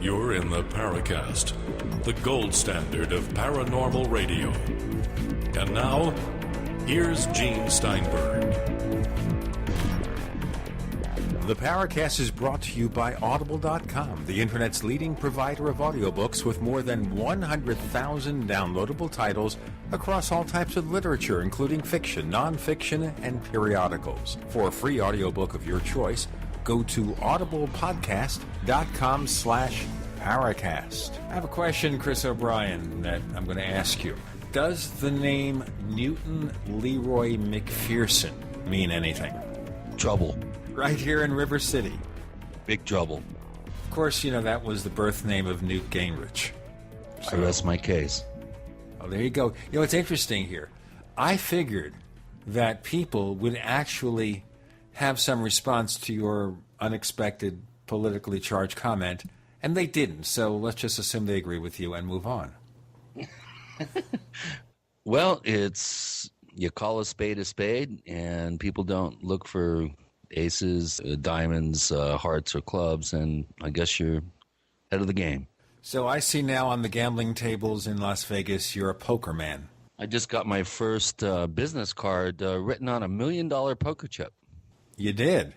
You're in the Paracast, the gold standard of paranormal radio. And now, here's Gene Steinberg. The Paracast is brought to you by Audible.com, the Internet's leading provider of audiobooks with more than 100,000 downloadable titles across all types of literature, including fiction, nonfiction, and periodicals. For a free audiobook of your choice, go to audiblepodcast.com/Paracast. I have a question, Chris O'Brien, that I'm going to ask you. Does the name Newton Leroy McPherson mean anything? Trouble. Right here in River City. Big trouble. Of course, you know, that was the birth name of Newt Gingrich. So that's my case. Oh, there you go. You know, it's interesting here. I figured that people would actually have some response to your unexpected politically charged comment, and they didn't. So let's just assume they agree with you and move on. Well, it's you call a spade, and people don't look for aces, diamonds, hearts, or clubs, and I guess you're head of the game. So I see now on the gambling tables in Las Vegas, you're a poker man. I just got my first business card written on $1 million poker chip. You did?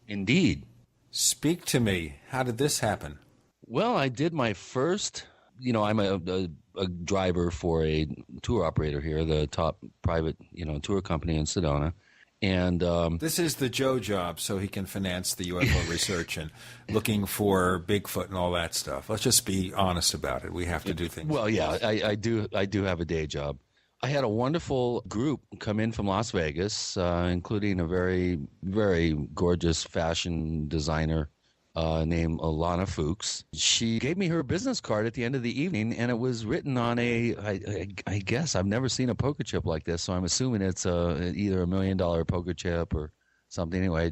Indeed. Speak to me. How did this happen? Well, I did my first, I'm a driver for a tour operator here, the top private, tour company in Sedona. And this is the Joe job, so he can finance the UFO research and looking for Bigfoot and all that stuff. Let's just be honest about it. We have to do things. Well, yeah, I do have a day job. I had a wonderful group come in from Las Vegas, including a very, very gorgeous fashion designer named Alana Fuchs. She gave me her business card at the end of the evening, and it was written on I guess I've never seen a poker chip like this, so I'm assuming it's either $1 million poker chip or something. Anyway, I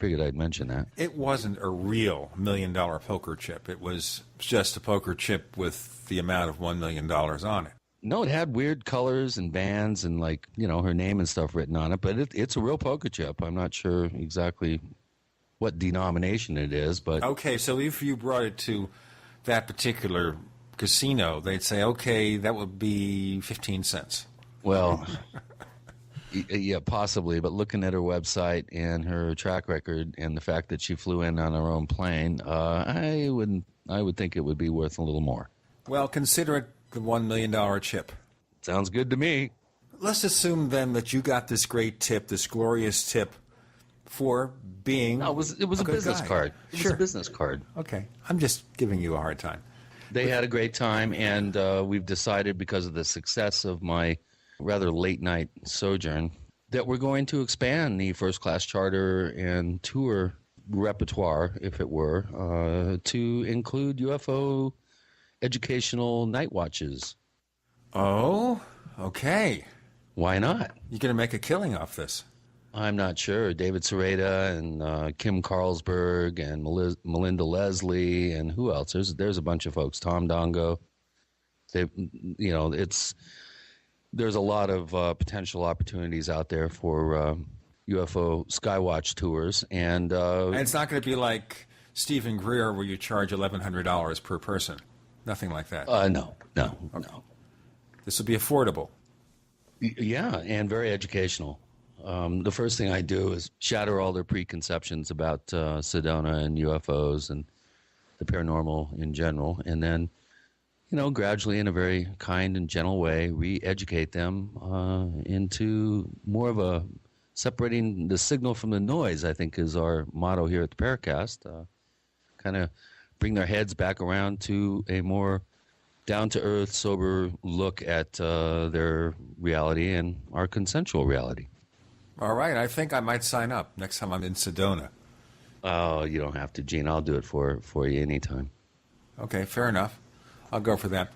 figured I'd mention that. It wasn't a real $1 million poker chip. It was just a poker chip with the amount of $1 million on it. No, it had weird colors and bands and her name and stuff written on it, but it's a real poker chip. I'm not sure exactly what denomination it is, but... Okay, so if you brought it to that particular casino, they'd say, okay, that would be 15 cents. Well, yeah, possibly, but looking at her website and her track record and the fact that she flew in on her own plane, I would think it would be worth a little more. Well, consider it the $1 million chip. Sounds good to me. Let's assume then that you got this great tip, this glorious tip, for being it was a business card. It was a business card. Okay. I'm just giving you a hard time. They had a great time, and we've decided, because of the success of my rather late-night sojourn, that we're going to expand the first-class charter and tour repertoire, if it were, to include UFO educational night watches. Oh, okay. Why not? You're going to make a killing off this. I'm not sure. David Sereda and Kim Carlsberg and Melinda Leslie and who else? There's a bunch of folks. Tom Dongo. There's a lot of potential opportunities out there for UFO Skywatch tours, and it's not going to be like Stephen Greer, where you charge $1,100 per person. Nothing like that. No. This will be affordable. Yeah, and very educational. The first thing I do is shatter all their preconceptions about Sedona and UFOs and the paranormal in general, and then, gradually, in a very kind and gentle way, re-educate them into more of a separating the signal from the noise, I think, is our motto here at the Paracast. Kind of bring their heads back around to a more down-to-earth, sober look at their reality and our consensual reality. All right. I think I might sign up next time I'm in Sedona. Oh, you don't have to, Gene. I'll do it for you anytime. Okay, fair enough. I'll go for that.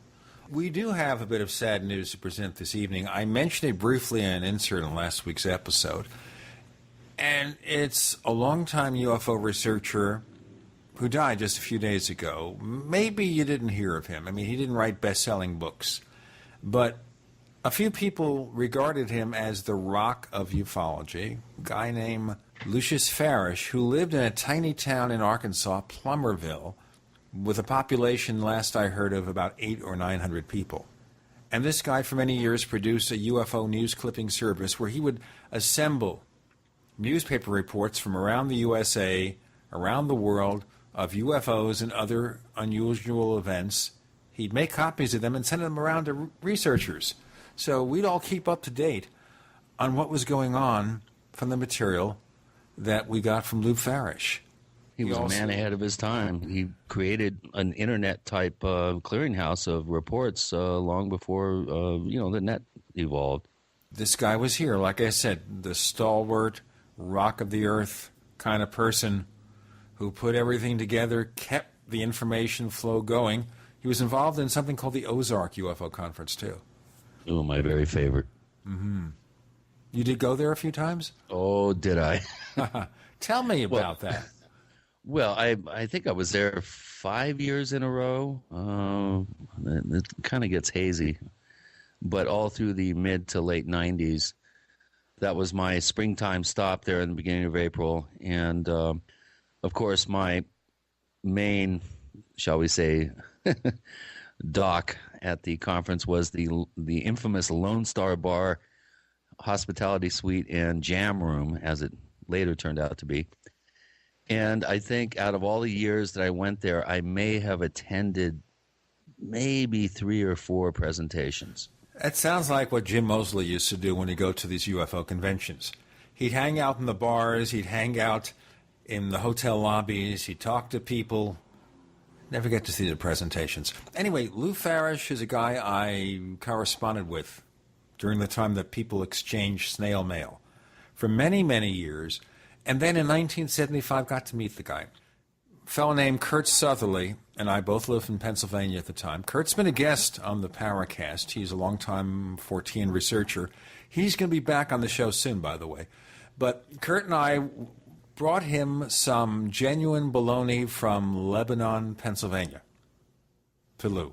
We do have a bit of sad news to present this evening. I mentioned it briefly in an insert in last week's episode, and it's a longtime UFO researcher who died just a few days ago. Maybe you didn't hear of him. I mean, he didn't write best-selling books, but a few people regarded him as the rock of ufology, a guy named Lucius Farish, who lived in a tiny town in Arkansas, Plummerville, with a population, last I heard, of about 800 or 900 people. And this guy for many years produced a UFO news clipping service where he would assemble newspaper reports from around the USA, around the world, of UFOs and other unusual events. He'd make copies of them and send them around to researchers. So we'd all keep up to date on what was going on from the material that we got from Lou Farish. He was a man ahead of his time. He created an internet-type clearinghouse of reports long before, the net evolved. This guy was here, like I said, the stalwart, rock of the earth kind of person who put everything together, kept the information flow going. He was involved in something called the Ozark UFO Conference, too. Oh, my very favorite. Mm-hmm. You did go there a few times? Oh, did I? Tell me about that. Well, I think I was there 5 years in a row. It kind of gets hazy. But all through the mid to late 90s, that was my springtime stop there in the beginning of April. And, of course, my main, shall we say, dock at the conference was the infamous Lone Star Bar hospitality suite and jam room, as it later turned out to be. And I think out of all the years that I went there, I may have attended maybe 3 or 4 presentations. That sounds like what Jim Moseley used to do when he'd go to these UFO conventions. He'd hang out in the bars, he'd hang out in the hotel lobbies, he'd talk to people, never get to see the presentations. Anyway, Lou Farish is a guy I corresponded with during the time that people exchanged snail mail for many, many years. And then in 1975, got to meet the guy. A fellow named Kurt Southerly and I both lived in Pennsylvania at the time. Kurt's been a guest on the Paracast. He's a longtime 14 researcher. He's going to be back on the show soon, by the way. But Kurt and I brought him some genuine bologna from Lebanon, Pennsylvania, to Lou.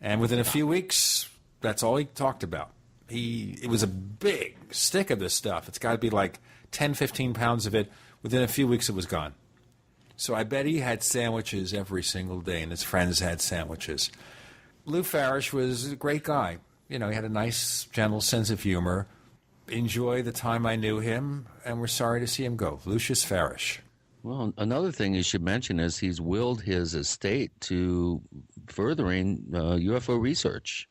And within a few weeks, that's all he talked about. It was a big stick of this stuff. It's got to be like 10, 15 pounds of it. Within a few weeks, it was gone. So I bet he had sandwiches every single day, and his friends had sandwiches. Lou Farish was a great guy. You know, he had a nice, gentle sense of humor. Enjoy the time I knew him, and we're sorry to see him go. Lucius Farish. Well, another thing you should mention is he's willed his estate to furthering UFO research.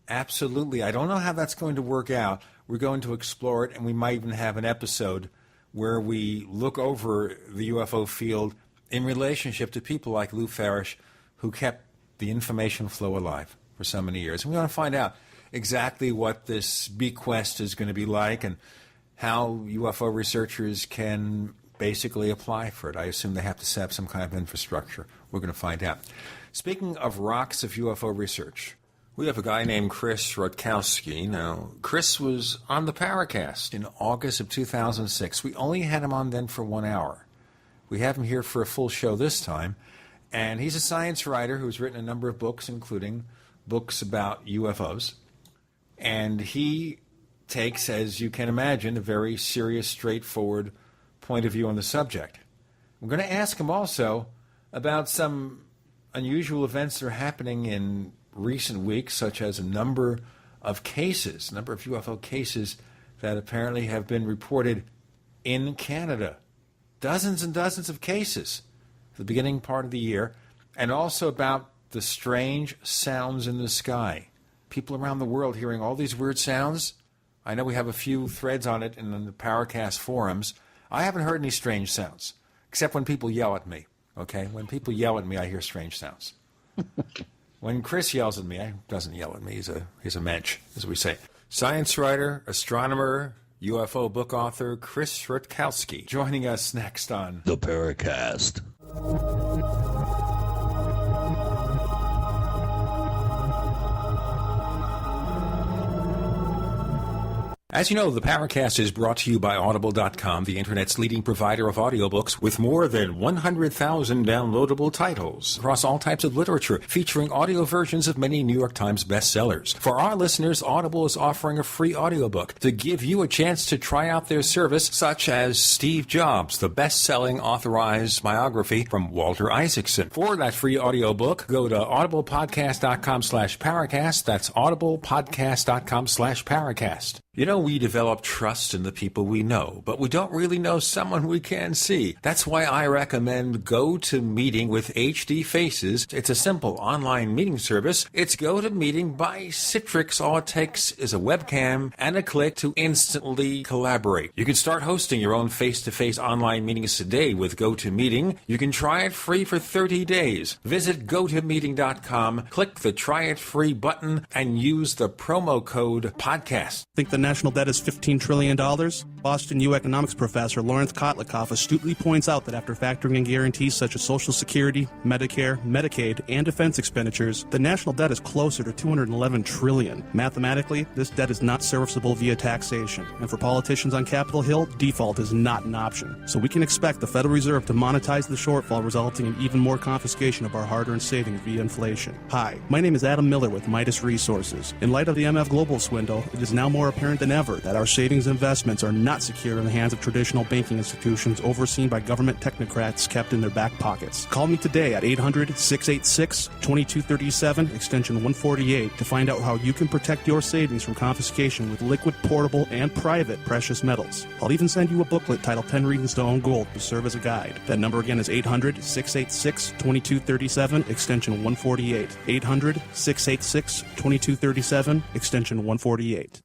Absolutely. I don't know how that's going to work out. We're going to explore it, and we might even have an episode where we look over the UFO field in relationship to people like Lou Farish, who kept the information flow alive for so many years. And we want to find out exactly what this bequest is going to be like and how UFO researchers can basically apply for it. I assume they have to set up some kind of infrastructure. We're going to find out. Speaking of rocks of UFO research, we have a guy named Chris Rutkowski. Now, Chris was on the Paracast in August of 2006. We only had him on then for 1 hour. We have him here for a full show this time. And he's a science writer who's written a number of books, including books about UFOs. And he takes, as you can imagine, a very serious, straightforward point of view on the subject. We're going to ask him also about some unusual events that are happening in recent weeks, such as a number of UFO cases that apparently have been reported in Canada. Dozens and dozens of cases at the beginning part of the year, and also about the strange sounds in the sky. People around the world hearing all these weird sounds. I know we have a few threads on it in the Paracast forums. I haven't heard any strange sounds, except when people yell at me. Okay? When people yell at me, I hear strange sounds. When Chris yells at me, he doesn't yell at me. He's a mensch, as we say. Science writer, astronomer, UFO book author, Chris Rutkowski, joining us next on The Paracast. As you know, the Paracast is brought to you by Audible.com, the Internet's leading provider of audiobooks with more than 100,000 downloadable titles across all types of literature, featuring audio versions of many New York Times bestsellers. For our listeners, Audible is offering a free audiobook to give you a chance to try out their service, such as Steve Jobs, the best-selling authorized biography from Walter Isaacson. For that free audiobook, go to audiblepodcast.com/Paracast. That's audiblepodcast.com/Paracast. You know, we develop trust in the people we know, but we don't really know someone we can see. That's why I recommend GoToMeeting with HD Faces. It's a simple online meeting service. It's GoToMeeting by Citrix. All it takes is a webcam and a click to instantly collaborate. You can start hosting your own face-to-face online meetings today with GoToMeeting. You can try it free for 30 days. Visit GoToMeeting.com, click the Try It Free button, and use the promo code PODCAST. Think the national debt is $15 trillion? Boston U economics professor Lawrence Kotlikoff astutely points out that after factoring in guarantees such as Social Security, Medicare, Medicaid, and defense expenditures, the national debt is closer to $211 trillion. Mathematically, this debt is not serviceable via taxation, and for politicians on Capitol Hill, default is not an option. So we can expect the Federal Reserve to monetize the shortfall, resulting in even more confiscation of our hard-earned savings via inflation. Hi, my name is Adam Miller with Midas Resources. In light of the MF Global swindle, it is now more apparent than ever that our savings investments are not secure in the hands of traditional banking institutions overseen by government technocrats kept in their back pockets. Call me today at 800-686-2237, extension 148, to find out how you can protect your savings from confiscation with liquid, portable, and private precious metals. I'll even send you a booklet titled 10 Reasons to Own Gold to serve as a guide. That number again is 800-686-2237, extension 148. 800-686-2237, extension 148.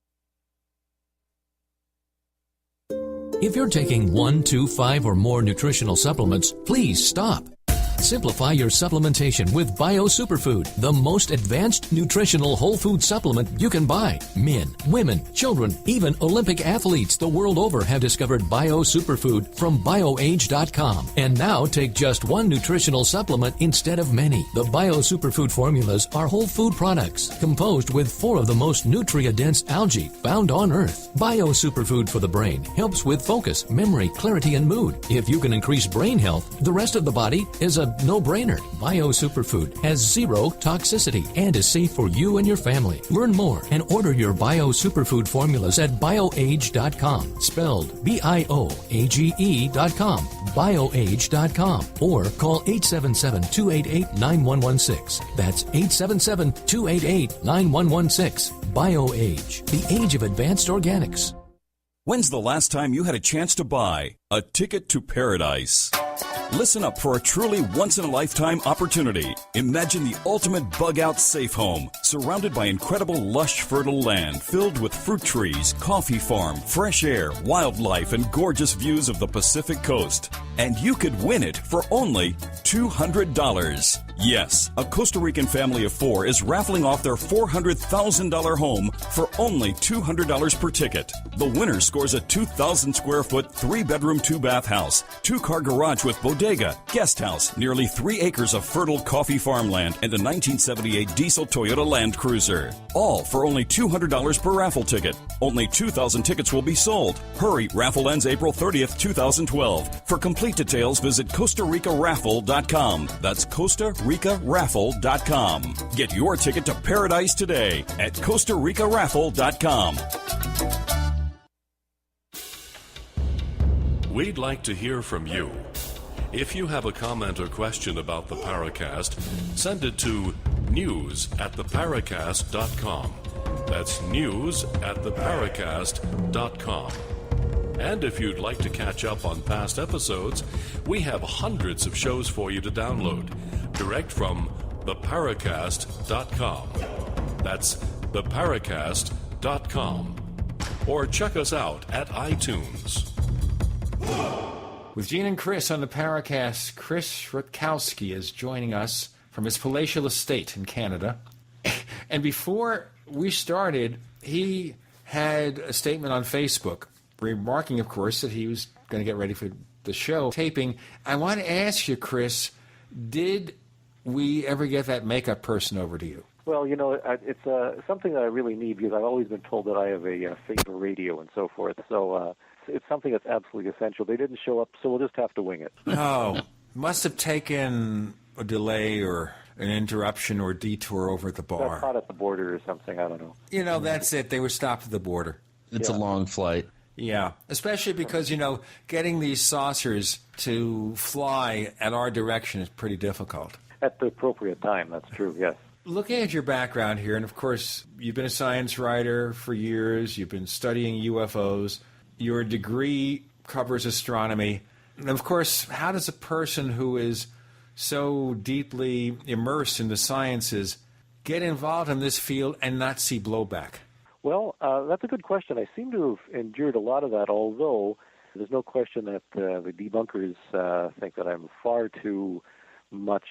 If you're taking 1, 2, 5, or more nutritional supplements, please stop. Simplify your supplementation with Bio Superfood, the most advanced nutritional whole food supplement you can buy. Men, women, children, even Olympic athletes the world over have discovered Bio Superfood from BioAge.com. And now take just one nutritional supplement instead of many. The Bio Superfood formulas are whole food products composed with 4 of the most nutrient-dense algae found on Earth. Bio Superfood for the brain helps with focus, memory, clarity, and mood. If you can increase brain health, the rest of the body is a no-brainer. Bio Superfood has 0 toxicity and is safe for you and your family. Learn more and order your Bio Superfood formulas at BioAge.com, spelled BIOAGE.com, BioAge.com, or call 877-288-9116. That's 877-288-9116. BioAge, the age of advanced organics. When's the last time you had a chance to buy a ticket to paradise? Listen up for a truly once-in-a-lifetime opportunity. Imagine the ultimate bug-out safe home, surrounded by incredible lush, fertile land filled with fruit trees, coffee farm, fresh air, wildlife, and gorgeous views of the Pacific coast. And you could win it for only $200. Yes, a Costa Rican family of 4 is raffling off their $400,000 home for only $200 per ticket. The winner scores a 2,000-square-foot, 3-bedroom, 2-bath house, 2-car garage with bodega, guest house, nearly 3 acres of fertile coffee farmland, and a 1978 diesel Toyota Land Cruiser. All for only $200 per raffle ticket. Only 2,000 tickets will be sold. Hurry, raffle ends April 30th, 2012. For complete details, visit CostaRicaRaffle.com. That's CostaRicaRaffle.com. Get your ticket to paradise today at CostaRicaRaffle.com. We'd like to hear from you. If you have a comment or question about the Paracast, send it to news@theparacast.com. That's news@theparacast.com. And if you'd like to catch up on past episodes, we have hundreds of shows for you to download direct from theparacast.com. That's theparacast.com. Or check us out at iTunes. With Gene and Chris on the Paracast, Chris Rutkowski is joining us from his palatial estate in Canada. And before we started, he had a statement on Facebook, remarking, of course, that he was going to get ready for the show taping. I want to ask you, Chris, did we ever get that makeup person over to you? Well, it's something that I really need because I've always been told that I have a favorite radio and so forth. So it's something that's absolutely essential. They didn't show up, so we'll just have to wing it. Oh, must have taken a delay or an interruption or detour over at the bar. Got caught at the border or something, I don't know. That's it. They were stopped at the border. It's a long flight. Yeah, especially because, getting these saucers to fly at our direction is pretty difficult. At the appropriate time, that's true, yes. Looking at your background here, and of course, you've been a science writer for years, you've been studying UFOs, your degree covers astronomy, and of course, how does a person who is so deeply immersed in the sciences get involved in this field and not see blowback? Well, that's a good question. I seem to have endured a lot of that, although there's no question that the debunkers think that I'm far too much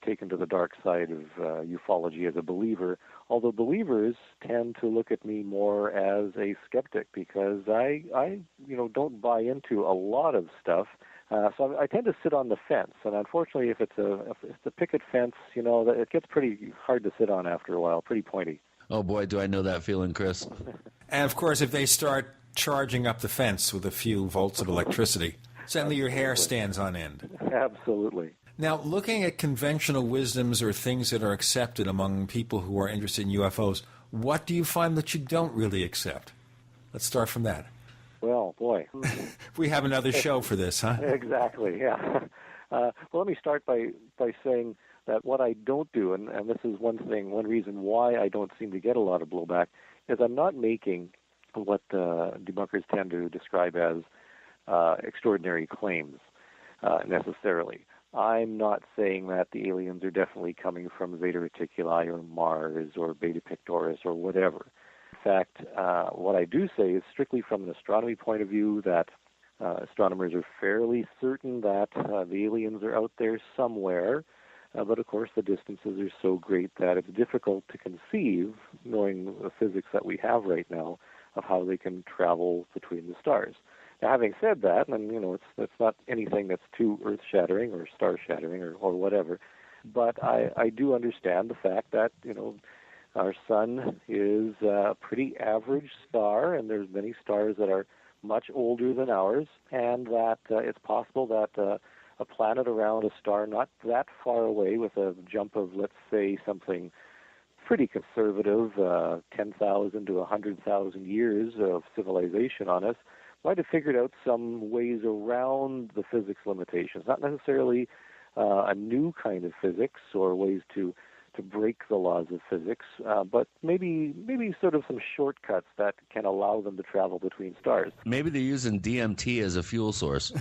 taken to the dark side of ufology as a believer, although believers tend to look at me more as a skeptic because I don't buy into a lot of stuff. So I tend to sit on the fence, and unfortunately, if it's a picket fence, it gets pretty hard to sit on after a while, pretty pointy. Oh boy, do I know that feeling, Chris. And of course, if they start charging up the fence with a few volts of electricity, suddenly your hair stands on end. Absolutely. Now, looking at conventional wisdoms or things that are accepted among people who are interested in UFOs, what do you find that you don't really accept? Let's start from that. Well, boy. We have another show for this, huh? Exactly, yeah. Well, let me start by saying that what I don't do, and this is one reason why I don't seem to get a lot of blowback, is I'm not making what debunkers tend to describe as extraordinary claims necessarily. I'm not saying that the aliens are definitely coming from Zeta Reticuli or Mars or Beta Pictoris or whatever. In fact, what I do say is strictly from an astronomy point of view that astronomers are fairly certain that the aliens are out there somewhere, but of course the distances are so great that it's difficult to conceive, knowing the physics that we have right now, of how they can travel between the stars. Now, having said that, and it's not anything that's too earth-shattering or star-shattering or whatever, but I do understand the fact that our sun is a pretty average star, and there's many stars that are much older than ours, and that it's possible that a planet around a star not that far away with a jump of, let's say, something pretty conservative, 10,000 to 100,000 years of civilization on us, might have figured out some ways around the physics limitations, not necessarily a new kind of physics or ways to break the laws of physics, but maybe sort of some shortcuts that can allow them to travel between stars. Maybe they're using DMT as a fuel source.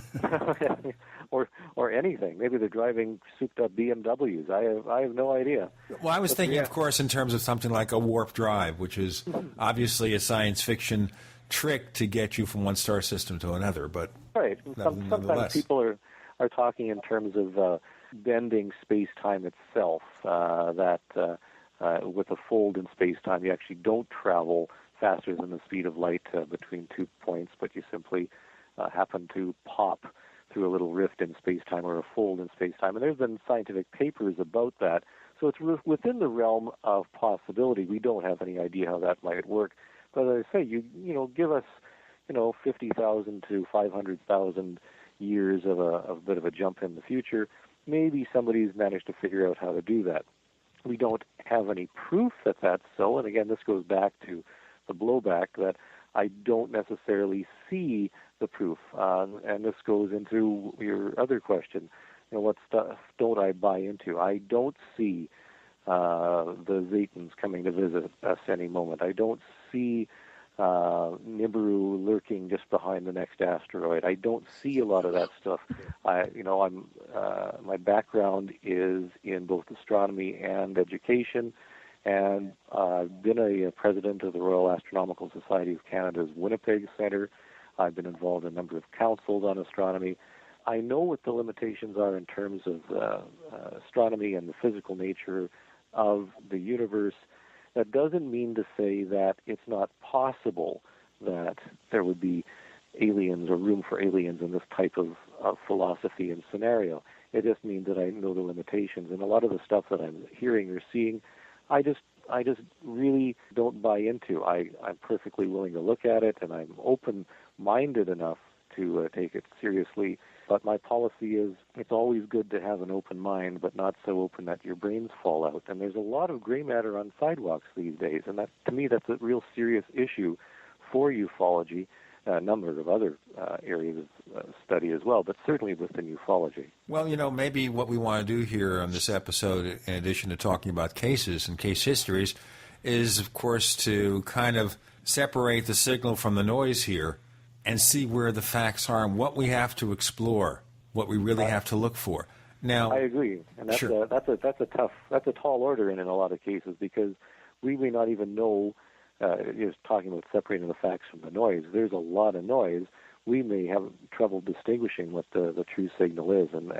or anything. Maybe they're driving souped-up BMWs. I have no idea. Well, I was thinking, of course, in terms of something like a warp drive, which is obviously a science fiction trick to get you from one star system to another. But right. Sometimes people are talking in terms of bending space-time itself, that with a fold in space-time, you actually don't travel faster than the speed of light between 2 points, but you simply happen to pop through a little rift in space-time or a fold in space-time. And there's been scientific papers about that. So it's within the realm of possibility. We don't have any idea how that might work. But as I say, you give us 50,000 to 500,000 years of a bit of a jump in the future. Maybe somebody's managed to figure out how to do that. We don't have any proof that that's so. And again, this goes back to the blowback that I don't necessarily see the proof. And this goes into your other question. What stuff don't I buy into? I don't see the Zetans coming to visit us any moment. I don't see Nibiru lurking just behind the next asteroid. I don't see a lot of that stuff. My background is in both astronomy and education, and I've been a president of the Royal Astronomical Society of Canada's Winnipeg Centre. I've been involved in a number of councils on astronomy. I know what the limitations are in terms of astronomy and the physical nature of the universe. That doesn't mean to say that it's not possible that there would be aliens or room for aliens in this type of philosophy and scenario. It just means that I know the limitations. And a lot of the stuff that I'm hearing or seeing, I just I just really don't buy into. I'm perfectly willing to look at it, and I'm open-minded enough to take it seriously. But my policy is it's always good to have an open mind, but not so open that your brains fall out. And there's a lot of gray matter on sidewalks these days, and that, to me, that's a real serious issue for ufology. A number of other areas of study as well, but certainly within ufology. Well, maybe what we want to do here on this episode, in addition to talking about cases and case histories, is, of course, to kind of separate the signal from the noise here and see where the facts are and what we have to explore, what we really have to look for. Now, I agree, and that's sure. that's a tall order in a lot of cases, because we may not even know. Is talking about separating the facts from the noise. There's a lot of noise. We may have trouble distinguishing what the true signal is, and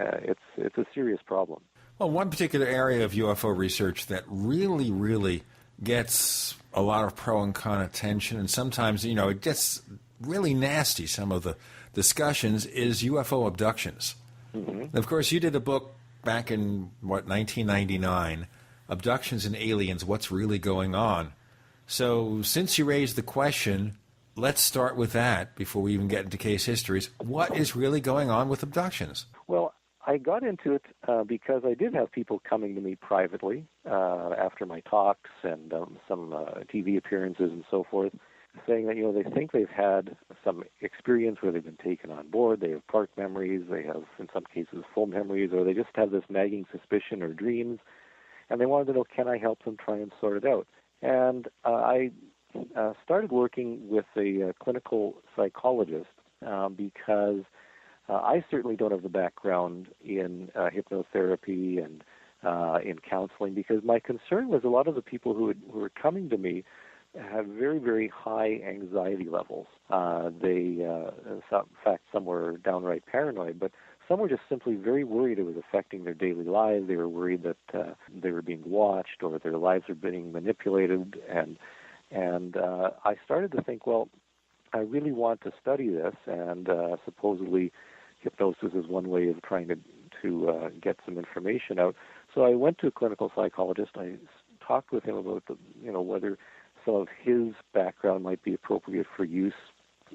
it's a serious problem. Well, one particular area of UFO research that really, really gets a lot of pro and con attention, and sometimes, it gets really nasty, some of the discussions, is UFO abductions. Mm-hmm. Of course, you did a book back in, 1999, Abductions and Aliens, What's Really Going On? So since you raised the question, let's start with that before we even get into case histories. What is really going on with abductions? Well, I got into it because I did have people coming to me privately after my talks and some TV appearances and so forth, saying that, they think they've had some experience where they've been taken on board. They have part memories. They have, in some cases, full memories, or they just have this nagging suspicion or dreams. And they wanted to know, can I help them try and sort it out? And I started working with a clinical psychologist because I certainly don't have the background in hypnotherapy and in counseling, because my concern was a lot of the people who were coming to me had very, very high anxiety levels. In fact, some were downright paranoid, but some were just simply very worried it was affecting their daily lives. They were worried that they were being watched or their lives were being manipulated. And I started to think, well, I really want to study this, and supposedly hypnosis is one way of trying to get some information out. So I went to a clinical psychologist. I talked with him about whether some of his background might be appropriate for use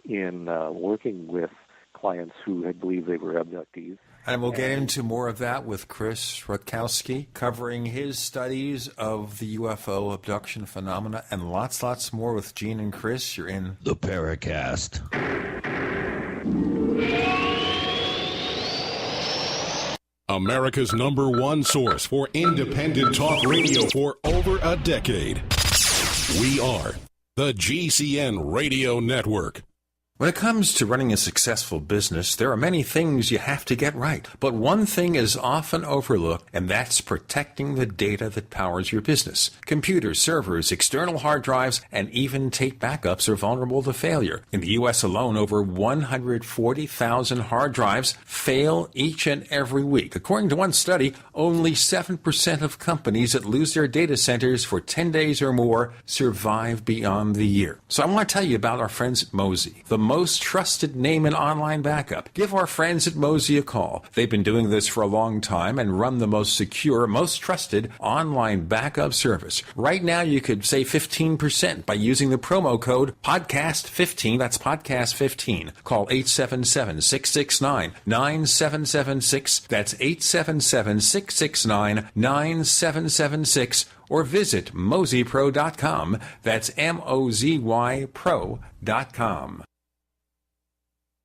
in working with clients who had believed they were abductees. And we'll get into more of that with Chris Rutkowski, covering his studies of the UFO abduction phenomena, and lots more with Gene and Chris. You're in the Paracast. America's #1 source for independent talk radio for over a decade. We are the GCN Radio Network. When it comes to running a successful business, there are many things you have to get right. But one thing is often overlooked, and that's protecting the data that powers your business. Computers, servers, external hard drives, and even tape backups are vulnerable to failure. In the U.S. alone, over 140,000 hard drives fail each and every week. According to one study, only 7% of companies that lose their data centers for 10 days or more survive beyond the year. So I want to tell you about our friends at Mosey, the most trusted name in online backup. Give our friends at Mosey a call. They've been doing this for a long time and run the most secure, most trusted online backup service. Right now, you could save 15% by using the promo code PODCAST15. That's PODCAST15. Call 877-669-9776. That's 877-669-9776. Or visit mozypro.com. That's mozypro.com.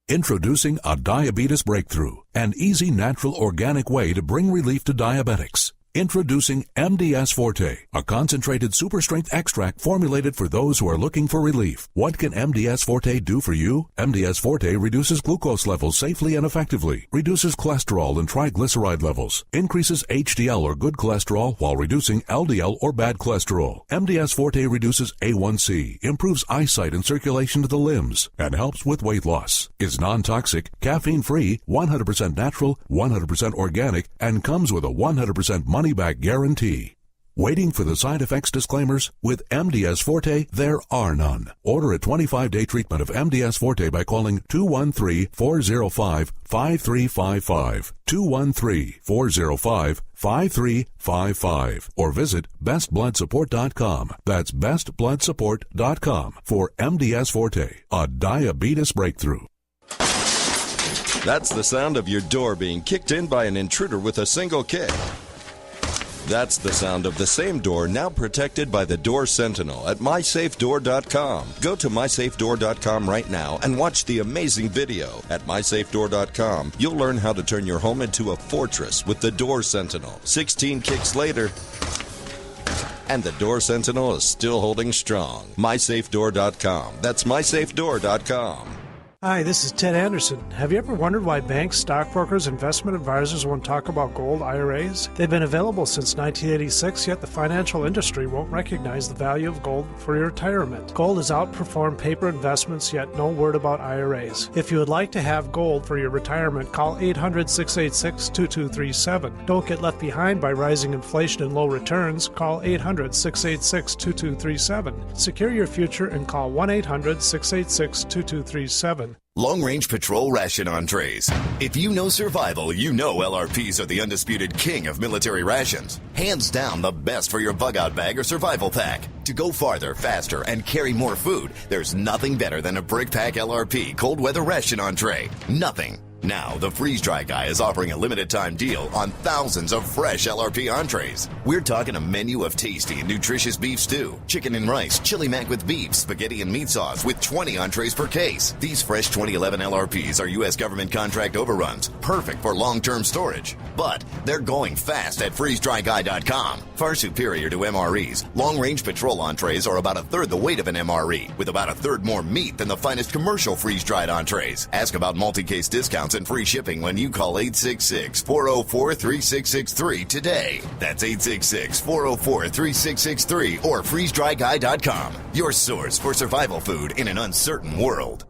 Introducing a diabetes breakthrough, an easy, natural, organic way to bring relief to diabetics. Introducing MDS Forte, a concentrated super-strength extract formulated for those who are looking for relief. What can MDS Forte do for you? MDS Forte reduces glucose levels safely and effectively, reduces cholesterol and triglyceride levels, increases HDL or good cholesterol while reducing LDL or bad cholesterol. MDS Forte reduces A1C, improves eyesight and circulation to the limbs, and helps with weight loss. Is non-toxic, caffeine-free, 100% natural, 100% organic, and comes with a 100% money-back guarantee. Waiting for the side effects disclaimers? With MDS Forte, there are none. Order a 25-day treatment of MDS Forte by calling 213-405-5355, 213-405-5355, or visit bestbloodsupport.com. That's bestbloodsupport.com for MDS Forte, a diabetes breakthrough. That's the sound of your door being kicked in by an intruder with a single kick. That's the sound of the same door now protected by the Door Sentinel at mysafedoor.com. Go to mysafedoor.com right now and watch the amazing video. At mysafedoor.com, you'll learn how to turn your home into a fortress with the Door Sentinel. 16 kicks later, and the Door Sentinel is still holding strong. mysafedoor.com. That's mysafedoor.com. Hi, this is Ted Anderson. Have you ever wondered why banks, stockbrokers, investment advisors won't talk about gold IRAs? They've been available since 1986, yet the financial industry won't recognize the value of gold for your retirement. Gold has outperformed paper investments, yet no word about IRAs. If you would like to have gold for your retirement, call 800-686-2237. Don't get left behind by rising inflation and low returns. Call 800-686-2237. Secure your future and call 1-800-686-2237. Long-range patrol ration entrees. If you know survival, you know LRPs are the undisputed king of military rations. Hands down the best for your bug-out bag or survival pack. To go farther, faster, and carry more food, there's nothing better than a Brick Pack LRP cold weather ration entree. Nothing. Now, the Freeze Dry Guy is offering a limited-time deal on thousands of fresh LRP entrees. We're talking a menu of tasty and nutritious beef stew, chicken and rice, chili mac with beef, spaghetti and meat sauce with 20 entrees per case. These fresh 2011 LRPs are U.S. government contract overruns, perfect for long-term storage. But they're going fast at freezedryguy.com. Far superior to MREs, long-range patrol entrees are about a third the weight of an MRE, with about a third more meat than the finest commercial freeze-dried entrees. Ask about multi-case discounts and free shipping when you call 866-404-3663 today. That's 866-404-3663 or freezedryguy.com. Your source for survival food in an uncertain world.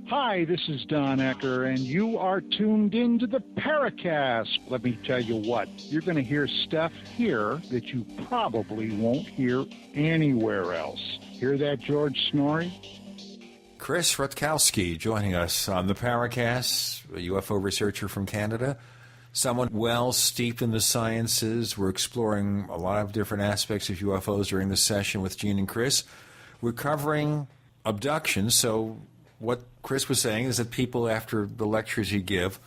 Hi, this is Don Ecker, and you are tuned into the Paracast. Let me tell you what, you're going to hear stuff here that you probably won't hear anywhere else. Hear that, George Snorri? Chris Rutkowski joining us on the Paracast, a UFO researcher from Canada, someone well steeped in the sciences. We're exploring a lot of different aspects of UFOs during this session with Gene and Chris. We're covering abductions, so what Chris was saying is that people, after the lectures you give,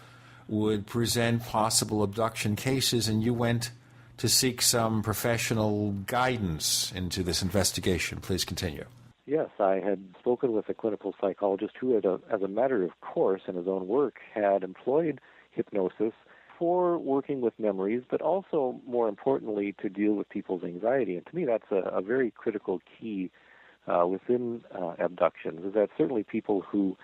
would present possible abduction cases, and you went to seek some professional guidance into this investigation. Please continue. Yes, I had spoken with a clinical psychologist who, as a matter of course, in his own work, had employed hypnosis for working with memories, but also, more importantly, to deal with people's anxiety. And to me, that's a very critical key within abductions, is that certainly people who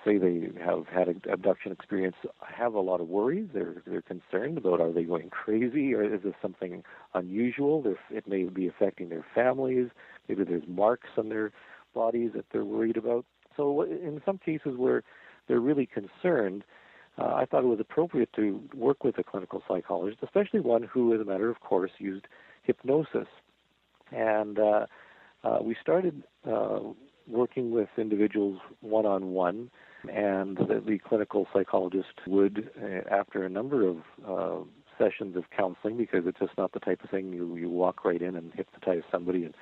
say they have had an abduction experience have a lot of worries. They're concerned about, are they going crazy, or is this something unusual? It may be affecting their families. Maybe there's marks on their bodies that they're worried about. So in some cases where they're really concerned, I thought it was appropriate to work with a clinical psychologist, especially one who, as a matter of course, used hypnosis. And we started working with individuals one-on-one, and the clinical psychologist would, after a number of sessions of counseling, because it's just not the type of thing you walk right in and hypnotize somebody and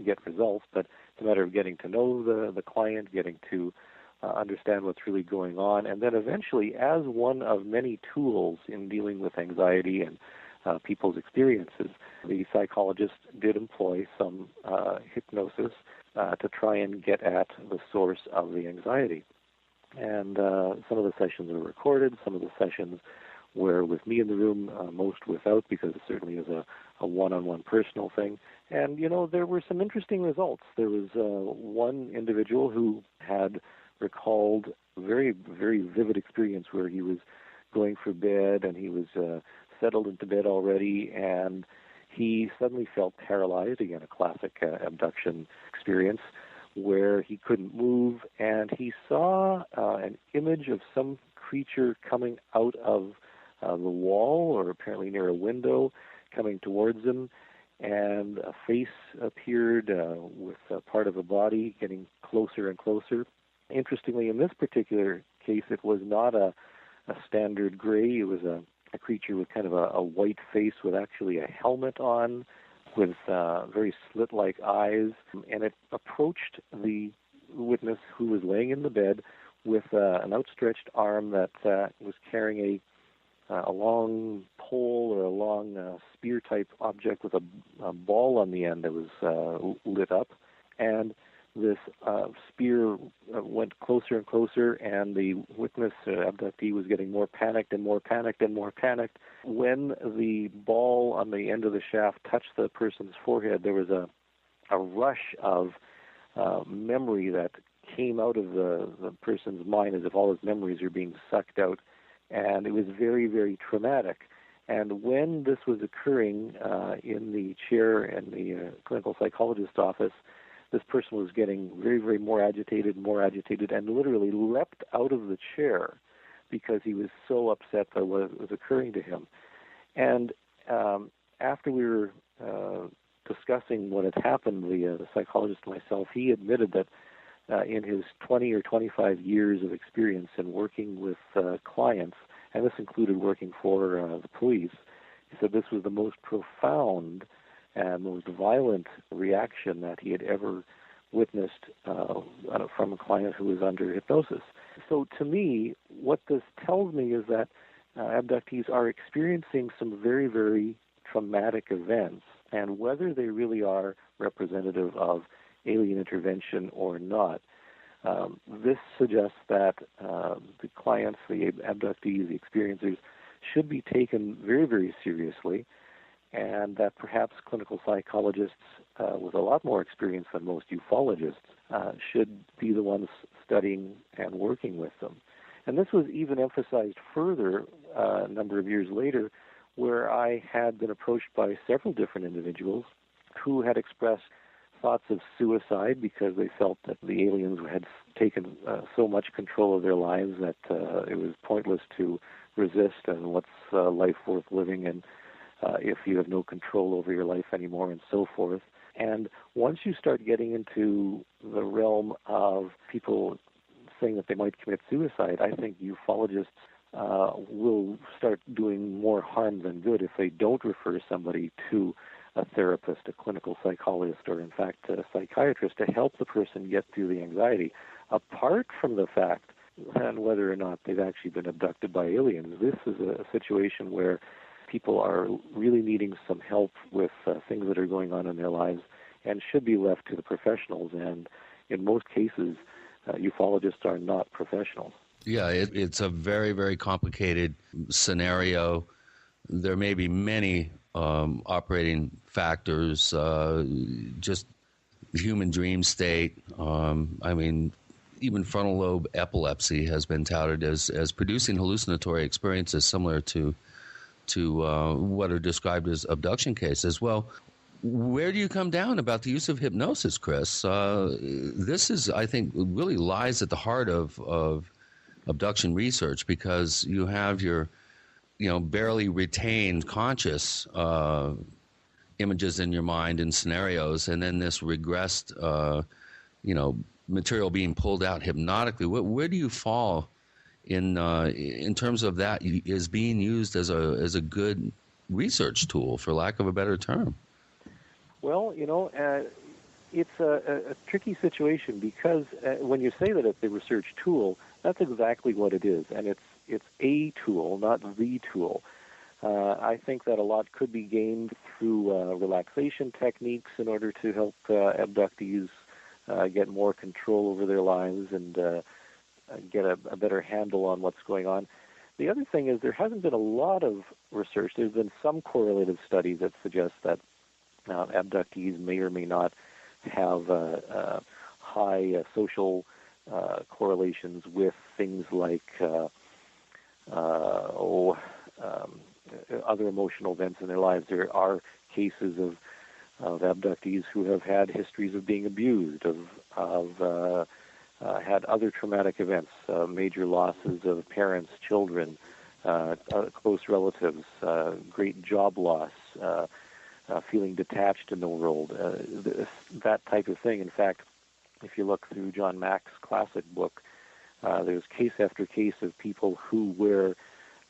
get results, but it's a matter of getting to know the client, getting to understand what's really going on, and then eventually, as one of many tools in dealing with anxiety and people's experiences, the psychologist did employ some hypnosis to try and get at the source of the anxiety. And some of the sessions were recorded, some of the sessions were with me in the room, most without, because it certainly is a one-on-one personal thing. And, there were some interesting results. There was one individual who had recalled a very, very vivid experience where he was going for bed and he was settled into bed already, and he suddenly felt paralyzed, again, a classic abduction experience, where he couldn't move, and he saw an image of some creature coming out of the wall, or apparently near a window, coming towards him, and a face appeared with part of a body getting closer and closer. Interestingly, in this particular case, it was not a standard gray. It was a creature with kind of a white face with actually a helmet on, with very slit-like eyes, and it approached the witness, who was laying in the bed, with an outstretched arm that was carrying a long pole or a long spear-type object with a ball on the end that was lit up. And this spear went closer and closer, and the witness, abductee, was getting more panicked and more panicked and more panicked. When the ball on the end of the shaft touched the person's forehead, there was a rush of memory that came out of the person's mind, as if all his memories are being sucked out. And it was very, very traumatic. And when this was occurring in the chair in the clinical psychologist's office, this person was getting very, very more agitated, and literally leapt out of the chair because he was so upset by what was occurring to him. And after we were discussing what had happened, the psychologist and myself, he admitted that in his 20 or 25 years of experience in working with clients, and this included working for the police, he said this was the most profound and most violent reaction that he had ever witnessed from a client who was under hypnosis. So to me, what this tells me is that abductees are experiencing some very, very traumatic events, and whether they really are representative of alien intervention or not, this suggests that the clients, the abductees, the experiencers, should be taken very, very seriously, and that perhaps clinical psychologists with a lot more experience than most ufologists should be the ones studying and working with them. And this was even emphasized further a number of years later, where I had been approached by several different individuals who had expressed thoughts of suicide because they felt that the aliens had taken so much control of their lives that it was pointless to resist, and what's life worth living, and if you have no control over your life anymore, and so forth. And once you start getting into the realm of people saying that they might commit suicide, I think ufologists will start doing more harm than good if they don't refer somebody to a therapist, a clinical psychologist, or in fact a psychiatrist to help the person get through the anxiety. Apart from the fact and whether or not they've actually been abducted by aliens, this is a situation where people are really needing some help with things that are going on in their lives and should be left to the professionals. And in most cases, ufologists are not professionals. Yeah, it's a very, very complicated scenario. There may be many operating factors, just human dream state. I mean, even frontal lobe epilepsy has been touted as producing hallucinatory experiences similar to what are described as abduction cases. Well, where do you come down about the use of hypnosis, Chris? This is, I think, really lies at the heart of abduction research, because you have your, barely retained conscious images in your mind and scenarios, and then this regressed, material being pulled out hypnotically. Where do you fall in terms of that is being used as a good research tool, for lack of a better term? Well, it's a tricky situation, because when you say that it's a research tool, that's exactly what it is, and it's a tool, not the tool. I think that a lot could be gained through relaxation techniques in order to help abductees get more control over their lives and get a better handle on what's going on. The other thing is there hasn't been a lot of research. There's been some correlative studies that suggest that abductees may or may not have high social correlations with things like other emotional events in their lives. There are cases of abductees who have had histories of being abused, had other traumatic events, major losses of parents, children, close relatives, great job loss, feeling detached in the world, that type of thing. In fact, if you look through John Mack's classic book, there's case after case of people who were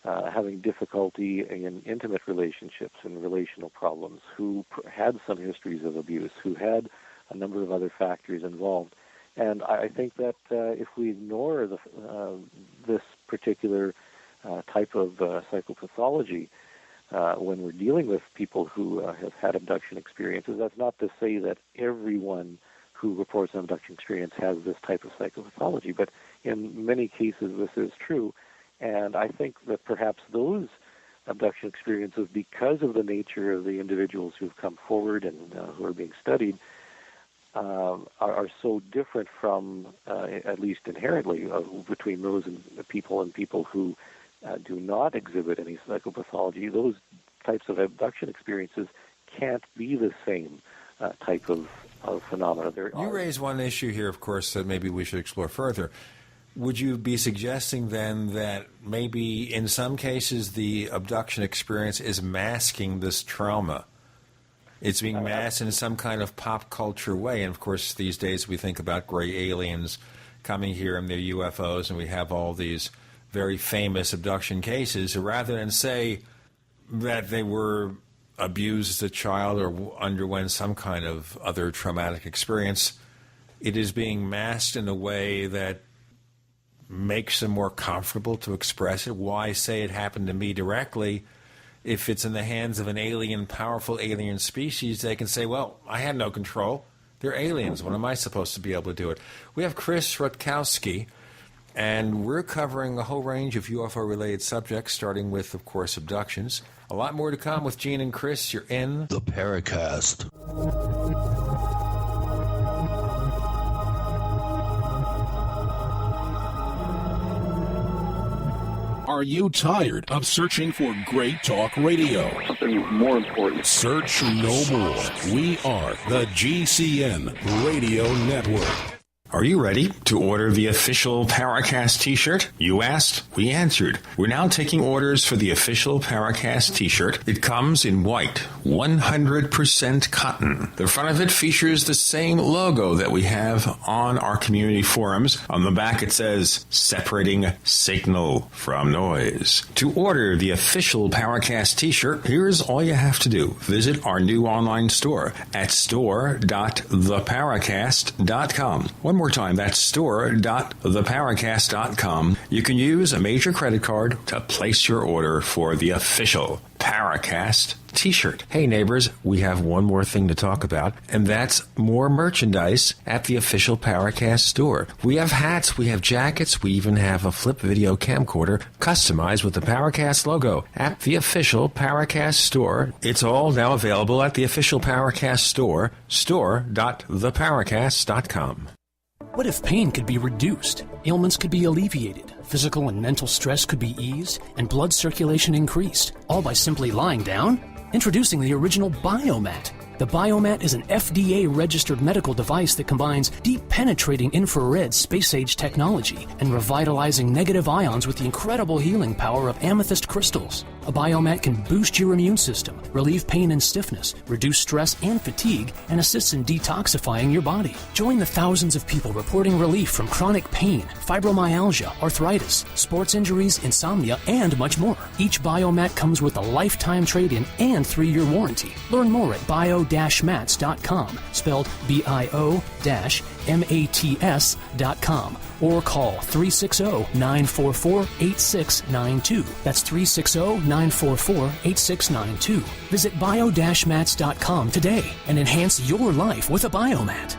having difficulty in intimate relationships and relational problems, who had some histories of abuse, who had a number of other factors involved. And I think that if we ignore this particular type of psychopathology when we're dealing with people who have had abduction experiences, that's not to say that everyone who reports an abduction experience has this type of psychopathology, but in many cases this is true. And I think that perhaps those abduction experiences, because of the nature of the individuals who've come forward and who are being studied, are so different from, at least inherently, between those and people who do not exhibit any psychopathology. Those types of abduction experiences can't be the same type of phenomena. You raise one issue here, of course, that maybe we should explore further. Would you be suggesting then that maybe in some cases the abduction experience is masking this trauma? It's being masked in some kind of pop culture way. And, of course, these days we think about gray aliens coming here and their UFOs, and we have all these very famous abduction cases. Rather than say that they were abused as a child or underwent some kind of other traumatic experience, it is being masked in a way that makes them more comfortable to express it. Why say it happened to me directly? If it's in the hands of an alien, powerful alien species, they can say, well, I had no control. They're aliens. When am I supposed to be able to do it? We have Chris Rutkowski, and we're covering a whole range of UFO-related subjects, starting with, of course, abductions. A lot more to come with Gene and Chris. You're in the Paracast. Are you tired of searching for great talk radio? Something more important. Search no more. We are the GCN Radio Network. Are you ready to order the official Paracast t-shirt? You asked, we answered. We're now taking orders for the official Paracast t-shirt. It comes in white, 100% cotton. The front of it features the same logo that we have on our community forums. On the back it says, separating signal from noise. To order the official Paracast t-shirt, here's all you have to do. Visit our new online store at store.theparacast.com. One more time, that's store.theparacast.com. You can use a major credit card to place your order for the official Paracast t-shirt. Hey neighbors, we have one more thing to talk about, and that's more merchandise at the official Paracast store. We have hats, we have jackets, we even have a flip video camcorder customized with the Paracast logo at the official Paracast store. It's all now available at the official Paracast store, store.theparacast.com. What if pain could be reduced, ailments could be alleviated, physical and mental stress could be eased, and blood circulation increased, all by simply lying down? Introducing the original Biomat. The Biomat is an FDA-registered medical device that combines deep-penetrating infrared space-age technology and revitalizing negative ions with the incredible healing power of amethyst crystals. A Biomat can boost your immune system, relieve pain and stiffness, reduce stress and fatigue, and assists in detoxifying your body. Join the thousands of people reporting relief from chronic pain, fibromyalgia, arthritis, sports injuries, insomnia, and much more. Each Biomat comes with a lifetime trade-in and 3-year warranty. Learn more at bio-mats.com, spelled bio-mats.com, or call 360-944-8692. That's 360-944-8692. Visit bio-mats.com today and enhance your life with a Biomat.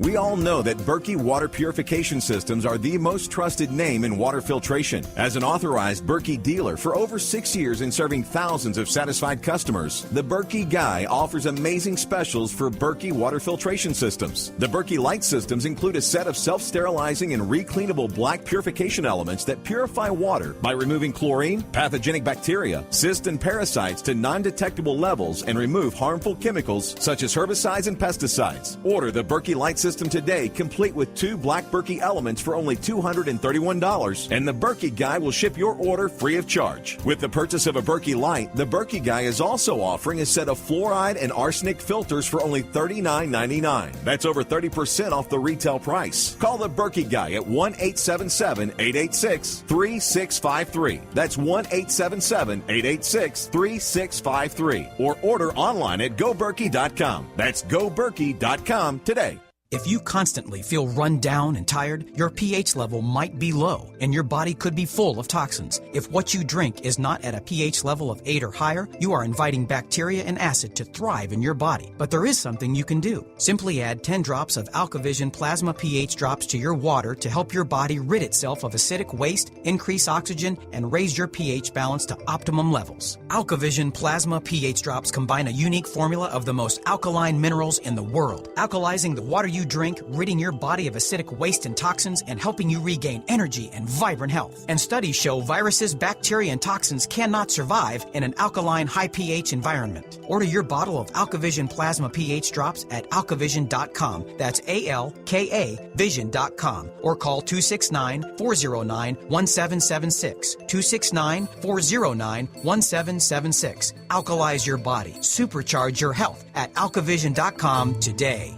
We all know that Berkey Water Purification Systems are the most trusted name in water filtration. As an authorized Berkey dealer for over 6 years and serving thousands of satisfied customers, the Berkey Guy offers amazing specials for Berkey Water Filtration Systems. The Berkey Light Systems include a set of self-sterilizing and recleanable black purification elements that purify water by removing chlorine, pathogenic bacteria, cysts, and parasites to non-detectable levels and remove harmful chemicals such as herbicides and pesticides. Order the Berkey Light Systems system today, complete with 2 black Berkey elements for only $231, and the Berkey Guy will ship your order free of charge. With the purchase of a Berkey Light, the Berkey Guy is also offering a set of fluoride and arsenic filters for only $39.99. That's over 30% off the retail price. Call the Berkey Guy at 1-877-886-3653. That's 1-877-886-3653. Or order online at goberkey.com. That's goberkey.com today. If you constantly feel run down and tired, your pH level might be low, and your body could be full of toxins. If what you drink is not at a pH level of 8 or higher, you are inviting bacteria and acid to thrive in your body. But there is something you can do. Simply add 10 drops of AlkaVision Plasma pH drops to your water to help your body rid itself of acidic waste, increase oxygen, and raise your pH balance to optimum levels. AlkaVision Plasma pH drops combine a unique formula of the most alkaline minerals in the world, alkalizing the water you drink, ridding your body of acidic waste and toxins, and helping you regain energy and vibrant health. And studies show viruses, bacteria, and toxins cannot survive in an alkaline, high pH environment. Order your bottle of AlkaVision Plasma pH drops at alkavision.com. That's ALKA vision.com. Or call 269-409-1776. 269-409-1776. Alkalize your body. Supercharge your health at alkavision.com today.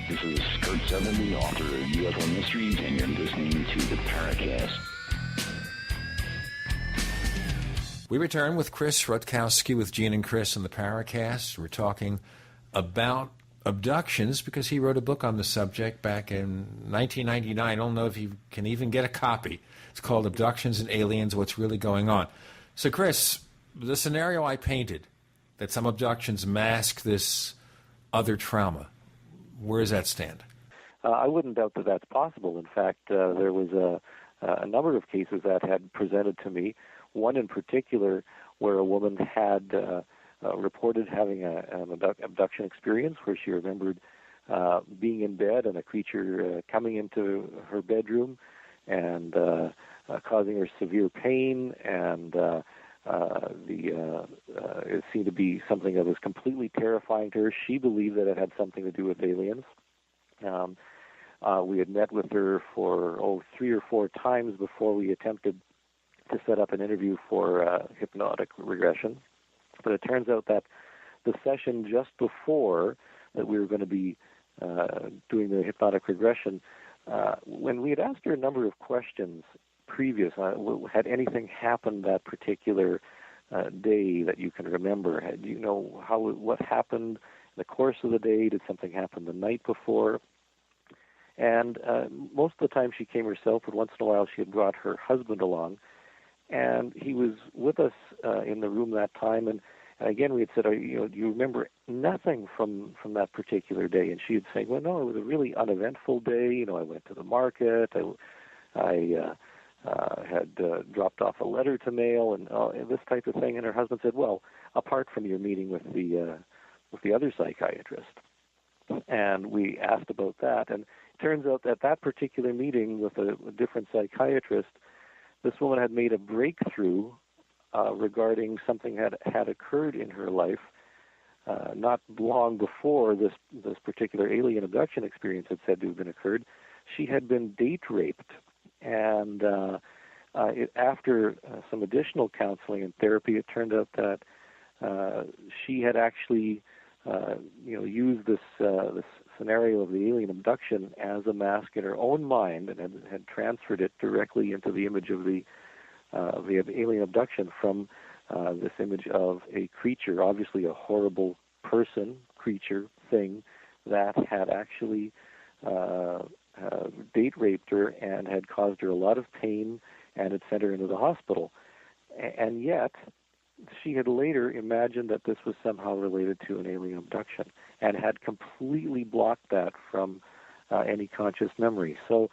This is Kurt Seven, the author of UFO Mysteries, and you're listening to the Paracast. We return with Chris Rutkowski with Gene and Chris in the Paracast. We're talking about abductions because he wrote a book on the subject back in 1999. I don't know if you can even get a copy. It's called Abductions and Aliens, What's Really Going On. So, Chris, the scenario I painted, that some abductions mask this other trauma, where does that stand? I wouldn't doubt that that's possible. In fact, there was a number of cases that had presented to me, one in particular where a woman had reported having an abduction experience where she remembered being in bed and a creature coming into her bedroom and causing her severe pain, and it seemed to be something that was completely terrifying to her. She believed that it had something to do with aliens. We had met with her for 3 or 4 times before we attempted to set up an interview for hypnotic regression. But it turns out that the session just before that we were going to be doing the hypnotic regression, when we had asked her a number of questions previous, had anything happened that particular day that you can remember? Do you know what happened in the course of the day? Did something happen the night before? And most of the time she came herself, but once in a while she had brought her husband along, and he was with us in the room that time. And again, we had said, do you remember nothing from that particular day? And she had said, well, no, it was a really uneventful day. I went to the market. I had dropped off a letter to mail and this type of thing. And her husband said, well, apart from your meeting with the other psychiatrist. And we asked about that. And it turns out that that particular meeting with a different psychiatrist, this woman had made a breakthrough regarding something that had occurred in her life not long before this particular alien abduction experience had said to have been occurred. She had been date raped, and after some additional counseling and therapy, it turned out that she had actually used this scenario of the alien abduction as a mask in her own mind, and had transferred it directly into the image of the alien abduction from this image of a creature, obviously a horrible person, creature, thing, that had actually date raped her and had caused her a lot of pain and had sent her into the hospital. And yet, she had later imagined that this was somehow related to an alien abduction and had completely blocked that from any conscious memory. So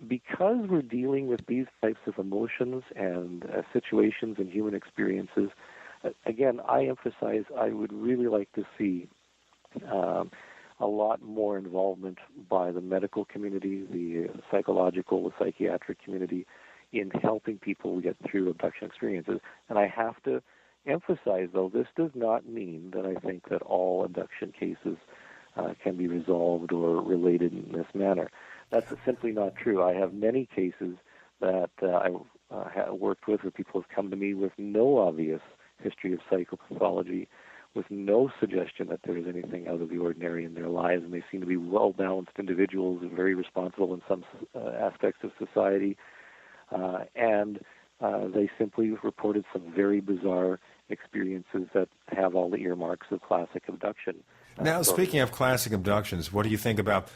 because we're dealing with these types of emotions and situations and human experiences, again, I emphasize I would really like to see a lot more involvement by the medical community, the psychological, the psychiatric community in helping people get through abduction experiences. And I have to emphasize, though, this does not mean that I think that all abduction cases can be resolved or related in this manner. That's simply not true. I have many cases that I have worked with where people have come to me with no obvious history of psychopathology, with no suggestion that there is anything out of the ordinary in their lives, and they seem to be well-balanced individuals and very responsible in some aspects of society, and they simply reported some very bizarre experiences that have all the earmarks of classic abduction. Now, speaking of classic abductions, what do you think about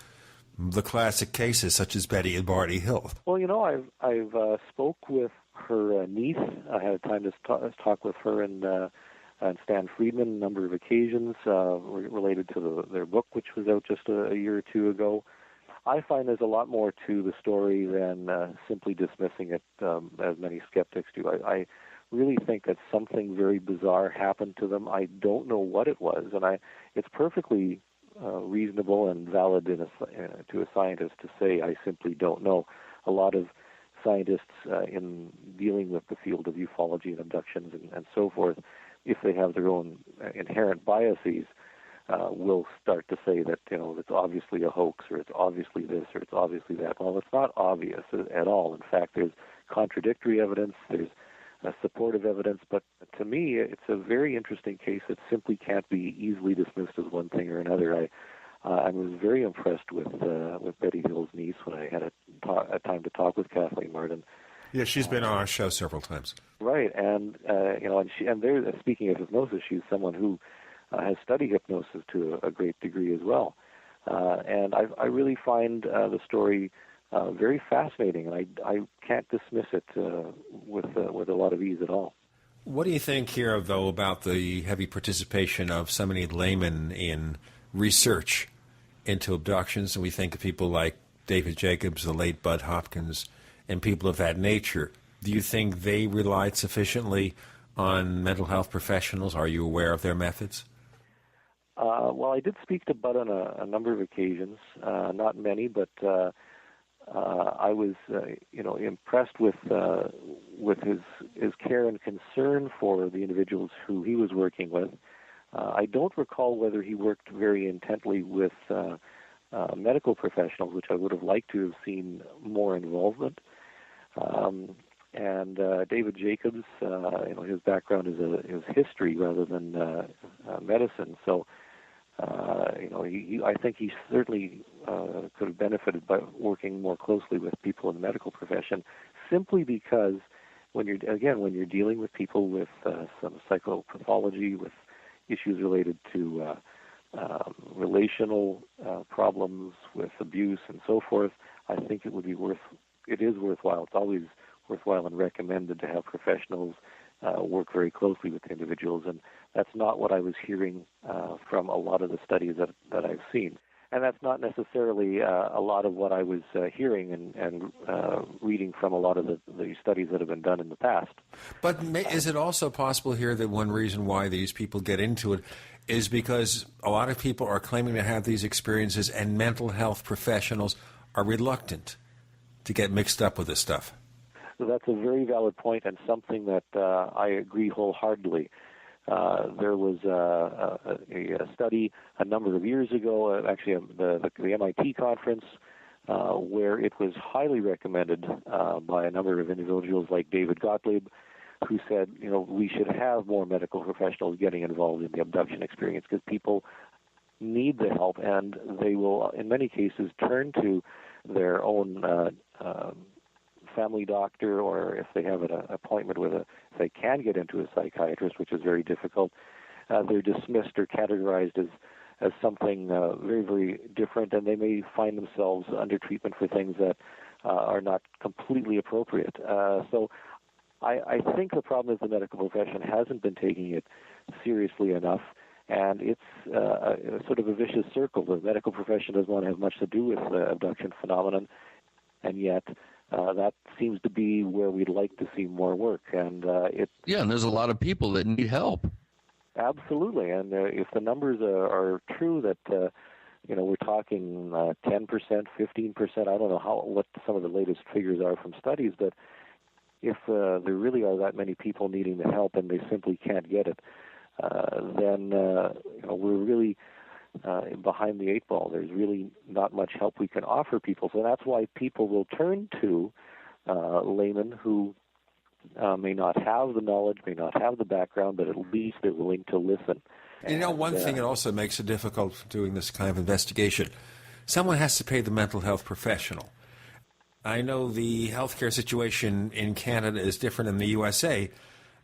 the classic cases such as Betty and Barney Hill? Well, I've spoke with her niece. I had time to talk with her and Stan Friedman a number of occasions related to their book, which was out just a year or two ago. I find there's a lot more to the story than simply dismissing it, as many skeptics do. I really think that something very bizarre happened to them. I don't know what it was, and it's perfectly reasonable and valid to a scientist to say, I simply don't know. A lot of scientists in dealing with the field of ufology and abductions and so forth, if they have their own inherent biases, will start to say that, it's obviously a hoax, or it's obviously this, or it's obviously that. Well, it's not obvious at all. In fact, there's contradictory evidence, there's supportive evidence, but to me, it's a very interesting case that simply can't be easily dismissed as one thing or another. I was very impressed with Betty Hill's niece when I had a time to talk with Kathleen Martin. Yeah, she's been on our show several times. Right, and speaking of hypnosis, she's someone who has studied hypnosis to a great degree as well, and I really find the story very fascinating, and I can't dismiss it with a lot of ease at all. What do you think here, though, about the heavy participation of so many laymen in research into abductions? And we think of people like David Jacobs, the late Bud Hopkins, and people of that nature. Do you think they relied sufficiently on mental health professionals? Are you aware of their methods? Well, I did speak to Bud on a number of occasions, not many, but I was, impressed with his care and concern for the individuals who he was working with. I don't recall whether he worked very intently with medical professionals, which I would have liked to have seen more involvement. And David Jacobs, his background is history rather than medicine. So, I think he certainly could have benefited by working more closely with people in the medical profession, simply because when you're dealing with people with some psychopathology, with issues related to relational problems, with abuse and so forth, I think it is worthwhile. It's always worthwhile and recommended to have professionals work very closely with individuals, and that's not what I was hearing from a lot of the studies that I've seen. And that's not necessarily a lot of what I was hearing and reading from a lot of the studies that have been done in the past. But is it also possible here that one reason why these people get into it is because a lot of people are claiming to have these experiences and mental health professionals are reluctant to get mixed up with this stuff? So that's a very valid point and something that I agree wholeheartedly. There was a study a number of years ago, actually the MIT conference, where it was highly recommended by a number of individuals like David Gottlieb, who said, we should have more medical professionals getting involved in the abduction experience because people need the help, and they will, in many cases, turn to their own family doctor, or if they have an appointment if they can get into a psychiatrist, which is very difficult, they're dismissed or categorized as something very, very different, and they may find themselves under treatment for things that are not completely appropriate. So I think the problem is the medical profession hasn't been taking it seriously enough, and it's sort of a vicious circle. The medical profession doesn't want to have much to do with the abduction phenomenon, and yet that seems to be where we'd like to see more work. And and there's a lot of people that need help. Absolutely, and if the numbers are true, that we're talking 10%, 15%. I don't know what some of the latest figures are from studies, but if there really are that many people needing the help and they simply can't get it, then we're really behind the eight ball. There's really not much help we can offer people. So that's why people will turn to laymen who may not have the knowledge, may not have the background, but at least they're willing to listen. One thing that also makes it difficult for doing this kind of investigation, someone has to pay the mental health professional. I know the healthcare situation in Canada is different than the USA,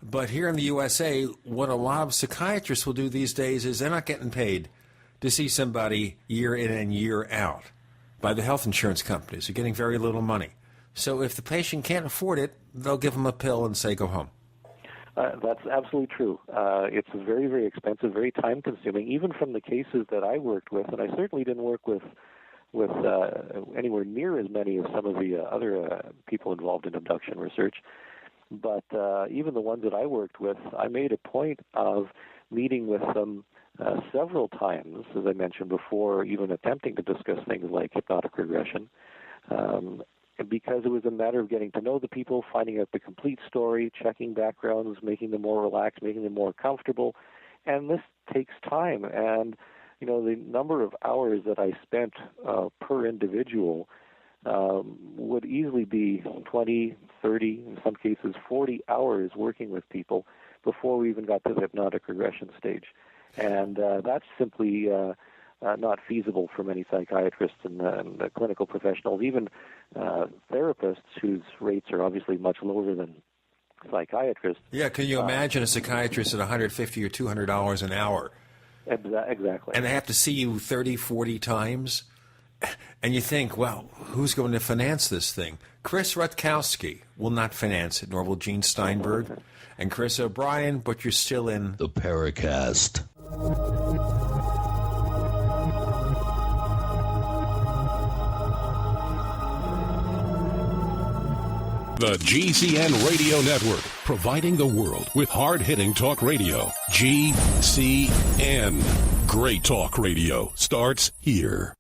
but here in the USA, what a lot of psychiatrists will do these days is they're not getting paid to see somebody year in and year out by the health insurance companies. They're getting very little money. So if the patient can't afford it, they'll give them a pill and say, go home. That's absolutely true. It's very, very expensive, very time-consuming, even from the cases that I worked with, and I certainly didn't work with anywhere near as many as some of the other people involved in abduction research. But even the ones that I worked with, I made a point of meeting with them several times, as I mentioned before, even attempting to discuss things like hypnotic regression, because it was a matter of getting to know the people, finding out the complete story, checking backgrounds, making them more relaxed, making them more comfortable. And this takes time. And the number of hours that I spent per individual would easily be 20, 30, in some cases 40 hours working with people before we even got to the hypnotic regression stage. And that's simply not feasible for many psychiatrists and clinical professionals, even therapists whose rates are obviously much lower than psychiatrists. Yeah, can you imagine a psychiatrist at $150 or $200 an hour? Exactly. And they have to see you 30, 40 times. And you think, well, who's going to finance this thing? Chris Rutkowski will not finance it, nor will Gene Steinberg and Chris O'Brien, but you're still in the Paracast. The GCN Radio Network, providing the world with hard-hitting talk radio. GCN. Great talk radio starts here.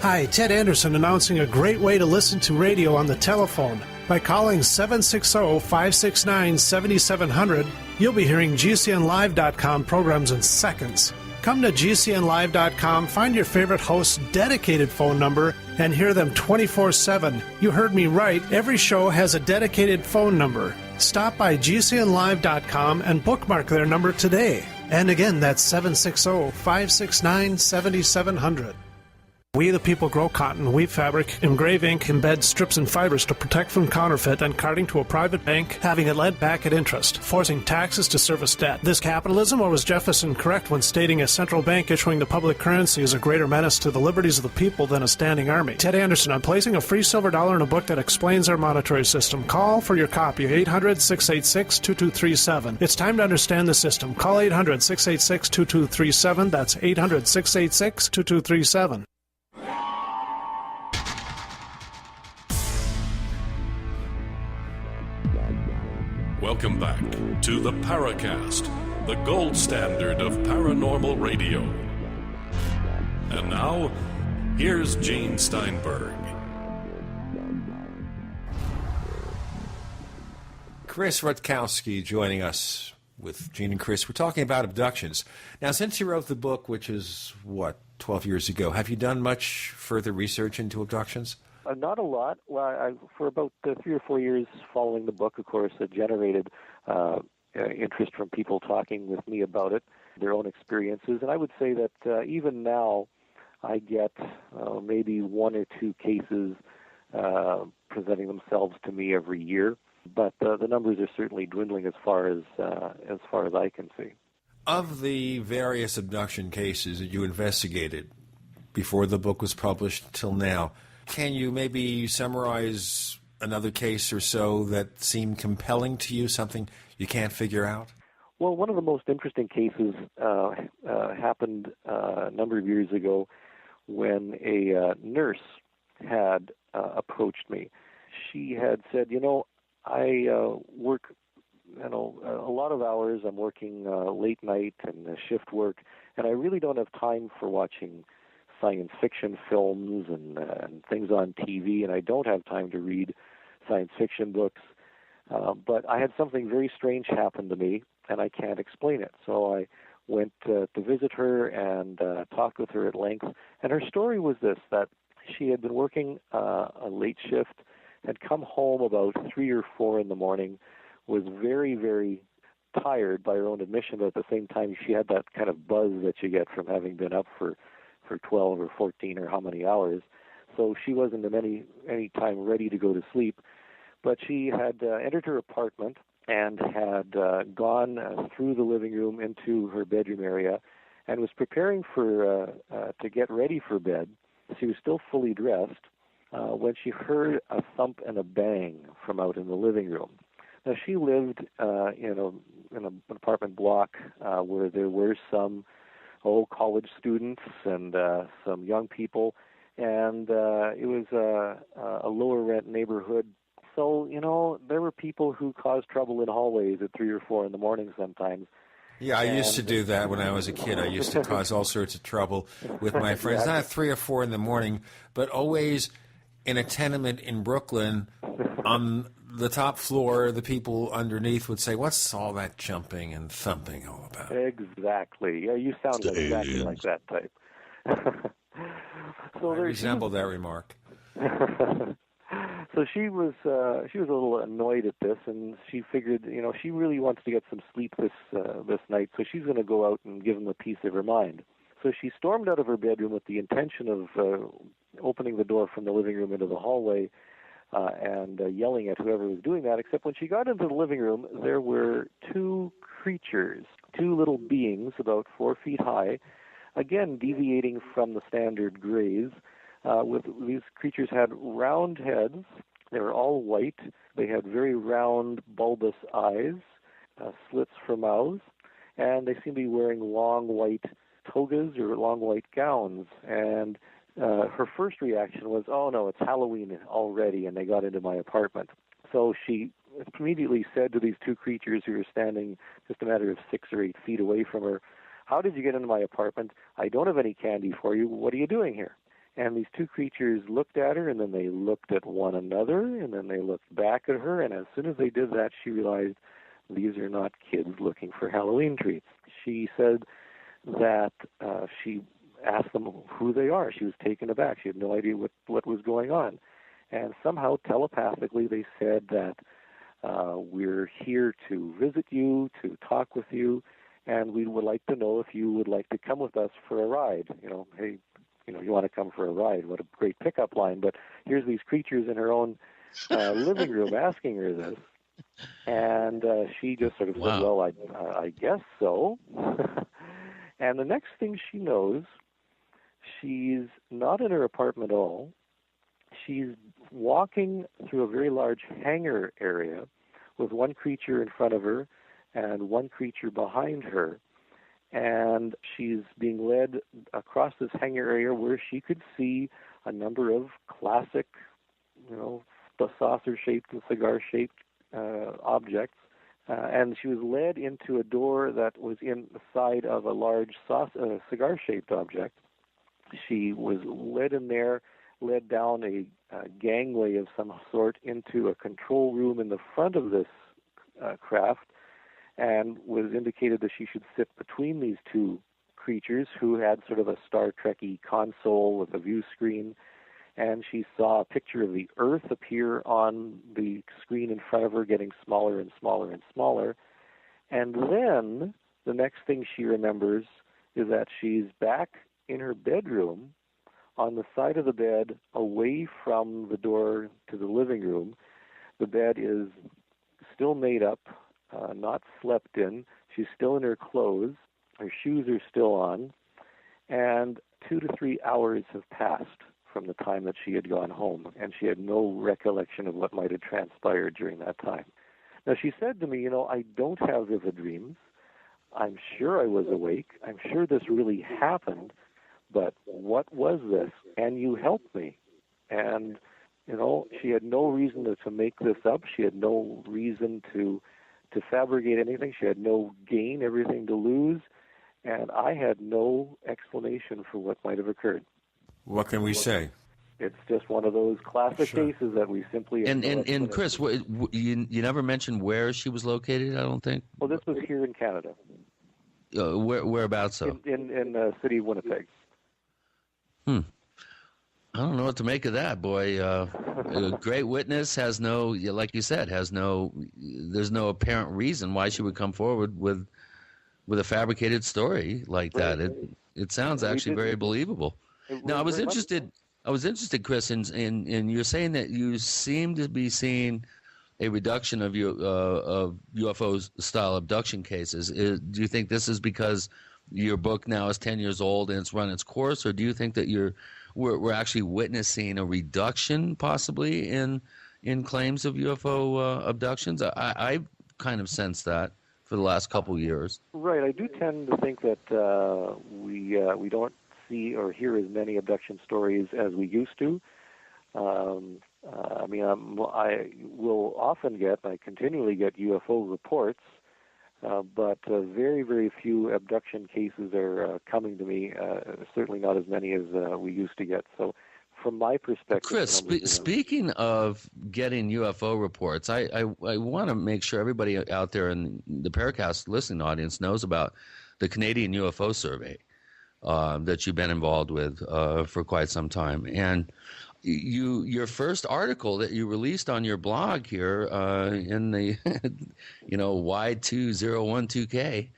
Hi, Ted Anderson announcing a great way to listen to radio on the telephone. By calling 760-569-7700, you'll be hearing GCNlive.com programs in seconds. Come to GCNlive.com, find your favorite host's dedicated phone number, and hear them 24/7. You heard me right. Every show has a dedicated phone number. Stop by GCNlive.com and bookmark their number today. And again, that's 760-569-7700. We the people grow cotton, weave fabric, engrave ink, embed strips and fibers to protect from counterfeit and carting to a private bank, having it lent back at interest, forcing taxes to service debt. This capitalism, or was Jefferson correct when stating a central bank issuing the public currency is a greater menace to the liberties of the people than a standing army? Ted Anderson, I'm placing a free silver dollar in a book that explains our monetary system. Call for your copy, 800-686-2237. It's time to understand the system. Call 800-686-2237. That's 800-686-2237. Welcome back to the Paracast, the gold standard of paranormal radio. And now, here's Gene Steinberg. Chris Rutkowski joining us with Gene and Chris. We're talking about abductions. Now, since you wrote the book, which is, 12 years ago, have you done much further research into abductions? Not a lot. Well, for about 3 or 4 years following the book, of course, it generated interest from people talking with me about it, their own experiences. And I would say that even now, I get maybe 1 or 2 cases presenting themselves to me every year. But the numbers are certainly dwindling as far as I can see. Of the various abduction cases that you investigated before the book was published till now, can you maybe summarize another case or so that seemed compelling to you, something you can't figure out? Well, one of the most interesting cases happened a number of years ago when a nurse had approached me. She had said, I work a lot of hours. I'm working late night and shift work, and I really don't have time for watching science fiction films and things on TV, and I don't have time to read science fiction books. But I had something very strange happen to me, and I can't explain it. So I went to visit her and talked with her at length. And her story was this, that she had been working a late shift, had come home about 3 or 4 in the morning, was very, very tired by her own admission, but at the same time she had that kind of buzz that you get from having been up for 12 or 14 or how many hours. So she wasn't at any time ready to go to sleep. But she had entered her apartment and had gone through the living room into her bedroom area and was preparing for to get ready for bed. She was still fully dressed when she heard a thump and a bang from out in the living room. Now, she lived in an apartment block where there were some college students and some young people, and it was a lower rent neighborhood. So, there were people who caused trouble in hallways at 3 or 4 in the morning sometimes. Yeah, I used to do that when I was a kid. I used to cause all sorts of trouble with my friends, not at 3 or 4 in the morning, but always in a tenement in Brooklyn. On the top floor, the people underneath would say, "What's all that jumping and thumping all about?" Exactly. Yeah, you sound exactly like that type. So I resemble that remark. So she was a little annoyed at this, and she figured, she really wants to get some sleep this night, so she's going to go out and give him a piece of her mind. So she stormed out of her bedroom with the intention of opening the door from the living room into the hallway and yelling at whoever was doing that, except when she got into the living room, there were 2 creatures, 2 little beings about 4 feet high, again deviating from the standard grays. These creatures had round heads. They were all white. They had very round, bulbous eyes, slits for mouths, and they seemed to be wearing long white togas or long white gowns. And her first reaction was, "Oh no, it's Halloween already," and they got into my apartment. So she immediately said to these 2 creatures who were standing just a matter of 6 or 8 feet away from her, "How did you get into my apartment? I don't have any candy for you. What are you doing here?" And these 2 creatures looked at her, and then they looked at one another, and then they looked back at her, and as soon as they did that, she realized these are not kids looking for Halloween treats. She said that she asked them who they are. She was taken aback. She had no idea what was going on. And somehow, telepathically, they said that we're here to visit you, to talk with you, and we would like to know if you would like to come with us for a ride. Hey, you want to come for a ride. What a great pickup line. But here's these creatures in her own living room asking her this. And she just sort of said, "Well, I guess so." And the next thing she knows, she's not in her apartment at all. She's walking through a very large hangar area with 1 creature in front of her and 1 creature behind her. And she's being led across this hangar area where she could see a number of classic, saucer-shaped and cigar-shaped objects. And she was led into a door that was in the side of a large cigar-shaped object. She was led in there, led down a gangway of some sort into a control room in the front of this craft, and was indicated that she should sit between these 2 creatures who had sort of a Star Trek-y console with a view screen. And she saw a picture of the Earth appear on the screen in front of her, getting smaller and smaller and smaller. And then the next thing she remembers is that she's back in her bedroom on the side of the bed away from the door to the living room. The bed is still made up, not slept in. She's still in her clothes. Her shoes are still on. And 2 to 3 hours have passed from the time that she had gone home, and she had no recollection of what might have transpired during that time. Now, she said to me, "I don't have vivid dreams. I'm sure I was awake. I'm sure this really happened, but what was this? And you helped me." And, she had no reason to make this up. She had no reason to fabricate anything. She had no gain, everything to lose, and I had no explanation for what might have occurred. What can we say? It's just one of those classic cases that we simply... And Chris, you never mentioned where she was located, I don't think? Well, this was here in Canada. Whereabouts, though? In the city of Winnipeg. I don't know what to make of that, boy. A great witness has no, like you said, there's no apparent reason why she would come forward with a fabricated story like that. It sounds actually very believable. Now, I was interested, Chris, in you're saying that you seem to be seeing a reduction of UFO-style abduction cases. Do you think this is because your book now is 10 years old and it's run its course, or do you think that we're actually witnessing a reduction possibly in claims of UFO abductions? I kind of sensed that for the last couple of years. Right. I do tend to think that we don't see or hear as many abduction stories as we used to. I will often I continually get UFO reports, but very, very few abduction cases are coming to me, certainly not as many as we used to get. So from my perspective... Chris, speaking of getting UFO reports, I want to make sure everybody out there in the Paracast listening audience knows about the Canadian UFO survey that you've been involved with for quite some time. And your first article that you released on your blog here in the Y2012K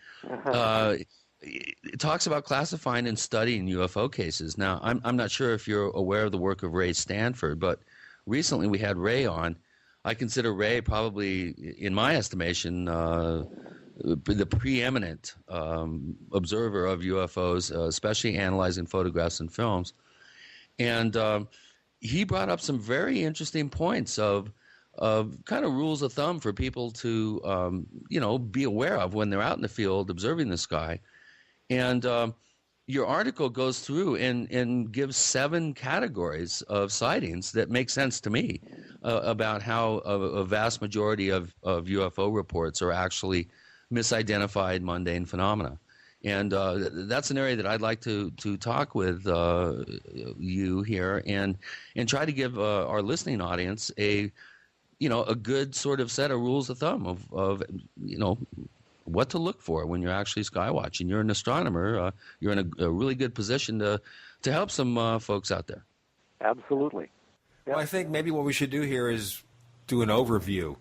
it talks about classifying and studying UFO cases. Now, I'm not sure if you're aware of the work of Ray Stanford, but recently we had Ray on. I consider Ray probably, in my estimation, the preeminent observer of UFOs, especially analyzing photographs and films. And he brought up some very interesting points of kind of rules of thumb for people to, be aware of when they're out in the field observing the sky. And your article goes through and gives 7 categories of sightings that make sense to me about how a vast majority of UFO reports are actually misidentified mundane phenomena. And that's an area that I'd like to talk with you here and try to give our listening audience a good sort of set of rules of thumb of what to look for when you're actually sky watching. You're an astronomer. You're in a really good position to help some folks out there. Absolutely. Well, I think maybe what we should do here is do an overview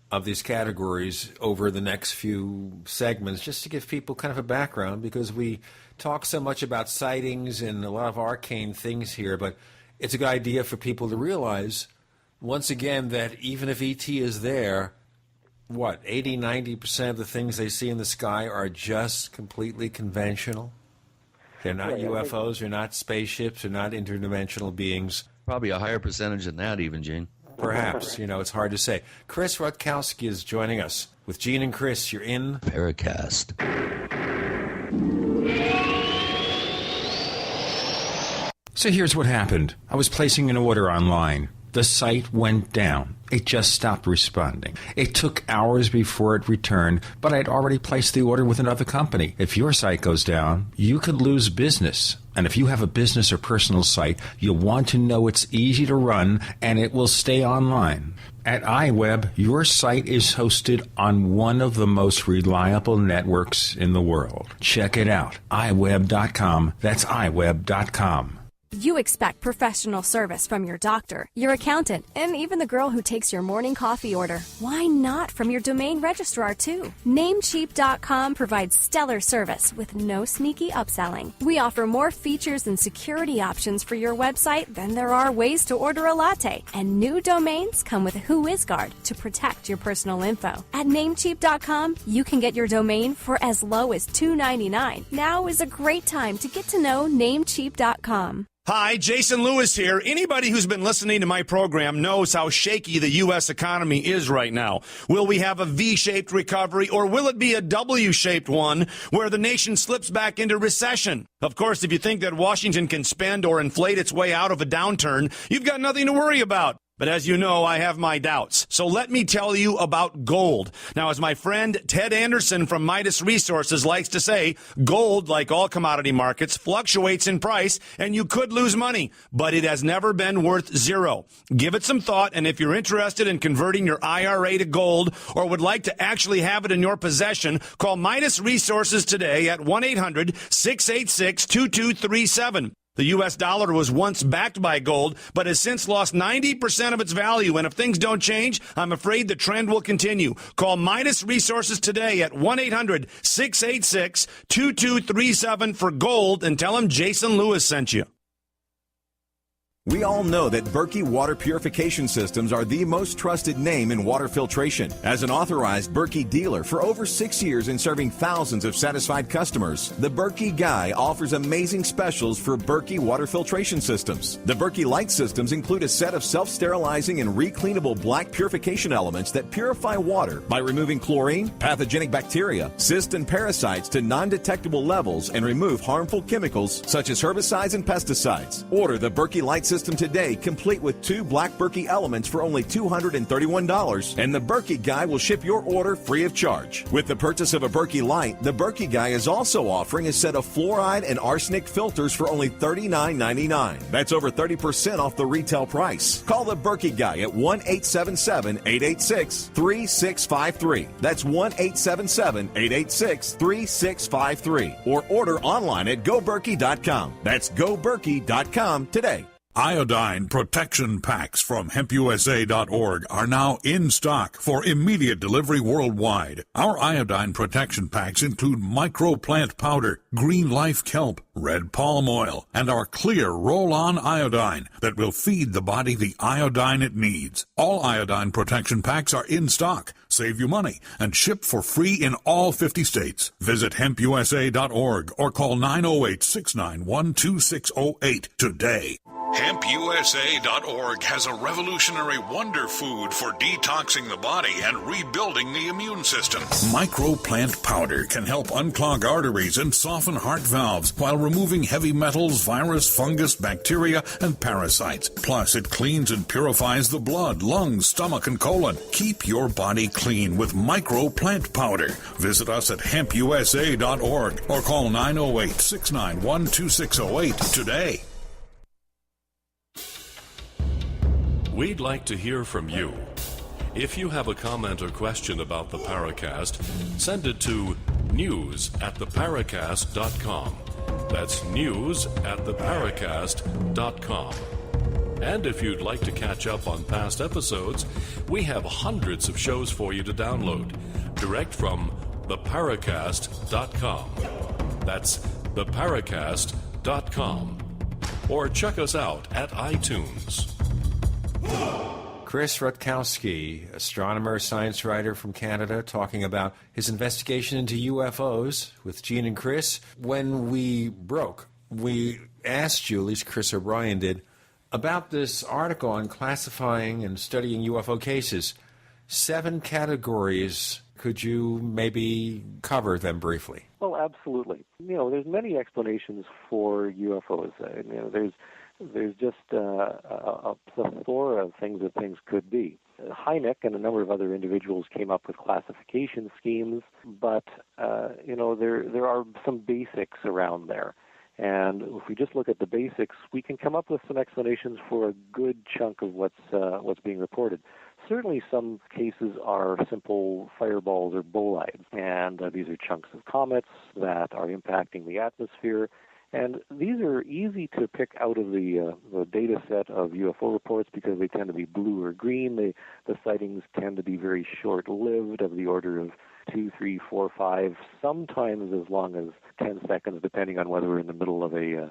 of these categories over the next few segments, just to give people kind of a background, because we talk so much about sightings and a lot of arcane things here, but it's a good idea for people to realize, once again, that even if ET is there, 80-90% of the things they see in the sky are just completely conventional? They're not UFOs, they're not spaceships, they're not interdimensional beings. Probably a higher percentage than that even, Gene. Perhaps. It's hard to say. Chris Rutkowski is joining us. With Gene and Chris, you're in Paracast. So here's what happened. I was placing an order online. The site went down. It just stopped responding. It took hours before it returned, but I'd already placed the order with another company. If your site goes down, you could lose business. And if you have a business or personal site, you'll want to know it's easy to run and it will stay online. At iWeb, your site is hosted on one of the most reliable networks in the world. Check it out. iWeb.com. That's iWeb.com. You expect professional service from your doctor, your accountant, and even the girl who takes your morning coffee order. Why not from your domain registrar, too? Namecheap.com provides stellar service with no sneaky upselling. We offer more features and security options for your website than there are ways to order a latte. And new domains come with WhoisGuard to protect your personal info. At Namecheap.com, you can get your domain for as low as $2.99. Now is a great time to get to know Namecheap.com. Hi, Jason Lewis here. Anybody who's been listening to my program knows how shaky the U.S. economy is right now. Will we have a V-shaped recovery, or will it be a W-shaped one where the nation slips back into recession? Of course, if you think that Washington can spend or inflate its way out of a downturn, you've got nothing to worry about. But as you know, I have my doubts. So let me tell you about gold. Now, as my friend Ted Anderson from Midas Resources likes to say, gold, like all commodity markets, fluctuates in price, and you could lose money, but it has never been worth zero. Give it some thought, and if you're interested in converting your IRA to gold or would like to actually have it in your possession, call Midas Resources today at 1-800-686-2237. The U.S. dollar was once backed by gold, but has since lost 90% of its value. And if things don't change, I'm afraid the trend will continue. Call Midas Resources today at 1-800-686-2237 for gold and tell them Jason Lewis sent you. We all know that Berkey water purification systems are the most trusted name in water filtration. As an authorized Berkey dealer for over 6 years and serving thousands of satisfied customers, the Berkey Guy offers amazing specials for Berkey water filtration systems. The Berkey Light systems include a set of self-sterilizing and recleanable black purification elements that purify water by removing chlorine, pathogenic bacteria, cysts, and parasites to non-detectable levels and remove harmful chemicals such as herbicides and pesticides. Order the Berkey Light system today, complete with 2 black Berkey elements for only $231, and the Berkey Guy will ship your order free of charge. With the purchase of a Berkey Light, the Berkey Guy is also offering a set of fluoride and arsenic filters for only $39.99. That's over 30% off the retail price. Call the Berkey Guy at 1-877-886-3653. That's 1-877-886-3653. Or order online at goberkey.com. That's goberkey.com today. Iodine protection packs from hempusa.org are now in stock for immediate delivery worldwide. Our iodine protection packs include microplant powder, green life kelp, red palm oil, and our clear roll-on iodine that will feed the body the iodine it needs. All iodine protection packs are in stock, save you money, and ship for free in all 50 states. Visit hempusa.org or call 908-691-2608 today. HempUSA.org has a revolutionary wonder food for detoxing the body and rebuilding the immune system. Microplant powder can help unclog arteries and soften heart valves while removing heavy metals, virus, fungus, bacteria, and parasites. Plus, it cleans and purifies the blood, lungs, stomach, and colon. Keep your body clean with microplant powder. Visit us at HempUSA.org or call 908-691-2608 today. We'd like to hear from you. If you have a comment or question about the Paracast, send it to news@theparacast.com. That's news@theparacast.com. And if you'd like to catch up on past episodes, we have hundreds of shows for you to download direct from theparacast.com. That's theparacast.com. Or check us out at iTunes. Chris Rutkowski, astronomer, science writer from Canada, talking about his investigation into UFOs with Gene and Chris. When we broke, we asked you, at least Chris O'Brien did, about this article on classifying and studying UFO cases. 7 categories. Could you maybe cover them briefly? Well, absolutely. There's many explanations for UFOs. There's just a plethora of things that things could be. Hynek and a number of other individuals came up with classification schemes, but there are some basics around there. And if we just look at the basics, we can come up with some explanations for a good chunk of what's being reported. Certainly some cases are simple fireballs or bolides, and these are chunks of comets that are impacting the atmosphere. And these are easy to pick out of the data set of UFO reports because they tend to be blue or green. The sightings tend to be very short-lived, of the order of 2, 3, 4, 5, sometimes as long as 10 seconds, depending on whether we're in the middle of a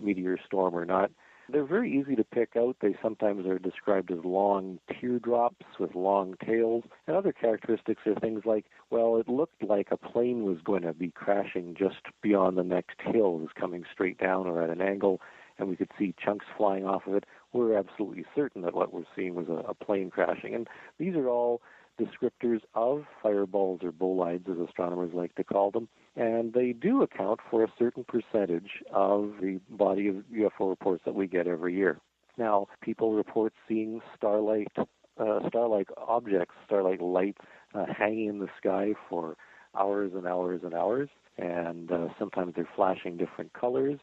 meteor storm or not. They're very easy to pick out. They sometimes are described as long teardrops with long tails. And other characteristics are things like, well, it looked like a plane was going to be crashing just beyond the next hill. It was coming straight down or at an angle, and we could see chunks flying off of it. We're absolutely certain that what we're seeing was a plane crashing. And these are all descriptors of fireballs or bolides, as astronomers like to call them, and they do account for a certain percentage of the body of UFO reports that we get every year. Now, people report seeing starlight objects, starlight lights hanging in the sky for hours and hours and hours, and sometimes they're flashing different colors.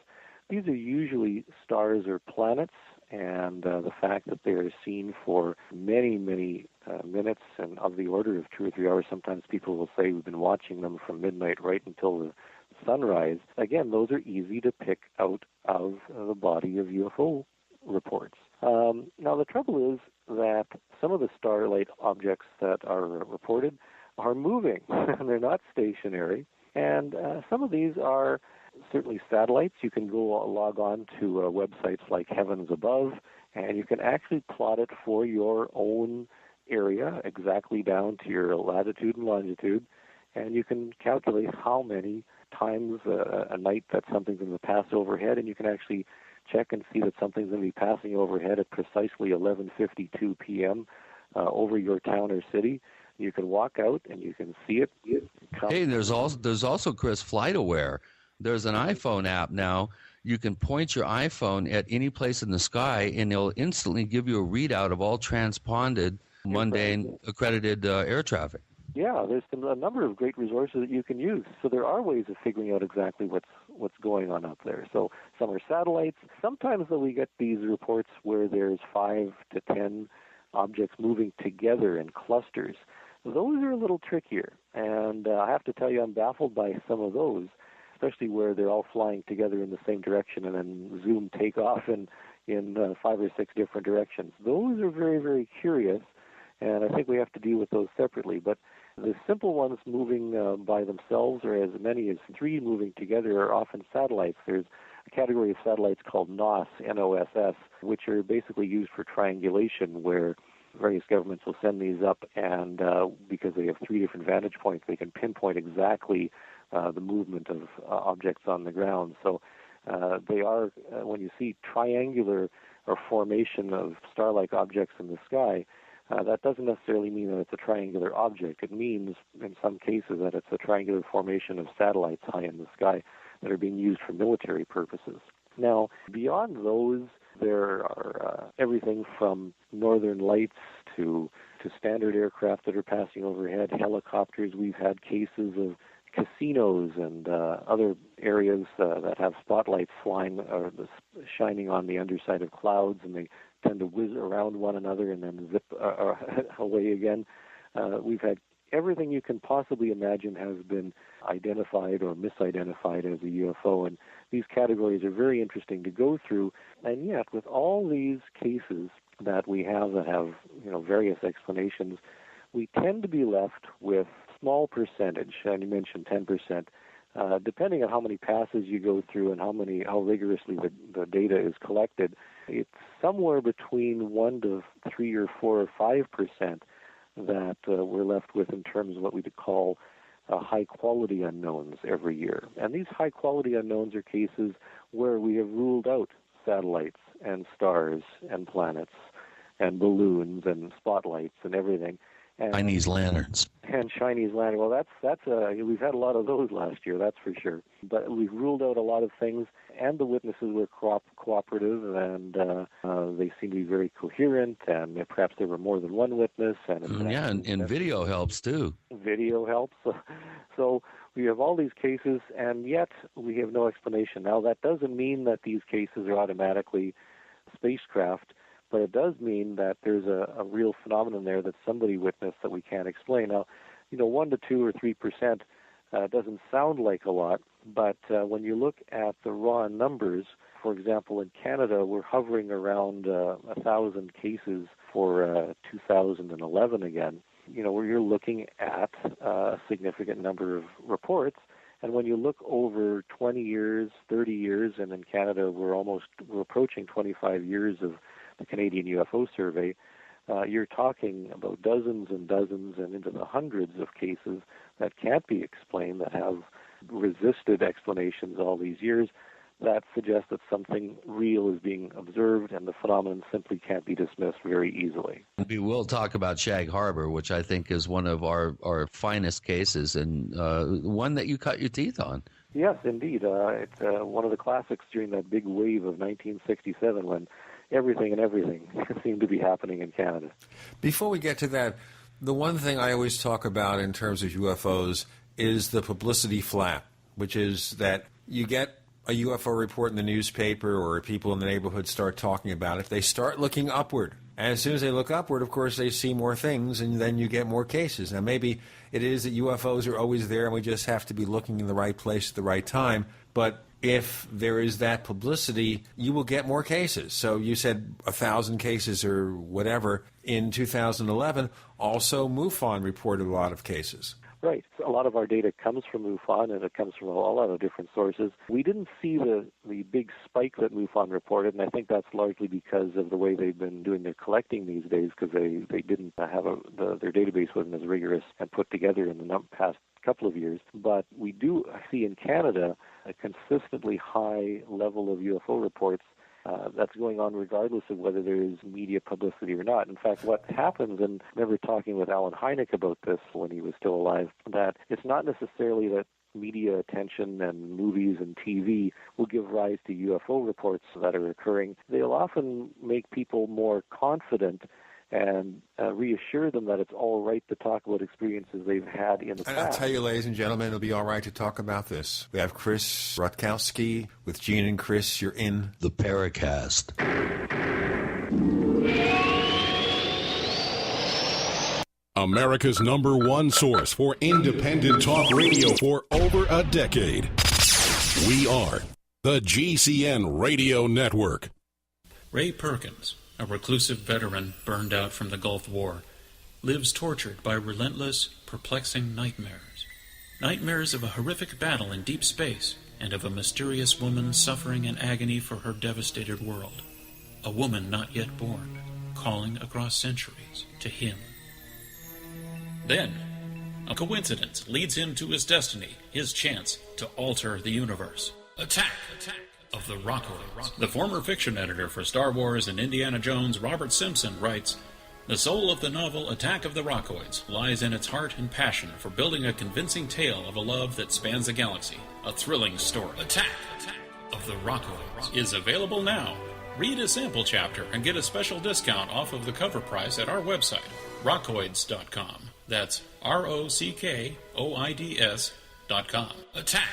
These are usually stars or planets, and the fact that they are seen for many, many minutes and of the order of 2 or 3 hours, sometimes people will say we've been watching them from midnight right until the sunrise. Again, those are easy to pick out of the body of UFO reports. Now, the trouble is that some of the starlight objects that are reported are moving, and they're not stationary. And some of these are certainly satellites. You can go log on to websites like Heavens Above, and you can actually plot it for your own area, exactly down to your latitude and longitude, and you can calculate how many times a night that something's going to pass overhead, and you can actually check and see that something's going to be passing overhead at precisely 11:52 p.m. Over your town or city. You can walk out and you can see it. Hey, there's also Chris, FlightAware. There's an iPhone app now. You can point your iPhone at any place in the sky, and it'll instantly give you a readout of all transponded, mundane, accredited air traffic. Yeah, there's a number of great resources that you can use. So there are ways of figuring out exactly what's going on up there. So some are satellites. Sometimes though we get these reports where there's 5 to 10 objects moving together in clusters. Those are a little trickier, and I have to tell you I'm baffled by some of those, especially where they're all flying together in the same direction and then zoom take off in 5 or 6 different directions. Those are very, very curious, and I think we have to deal with those separately. But the simple ones moving by themselves, or as many as 3 moving together, are often satellites. There's a category of satellites called NOSS, N-O-S-S, which are basically used for triangulation, where various governments will send these up, and because they have 3 different vantage points, they can pinpoint exactly the movement of objects on the ground. So they are, when you see triangular or formation of star-like objects in the sky, that doesn't necessarily mean that it's a triangular object. It means, in some cases, that it's a triangular formation of satellites high in the sky that are being used for military purposes. Now, beyond those, there are everything from northern lights to standard aircraft that are passing overhead, helicopters. We've had cases of casinos and other areas that have spotlights flying or shining on the underside of clouds, and they tend to whiz around one another and then zip away again. We've had everything you can possibly imagine has been identified or misidentified as a UFO, and these categories are very interesting to go through. And yet, with all these cases that we have that have various explanations, we tend to be left with small percentage, and you mentioned 10%, depending on how many passes you go through and how rigorously the data is collected. It's somewhere between 1 to 3 or 4 or 5% that we're left with in terms of what we call high-quality unknowns every year. And these high-quality unknowns are cases where we have ruled out satellites and stars and planets and balloons and spotlights and everything. And Chinese lanterns. And Chinese lanterns. Well, that's we've had a lot of those last year, that's for sure. But we've ruled out a lot of things, and the witnesses were cooperative, and they seem to be very coherent, and perhaps there were more than one witness. And video helps, too. Video helps. So we have all these cases, and yet we have no explanation. Now, that doesn't mean that these cases are automatically spacecraft, but it does mean that there's a real phenomenon there that somebody witnessed that we can't explain. Now, 1 to 2 or 3% doesn't sound like a lot, but when you look at the raw numbers, for example, in Canada, we're hovering around 1,000 cases for 2011 again. Where you're looking at a significant number of reports. And when you look over 20 years, 30 years, and in Canada we're approaching 25 years of the Canadian UFO Survey, you're talking about dozens and dozens and into the hundreds of cases that can't be explained, that have resisted explanations all these years, that suggest that something real is being observed, and the phenomenon simply can't be dismissed very easily. We will talk about Shag Harbor, which I think is one of our finest cases, and one that you cut your teeth on. Yes, indeed. It's one of the classics during that big wave of 1967 when everything seemed to be happening in Canada. Before we get to that, the one thing I always talk about in terms of UFOs is the publicity flap, which is that you get a UFO report in the newspaper or people in the neighborhood start talking about it. They start looking upward. And as soon as they look upward, of course, they see more things, and then you get more cases. Now, maybe it is that UFOs are always there, and we just have to be looking in the right place at the right time. But if there is that publicity, you will get more cases. So you said 1,000 cases or whatever in 2011. Also, MUFON reported a lot of cases. Right. So a lot of our data comes from MUFON, and it comes from a lot of different sources. We didn't see the big spike that MUFON reported, and I think that's largely because of the way they've been doing their collecting these days, because they didn't have their database wasn't as rigorous and put together in the past couple of years. But we do see in Canada a consistently high level of UFO reports. That's going on regardless of whether there is media publicity or not. In fact, what happens, and I remember talking with Alan Hynek about this when he was still alive, that it's not necessarily that media attention and movies and TV will give rise to UFO reports that are occurring. They'll often make people more confident and reassure them that it's all right to talk about experiences they've had in the past. And I'll tell you, ladies and gentlemen, it'll be all right to talk about this. We have Chris Rutkowski with Gene and Chris. You're in the Paracast. America's #1 source for independent talk radio for over a decade. We are the GCN Radio Network. Ray Perkins, a reclusive veteran burned out from the Gulf War, lives tortured by relentless, perplexing nightmares. Nightmares of a horrific battle in deep space and of a mysterious woman suffering in agony for her devastated world. A woman not yet born, calling across centuries to him. Then, a coincidence leads him to his destiny, his chance to alter the universe. Attack of the Rockoids. The former fiction editor for Star Wars and Indiana Jones, Robert Simpson, writes, "The soul of the novel Attack of the Rockoids lies in its heart and passion for building a convincing tale of a love that spans the galaxy. A thrilling story. Attack of the Rockoids is available now. Read a sample chapter and get a special discount off of the cover price at our website, rockoids.com. That's ROCKOIDS.com. Attack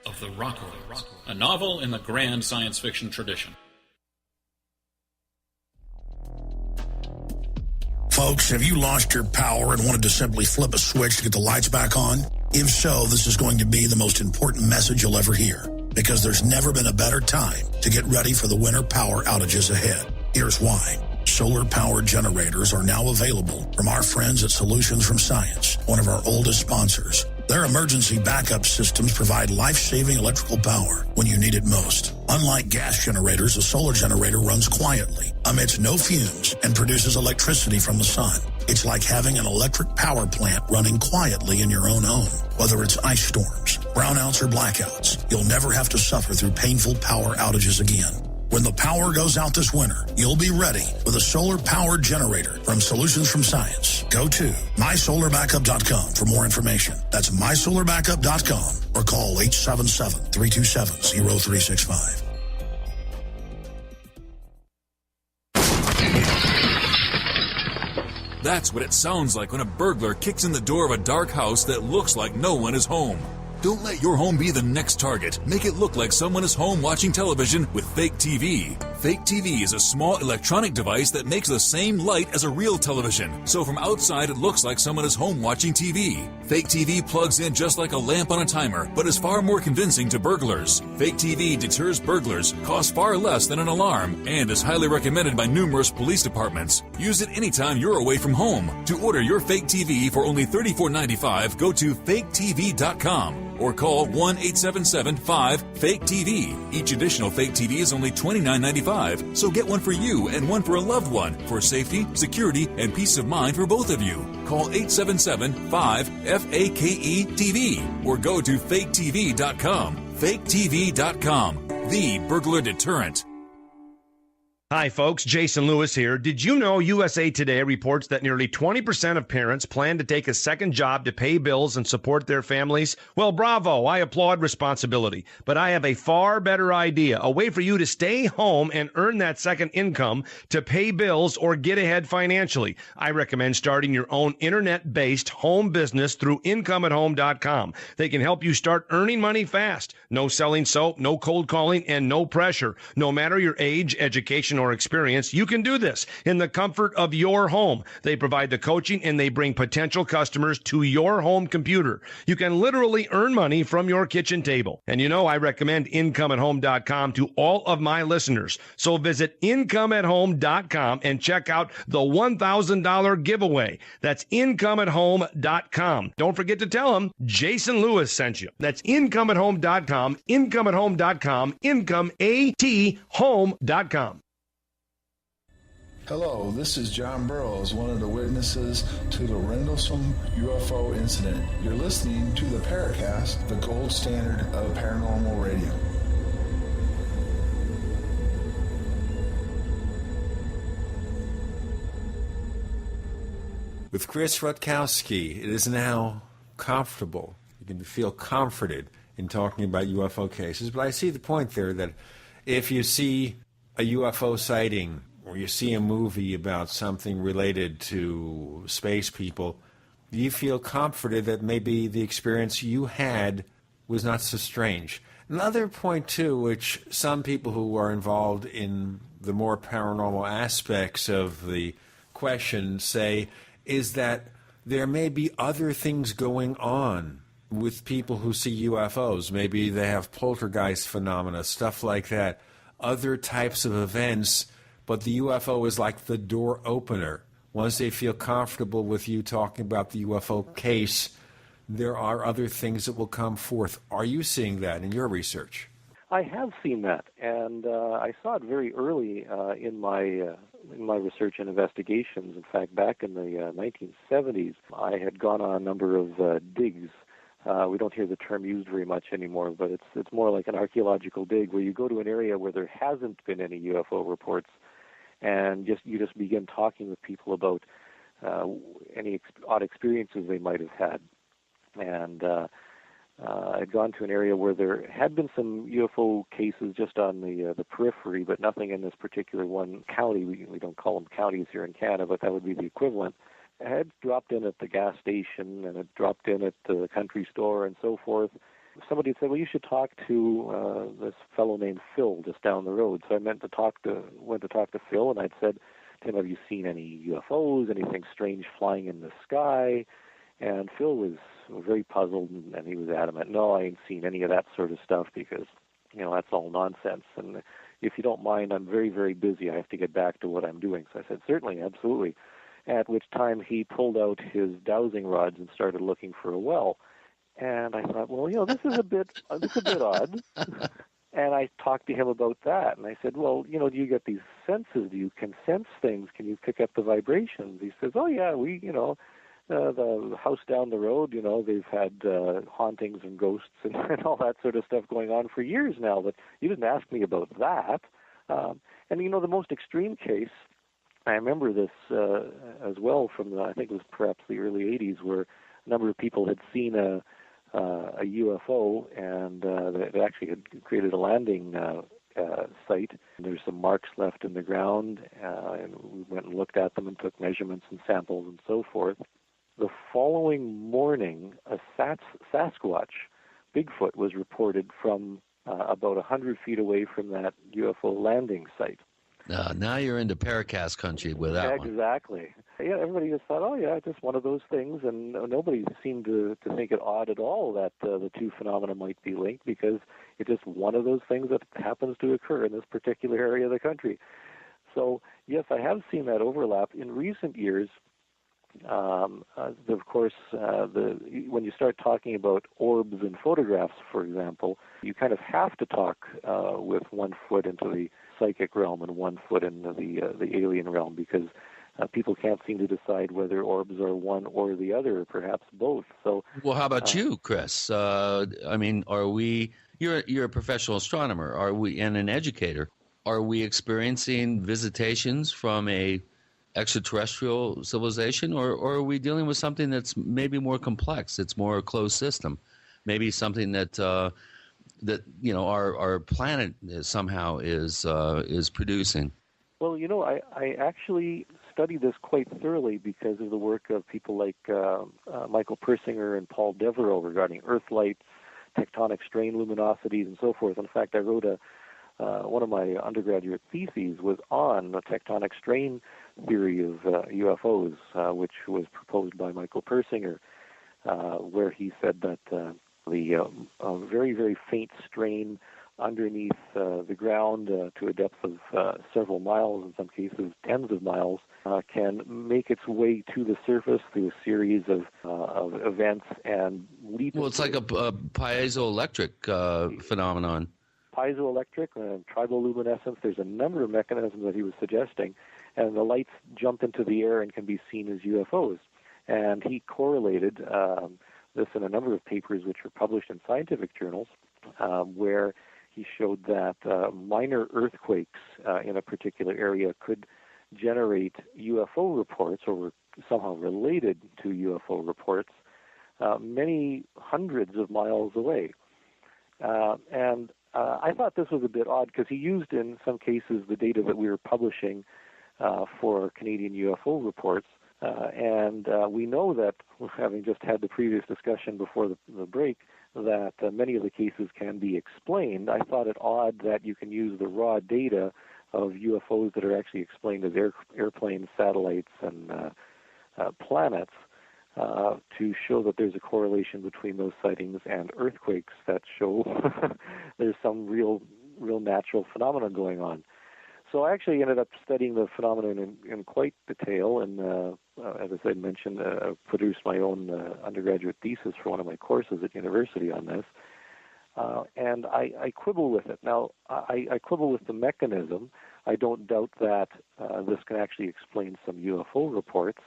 of the Rockoids, a novel in the grand science fiction tradition." Folks, have you lost your power and wanted to simply flip a switch to get the lights back on? If so, this is going to be the most important message you'll ever hear, because there's never been a better time to get ready for the winter power outages ahead. Here's why. Solar-powered generators are now available from our friends at Solutions from Science, one of our oldest sponsors. Their emergency backup systems provide life-saving electrical power when you need it most. Unlike gas generators, a solar generator runs quietly, emits no fumes, and produces electricity from the sun. It's like having an electric power plant running quietly in your own home. Whether it's ice storms, brownouts, or blackouts, you'll never have to suffer through painful power outages again. When the power goes out this winter, you'll be ready with a solar-powered generator from Solutions from Science. Go to mysolarbackup.com for more information. That's mysolarbackup.com or call 877-327-0365. That's what it sounds like when a burglar kicks in the door of a dark house that looks like no one is home. Don't let your home be the next target. Make it look like someone is home watching television with Fake TV. Fake TV is a small electronic device that makes the same light as a real television. So from outside, it looks like someone is home watching TV. Fake TV plugs in just like a lamp on a timer, but is far more convincing to burglars. Fake TV deters burglars, costs far less than an alarm, and is highly recommended by numerous police departments. Use it anytime you're away from home. To order your Fake TV for only $34.95, go to faketv.com. or call 1-877-5-FAKE-TV. Each additional Fake TV is only $29.95, so get one for you and one for a loved one for safety, security, and peace of mind for both of you. Call 877-5-FAKE-TV or go to faketv.com. faketv.com, the burglar deterrent. Hi, folks. Jason Lewis here. Did you know USA Today reports that nearly 20% of parents plan to take a second job to pay bills and support their families? Well, bravo. I applaud responsibility. But I have a far better idea, a way for you to stay home and earn that second income to pay bills or get ahead financially. I recommend starting your own internet-based home business through incomeathome.com. They can help you start earning money fast. No selling soap, no cold calling, and no pressure. No matter your age, education, or experience, you can do this in the comfort of your home. They provide the coaching and they bring potential customers to your home computer. You can literally earn money from your kitchen table. And you know I recommend incomeathome.com to all of my listeners. So visit incomeathome.com and check out the $1,000 giveaway. That's incomeathome.com. Don't forget to tell them Jason Lewis sent you. That's incomeathome.com, incomeathome.com, incomeathome.com. Hello, this is John Burroughs, one of the witnesses to the Rendlesham UFO incident. You're listening to the Paracast, the gold standard of paranormal radio. With Chris Rutkowski, it is now comfortable. You can feel comforted in talking about UFO cases. But I see the point there that if you see a UFO sighting or you see a movie about something related to space people, you feel comforted that maybe the experience you had was not so strange. Another point, too, which some people who are involved in the more paranormal aspects of the question say, is that there may be other things going on with people who see UFOs. Maybe they have poltergeist phenomena, stuff like that, other types of events. But the UFO is like the door opener. Once they feel comfortable with you talking about the UFO case, there are other things that will come forth. Are you seeing that in your research? I have seen that, and I saw it very early in my research and investigations. In fact, back in the 1970s, I had gone on a number of digs. We don't hear the term used very much anymore, but it's more like an archaeological dig where you go to an area where there hasn't been any UFO reports, and you just begin talking with people about any odd experiences they might have had. And I'd gone to an area where there had been some UFO cases just on the periphery, but nothing in this particular one county. We don't call them counties here in Canada, but that would be the equivalent. I had dropped in at the gas station, and it dropped in at the country store and so forth. Somebody had said, well, you should talk to this fellow named Phil just down the road. So I went to talk to Phil, and I'd said to him, have you seen any UFOs, anything strange flying in the sky? And Phil was very puzzled, and he was adamant, no, I ain't seen any of that sort of stuff because, that's all nonsense. And if you don't mind, I'm very, very busy. I have to get back to what I'm doing. So I said, certainly, absolutely. At which time he pulled out his dowsing rods and started looking for a well. And I thought, well, this is a bit odd. And I talked to him about that. And I said, well, do you get these senses? You can sense things. Can you pick up the vibrations? He says, oh, yeah, the house down the road, they've had hauntings and ghosts and all that sort of stuff going on for years now. But you didn't ask me about that. And, the most extreme case, I remember this as well from I think it was perhaps the early 80s, where a number of people had seen a UFO, and they actually had created a landing site. There's some marks left in the ground, and we went and looked at them and took measurements and samples and so forth. The following morning, a Sasquatch, Bigfoot, was reported from about 100 feet away from that UFO landing site. Now you're into Paracast country with that one. Exactly. Yeah, everybody just thought, oh, yeah, just one of those things, and nobody seemed to think it odd at all that the two phenomena might be linked, because it's just one of those things that happens to occur in this particular area of the country. So, yes, I have seen that overlap. In recent years, of course, when you start talking about orbs and photographs, for example, you kind of have to talk with 1 foot into the psychic realm and 1 foot into the alien realm, because people can't seem to decide whether orbs are one or the other, or perhaps both. So, well, how about you, Chris? Are we? You're a professional astronomer. Are we and an educator? are we experiencing visitations from a extraterrestrial civilization, or are we dealing with something that's maybe more complex? It's more a closed system, maybe something that our planet somehow is producing. Well, I actually studied this quite thoroughly because of the work of people like Michael Persinger and Paul Devereaux regarding Earth lights, tectonic strain luminosities, and so forth. In fact, I wrote one of my undergraduate theses was on the tectonic strain theory of UFOs, which was proposed by Michael Persinger, where he said that the very, very faint strain underneath the ground to a depth of several miles, in some cases tens of miles, can make its way to the surface through a series of events and leap. Well, it's like a piezoelectric phenomenon. Piezoelectric, triboluminescence. There's a number of mechanisms that he was suggesting, and the lights jump into the air and can be seen as UFOs. And he correlated this in a number of papers which were published in scientific journals, where he showed that minor earthquakes in a particular area could generate UFO reports, or were somehow related to UFO reports, many hundreds of miles away. And I thought this was a bit odd because he used in some cases the data that we were publishing for Canadian UFO reports. And we know that, having just had the previous discussion before the break, that many of the cases can be explained. I thought it odd that you can use the raw data of UFOs that are actually explained as airplanes, satellites, and planets to show that there's a correlation between those sightings and earthquakes that show there's some real natural phenomena going on. So I actually ended up studying the phenomenon in quite detail, and as I said, mentioned, produced my own undergraduate thesis for one of my courses at university on this. And I quibble with it. Now, I quibble with the mechanism. I don't doubt that this can actually explain some UFO reports,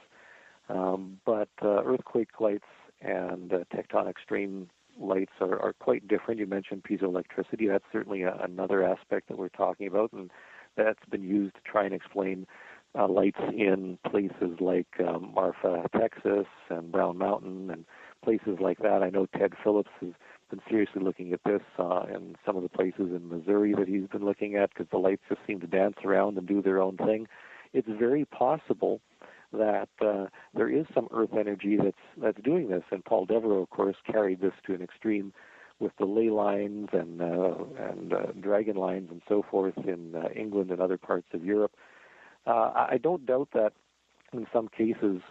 but earthquake lights and tectonic strain lights are quite different. You mentioned piezoelectricity. That's certainly another aspect that we're talking about, and that's been used to try and explain lights in places like Marfa, Texas, and Brown Mountain, and places like that. I know Ted Phillips has been seriously looking at this in some of the places in Missouri that he's been looking at, because the lights just seem to dance around and do their own thing. It's very possible that there is some Earth energy that's doing this, and Paul Devereaux, of course, carried this to an extreme with the ley lines and dragon lines and so forth in England and other parts of Europe. I don't doubt that in some cases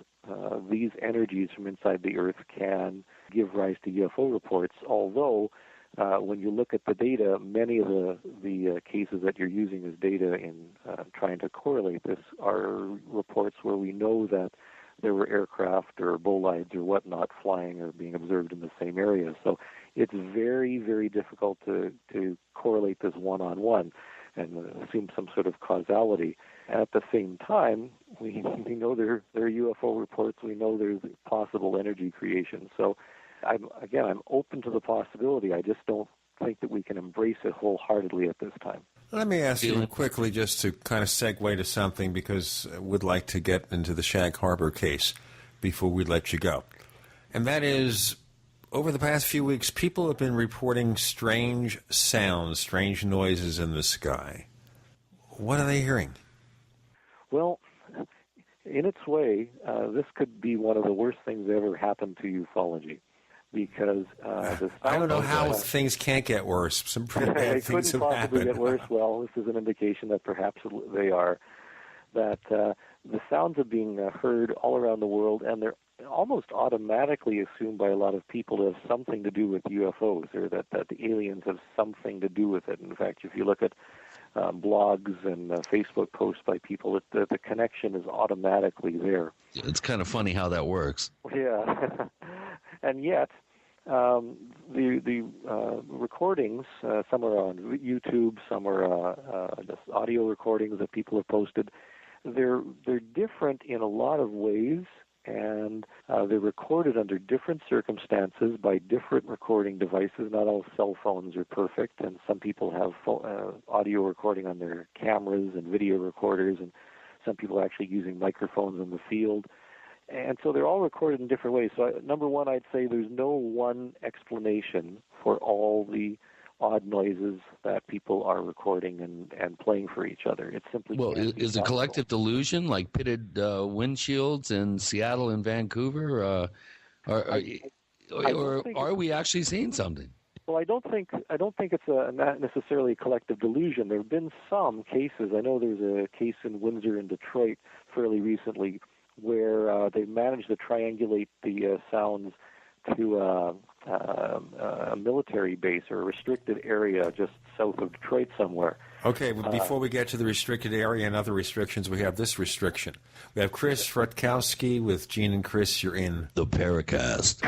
these energies from inside the Earth can give rise to UFO reports, although when you look at the data, many of the cases that you're using as data in trying to correlate this are reports where we know that there were aircraft or bolides or whatnot flying or being observed in the same area. So it's very, very difficult to correlate this one-on-one and assume some sort of causality. At the same time, we know there are UFO reports. We know there's possible energy creation. So, I'm open to the possibility. I just don't think that we can embrace it wholeheartedly at this time. Let me ask you quickly, just to kind of segue to something, because I would like to get into the Shag Harbor case before we let you go. And that is, over the past few weeks, people have been reporting strange sounds, strange noises in the sky. What are they hearing? Well, in its way, this could be one of the worst things that ever happened to ufology. Because I don't know how things can't get worse. Some pretty bad things have happened. It couldn't possibly get worse. Well, this is an indication that perhaps they are. That the sounds are being heard all around the world, and they're almost automatically assumed by a lot of people to have something to do with UFOs, or that the aliens have something to do with it. In fact, if you look at blogs and Facebook posts by people, the connection is automatically there. It's kind of funny how that works. Yeah. And yet, the recordings, some are on YouTube, some are just audio recordings that people have posted. They're different in a lot of ways, and they're recorded under different circumstances by different recording devices. Not all cell phones are perfect, and some people have audio recording on their cameras and video recorders, and some people are actually using microphones in the field. And so they're all recorded in different ways. So number one, I'd say there's no one explanation for all the odd noises that people are recording and playing for each other. It's simply is a collective delusion like pitted windshields in Seattle and Vancouver, or are we actually seeing something? Well, I don't think it's not necessarily a collective delusion. There have been some cases. I know there's a case in Windsor and Detroit fairly recently where they managed to triangulate the sounds to a military base or a restricted area just south of Detroit somewhere. Okay, well, before we get to the restricted area and other restrictions, we have this restriction. We have Chris Rutkowski with Gene and Chris. You're in the Paracast.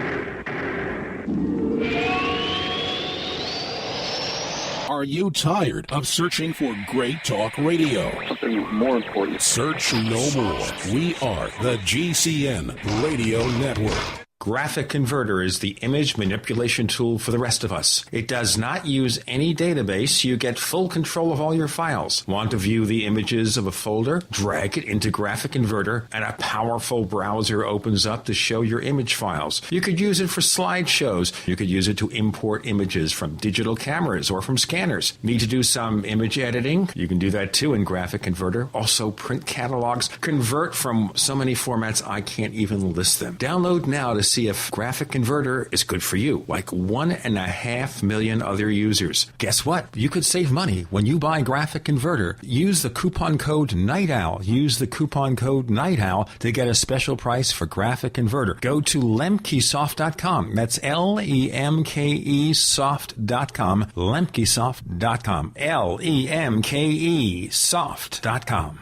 Are you tired of searching for great talk radio? Something more important. Search no more. We are the GCN Radio Network. Graphic Converter is the image manipulation tool for the rest of us. It does not use any database. You get full control of all your files. Want to view the images of a folder? Drag it into Graphic Converter, and a powerful browser opens up to show your image files. You could use it for slideshows. You could use it to import images from digital cameras or from scanners. Need to do some image editing? You can do that too in Graphic Converter. Also print catalogs. Convert from so many formats I can't even list them. Download now to see if Graphic Converter is good for you, like 1.5 million other users. Guess what? You could save money when you buy Graphic Converter. Use the coupon code Night Owl. Use the coupon code Night Owl to get a special price for Graphic Converter. Go to lemkesoft.com. That's LEMKE soft.com. lemkesoft.com. LEMKE soft.com.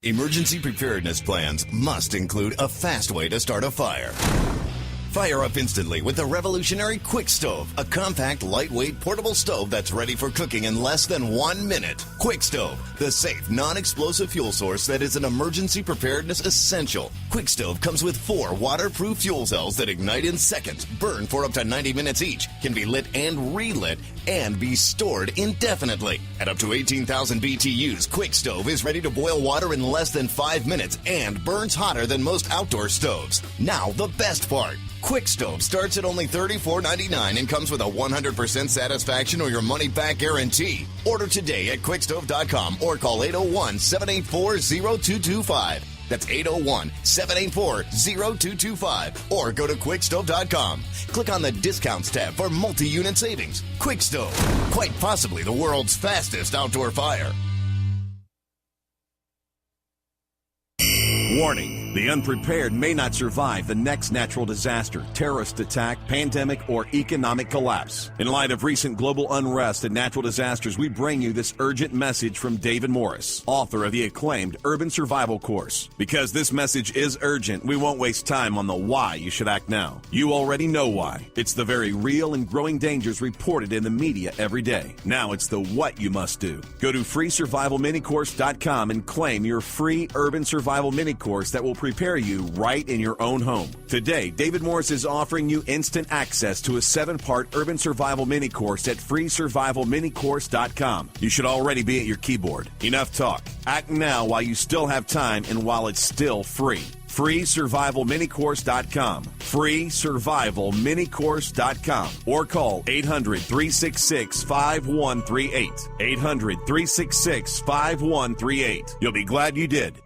Emergency preparedness plans must include a fast way to start a fire. Fire up instantly with the revolutionary Quick Stove, a compact, lightweight, portable stove that's ready for cooking in less than 1 minute. Quick Stove, the safe, non-explosive fuel source that is an emergency preparedness essential. Quick Stove comes with 4 waterproof fuel cells that ignite in seconds, burn for up to 90 minutes each, can be lit and relit, and be stored indefinitely. At up to 18,000 BTUs, Quick Stove is ready to boil water in less than 5 minutes and burns hotter than most outdoor stoves. Now, the best part. Quick Stove starts at only $34.99 and comes with a 100% satisfaction or your money-back guarantee. Order today at quickstove.com or call 801-784-0225. That's 801-784-0225. Or go to quickstove.com. Click on the Discounts tab for multi-unit savings. Quick Stove, quite possibly the world's fastest outdoor fire. Warning. The unprepared may not survive the next natural disaster, terrorist attack, pandemic, or economic collapse. In light of recent global unrest and natural disasters, we bring you this urgent message from David Morris, author of the acclaimed Urban Survival Course. Because this message is urgent, we won't waste time on the why you should act now. You already know why. It's the very real and growing dangers reported in the media every day. Now it's the what you must do. Go to freesurvivalminicourse.com and claim your free Urban Survival Mini Course that will prepare you right in your own home. Today, David Morris is offering you instant access to a 7-part Urban Survival Mini Course at freesurvivalminicourse.com. You should already be at your keyboard. Enough talk. Act now while you still have time and while it's still free. freesurvivalminicourse.com. freesurvivalminicourse.com. Or call 800-366-5138. 800-366-5138. You'll be glad you did.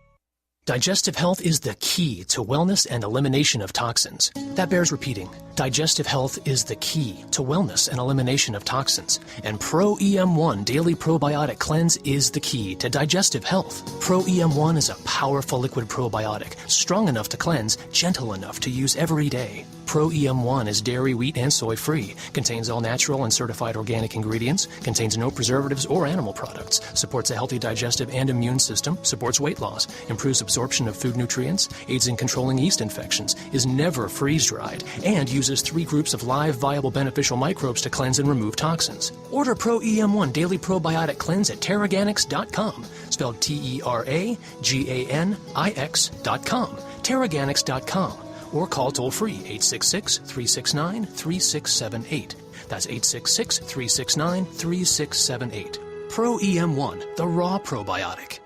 Digestive health is the key to wellness and elimination of toxins. That bears repeating. Digestive health is the key to wellness and elimination of toxins. And Pro-EM1 Daily Probiotic Cleanse is the key to digestive health. Pro-EM1 is a powerful liquid probiotic, strong enough to cleanse, gentle enough to use every day. Pro-EM1 is dairy, wheat, and soy-free, contains all natural and certified organic ingredients, contains no preservatives or animal products, supports a healthy digestive and immune system, supports weight loss, improves absorption of food nutrients, aids in controlling yeast infections, is never freeze-dried, and uses 3 groups of live, viable, beneficial microbes to cleanse and remove toxins. Order Pro-EM1 Daily Probiotic Cleanse at Terraganix.com, spelled Terraganix.com, Terraganix.com. or call toll-free 866-369-3678. That's 866-369-3678. Pro EM1, the raw probiotic.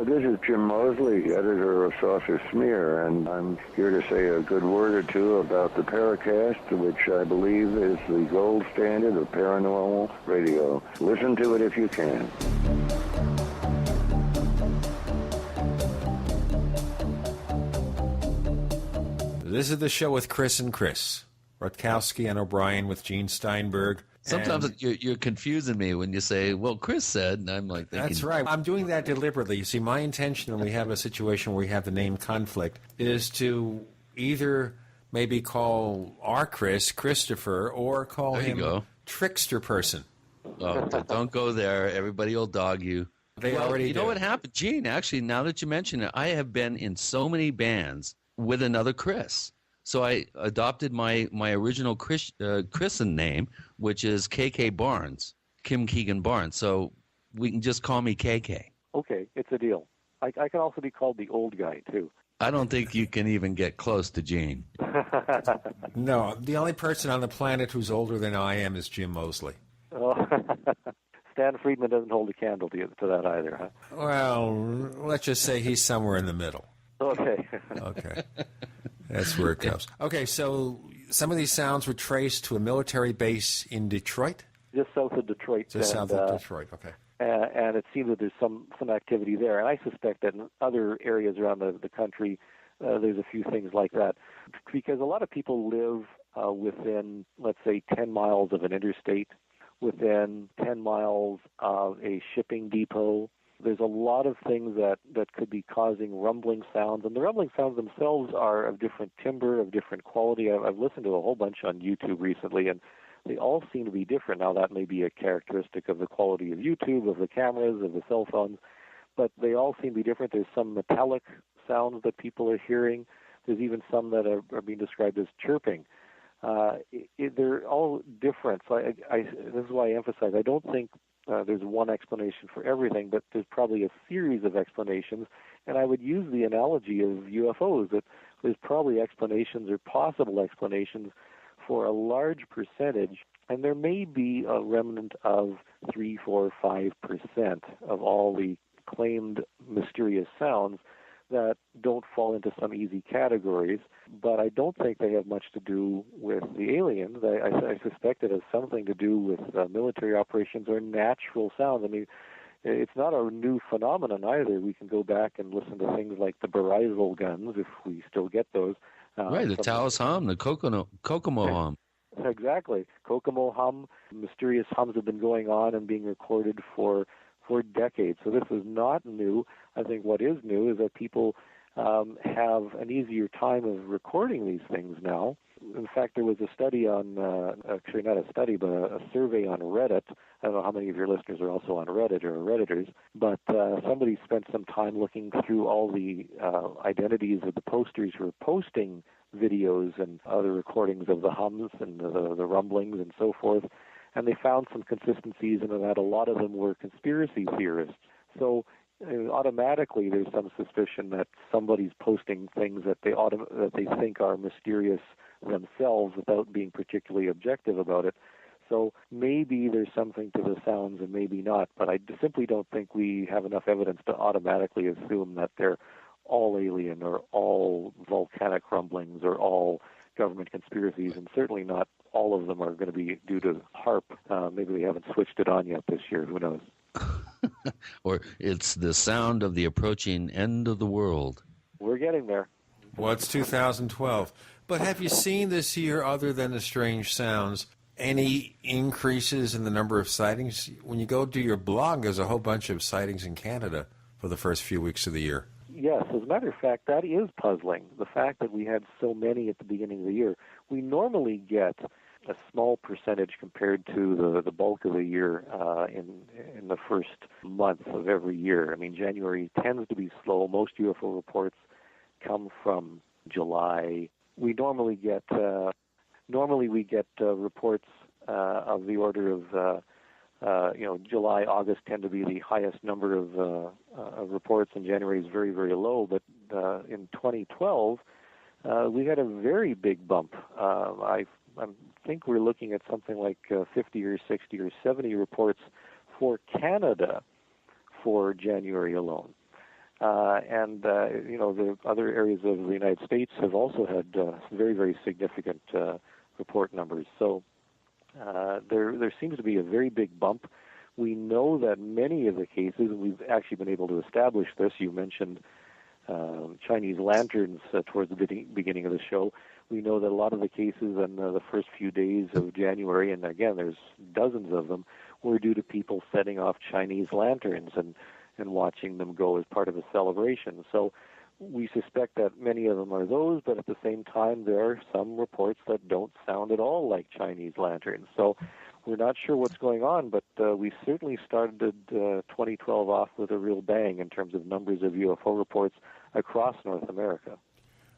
This is Jim Mosley, editor of Saucer Smear, and I'm here to say a good word or two about the Paracast, which I believe is the gold standard of paranormal radio. Listen to it if you can. This is the show with Chris and Chris. Rutkowski and O'Brien with Gene Steinberg. Sometimes you're confusing me when you say, well, Chris said, and I'm like thinking. That's right. I'm doing that deliberately. You see, my intention when we have a situation where we have the name conflict is to either maybe call our Chris Christopher or call him Trickster Person. Oh, don't go there. Everybody will dog you. They already You know do. what happened? Gene, actually, now that you mention it, I have been in so many bands with another Chris. So I adopted my original Christen name, which is KK Barnes, Kim Keegan Barnes. So we can just call me KK. Okay, it's a deal. I can also be called the old guy, too. I don't think you can even get close to Gene. No, the only person on the planet who's older than I am is Jim Mosley. Oh. Stan Friedman doesn't hold a candle to that either, huh? Well, let's just say he's somewhere in the middle. Okay. Okay. That's where it goes. Okay, so some of these sounds were traced to a military base in Detroit? Just south of Detroit. Just south of Detroit, okay. And it seems that there's some activity there. And I suspect that in other areas around the country, there's a few things like that. Because a lot of people live within, let's say, 10 miles of an interstate, within 10 miles of a shipping depot. There's a lot of things that could be causing rumbling sounds, and the rumbling sounds themselves are of different timbre, of different quality. I've listened to a whole bunch on YouTube recently, and they all seem to be different. Now, that may be a characteristic of the quality of YouTube, of the cameras, of the cell phones, but they all seem to be different. There's some metallic sounds that people are hearing. There's even some that are being described as chirping. They're all different. So this is why I emphasize, I don't think there's one explanation for everything, but there's probably a series of explanations. And I would use the analogy of UFOs, that there's probably explanations or possible explanations for a large percentage, and there may be a remnant of 3, 4, 5% of all the claimed mysterious sounds that don't fall into some easy categories, but I don't think they have much to do with the aliens. I suspect it has something to do with military operations or natural sounds. I mean, it's not a new phenomenon either. We can go back and listen to things like the Barisal guns, if we still get those. Right, the Taos hum, the Kokomo hum. Exactly. Kokomo hum, mysterious hums have been going on and being recorded for decades. So this is not new. I think what is new is that people have an easier time of recording these things now. In fact, there was a study on, actually not a study, but a survey on Reddit. I don't know how many of your listeners are also on Reddit or are Redditors, but somebody spent some time looking through all the identities of the posters who are posting videos and other recordings of the hums and the rumblings and so forth, and they found some consistencies in that a lot of them were conspiracy theorists. So automatically there's some suspicion that somebody's posting things that they think are mysterious themselves without being particularly objective about it. So maybe there's something to the sounds and maybe not, but I simply don't think we have enough evidence to automatically assume that they're all alien or all volcanic rumblings or all government conspiracies, and certainly not all of them are going to be due to HARP. Maybe we haven't switched it on yet this year. Who knows? Or it's the sound of the approaching end of the world. We're getting there. Well, it's 2012. But have you seen this year, other than the strange sounds, any increases in the number of sightings? When you go do your blog, there's a whole bunch of sightings in Canada for the first few weeks of the year. Yes, as a matter of fact, that is puzzling, the fact that we had so many at the beginning of the year. We normally get a small percentage compared to the bulk of the year in the first month of every year. I mean, January tends to be slow. Most UFO reports come from July. We normally get reports of the order of July, August tend to be the highest number of reports, and January is very, very low. But in 2012, we had a very big bump. I think we're looking at something like 50 or 60 or 70 reports for Canada for January alone. The other areas of the United States have also had very, very significant report numbers. So there seems to be a very big bump. We know that many of the cases, and we've actually been able to establish this. You mentioned Chinese lanterns towards the beginning of the show. We know that a lot of the cases in the first few days of January, and again, there's dozens of them, were due to people setting off Chinese lanterns and watching them go as part of a celebration. So we suspect that many of them are those, but at the same time, there are some reports that don't sound at all like Chinese lanterns. So we're not sure what's going on, but we certainly started 2012 off with a real bang in terms of numbers of UFO reports across North America.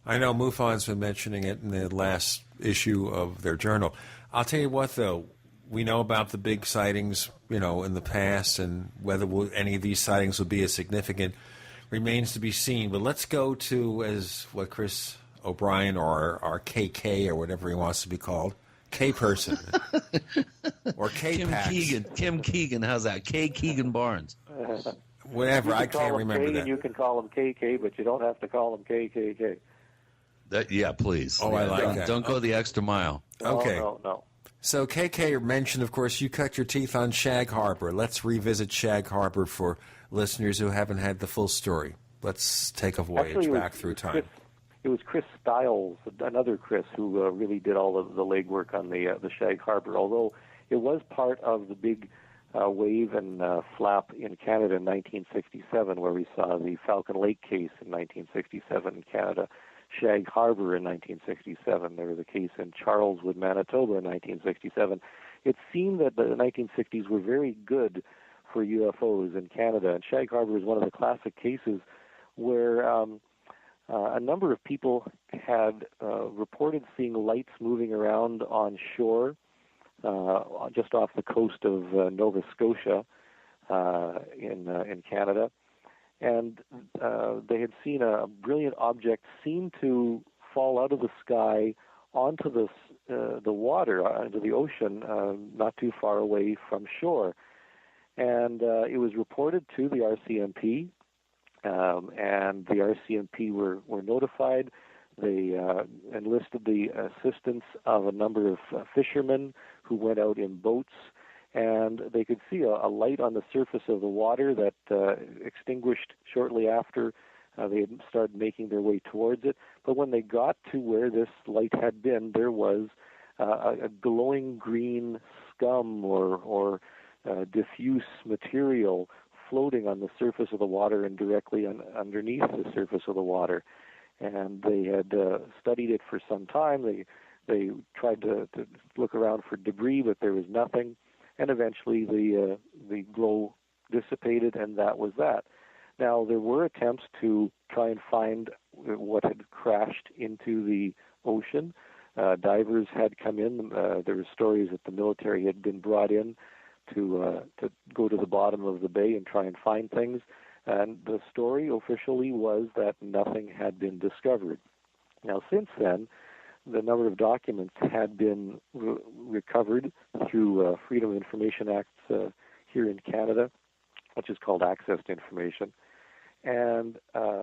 I know MUFON's been mentioning it in the last issue of their journal. I'll tell you what, though, we know about the big sightings, in the past, and whether any of these sightings will be as significant remains to be seen. But let's go to, as what Chris O'Brien or our KK or whatever he wants to be called, K-person, or K-Pax. Kim Keegan, how's that? K. Keegan Barnes. Whatever, I can't remember that. You can call him KK, but you don't have to call him KKK. Yeah, please. Oh, I like that. Don't go the extra mile. Okay. No. So KK mentioned, of course, you cut your teeth on Shag Harbor. Let's revisit Shag Harbor for listeners who haven't had the full story. Let's take a voyage back through time. It was Chris Stiles, another Chris, who really did all of the legwork on the Shag Harbor, although it was part of the big wave and flap in Canada in 1967, where we saw the Falcon Lake case in 1967 in Canada, Shag Harbor in 1967. There was a case in Charleswood, Manitoba in 1967. It seemed that the 1960s were very good for UFOs in Canada, and Shag Harbor is one of the classic cases where a number of people had reported seeing lights moving around on shore just off the coast of Nova Scotia in Canada. And they had seen a brilliant object seem to fall out of the sky onto the water, into the ocean, not too far away from shore. And it was reported to the RCMP, and the RCMP were notified. They enlisted the assistance of a number of fishermen who went out in boats, and they could see a light on the surface of the water that extinguished shortly after they had started making their way towards it. But when they got to where this light had been, there was a glowing green scum or diffuse material floating on the surface of the water and directly underneath the surface of the water. And they had studied it for some time. They tried to look around for debris, but there was nothing. And eventually the glow dissipated, and that was that. Now, there were attempts to try and find what had crashed into the ocean. Divers had come in. There were stories that the military had been brought in to go to the bottom of the bay and try and find things. And the story officially was that nothing had been discovered. Now, since then, the number of documents had been recovered through Freedom of Information Acts here in Canada, which is called Access to Information. And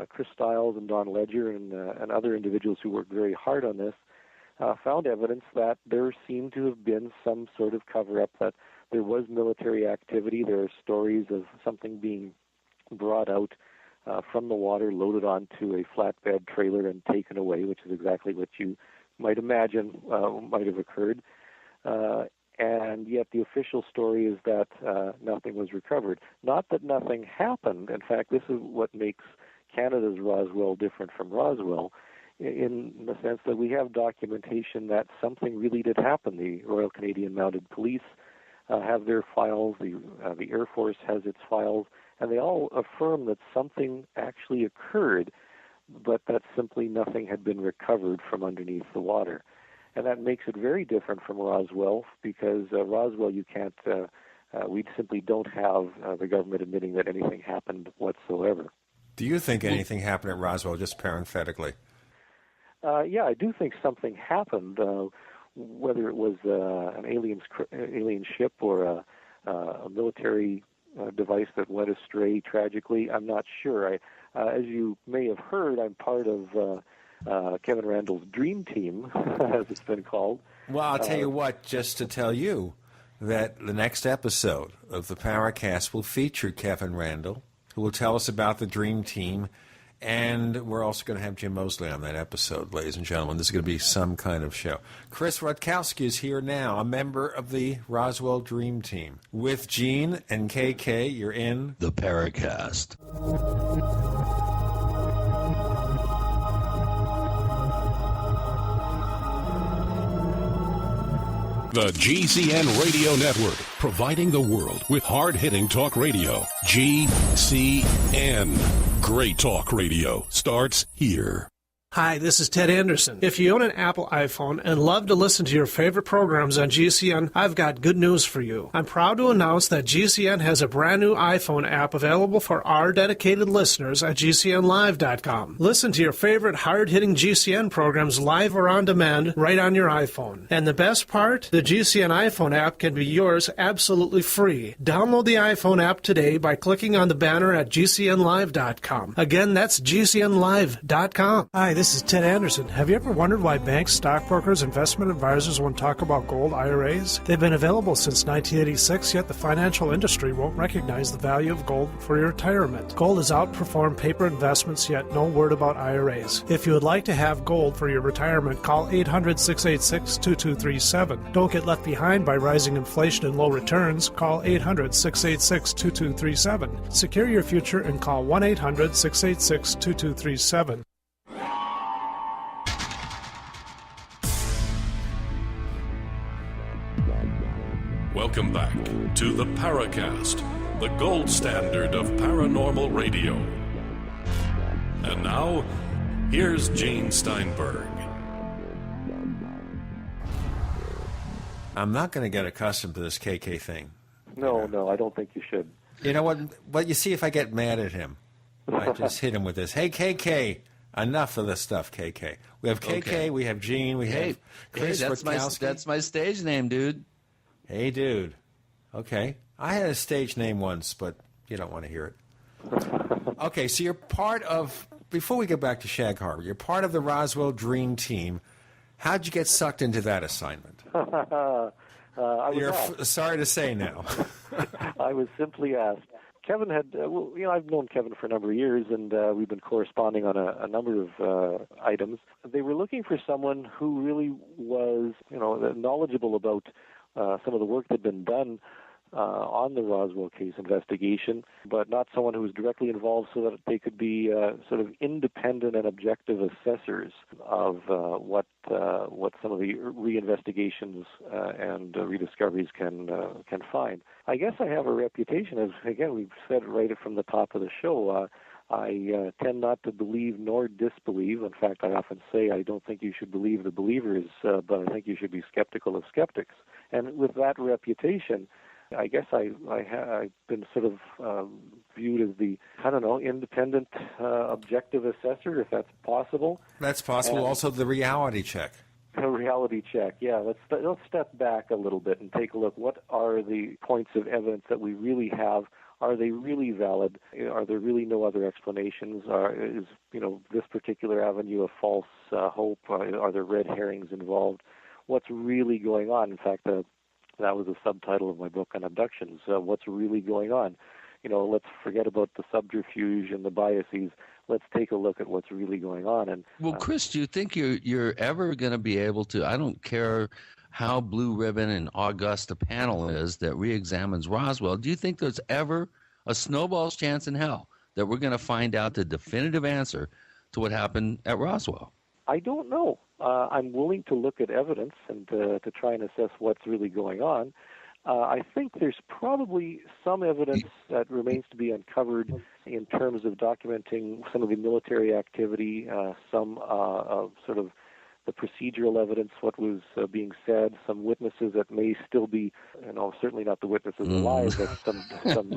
Chris Stiles and Don Ledger and other individuals who worked very hard on this found evidence that there seemed to have been some sort of cover-up, that there was military activity. There are stories of something being brought out from the water, loaded onto a flatbed trailer and taken away, which is exactly what you might imagine might have occurred. And yet the official story is that nothing was recovered. Not that nothing happened. In fact, this is what makes Canada's Roswell different from Roswell, in the sense that we have documentation that something really did happen. The Royal Canadian Mounted Police have their files, the Air Force has its files, and they all affirm that something actually occurred, but that simply nothing had been recovered from underneath the water. And that makes it very different from Roswell, because Roswell you can't We simply don't have the government admitting that anything happened whatsoever. Do you think anything happened at Roswell, just parenthetically? Yeah, I do think something happened, whether it was an alien ship or a military device that went astray tragically. I'm not sure. As you may have heard, I'm part of Kevin Randall's Dream Team, as it's been called. Well, I'll tell you what, just to tell you that the next episode of the Paracast will feature Kevin Randall, who will tell us about the Dream Team. And we're also going to have Jim Mosley on that episode, ladies and gentlemen. This is going to be some kind of show. Chris Rutkowski is here now, a member of the Roswell Dream Team. With Gene and KK, you're in the Paracast. The GCN Radio Network, providing the world with hard-hitting talk radio. GCN. Great talk radio starts here. Hi, this is Ted Anderson. If you own an Apple iPhone and love to listen to your favorite programs on GCN, I've got good news for you. I'm proud to announce that GCN has a brand new iPhone app available for our dedicated listeners at GCNlive.com. Listen to your favorite hard-hitting GCN programs live or on demand right on your iPhone. And the best part? The GCN iPhone app can be yours absolutely free. Download the iPhone app today by clicking on the banner at GCNlive.com. Again, that's GCNlive.com. Hi, this is Ted Anderson. Have you ever wondered why banks, stockbrokers, investment advisors won't talk about gold IRAs? They've been available since 1986, yet the financial industry won't recognize the value of gold for your retirement. Gold has outperformed paper investments, yet no word about IRAs. If you would like to have gold for your retirement, call 800-686-2237. Don't get left behind by rising inflation and low returns. Call 800-686-2237. Secure your future and call 1-800-686-2237. Welcome back to the Paracast, the gold standard of paranormal radio. And now, here's Gene Steinberg. I'm not going to get accustomed to this KK thing. No, I don't think you should. You know what? But you see, if I get mad at him, I just hit him with this. Hey, KK, enough of this stuff, KK. We have KK, Okay. we have Gene, we have Chris Rutkowski. That's my stage name, dude. Hey, dude. Okay. I had a stage name once, but you don't want to hear it. Okay, so you're part of, before we get back to Shag Harbor, you're part of the Roswell Dream Team. How'd you get sucked into that assignment? Sorry to say now. I was simply asked. Kevin had, I've known Kevin for a number of years, and we've been corresponding on a number of items. They were looking for someone who really was, knowledgeable about some of the work that had been done on the Roswell case investigation, but not someone who was directly involved so that they could be sort of independent and objective assessors of what some of the reinvestigations and rediscoveries can find. I guess I have a reputation, as again we've said right from the top of the show. I tend not to believe nor disbelieve. In fact, I often say I don't think you should believe the believers, but I think you should be skeptical of skeptics. And with that reputation, I guess I've been sort of viewed as the, independent, objective assessor, if that's possible. That's possible. And also the reality check. A reality check, yeah. Let's step back a little bit and take a look. What are the points of evidence that we really have? Are they really valid? Are there really no other explanations? Is this particular avenue a false hope? Are there red herrings involved? What's really going on? In fact, that was a subtitle of my book on abductions. What's really going on? Let's forget about the subterfuge and the biases. Let's take a look at what's really going on. And well, Chris, do you think you're ever going to be able to? I don't care how blue ribbon and august the panel is that reexamines Roswell. Do you think there's ever a snowball's chance in hell that we're going to find out the definitive answer to what happened at Roswell? I don't know. I'm willing to look at evidence and to try and assess what's really going on. I think there's probably some evidence that remains to be uncovered in terms of documenting some of the military activity, some sort of procedural evidence, what was being said, some witnesses that may still be, certainly not the witnesses alive, but some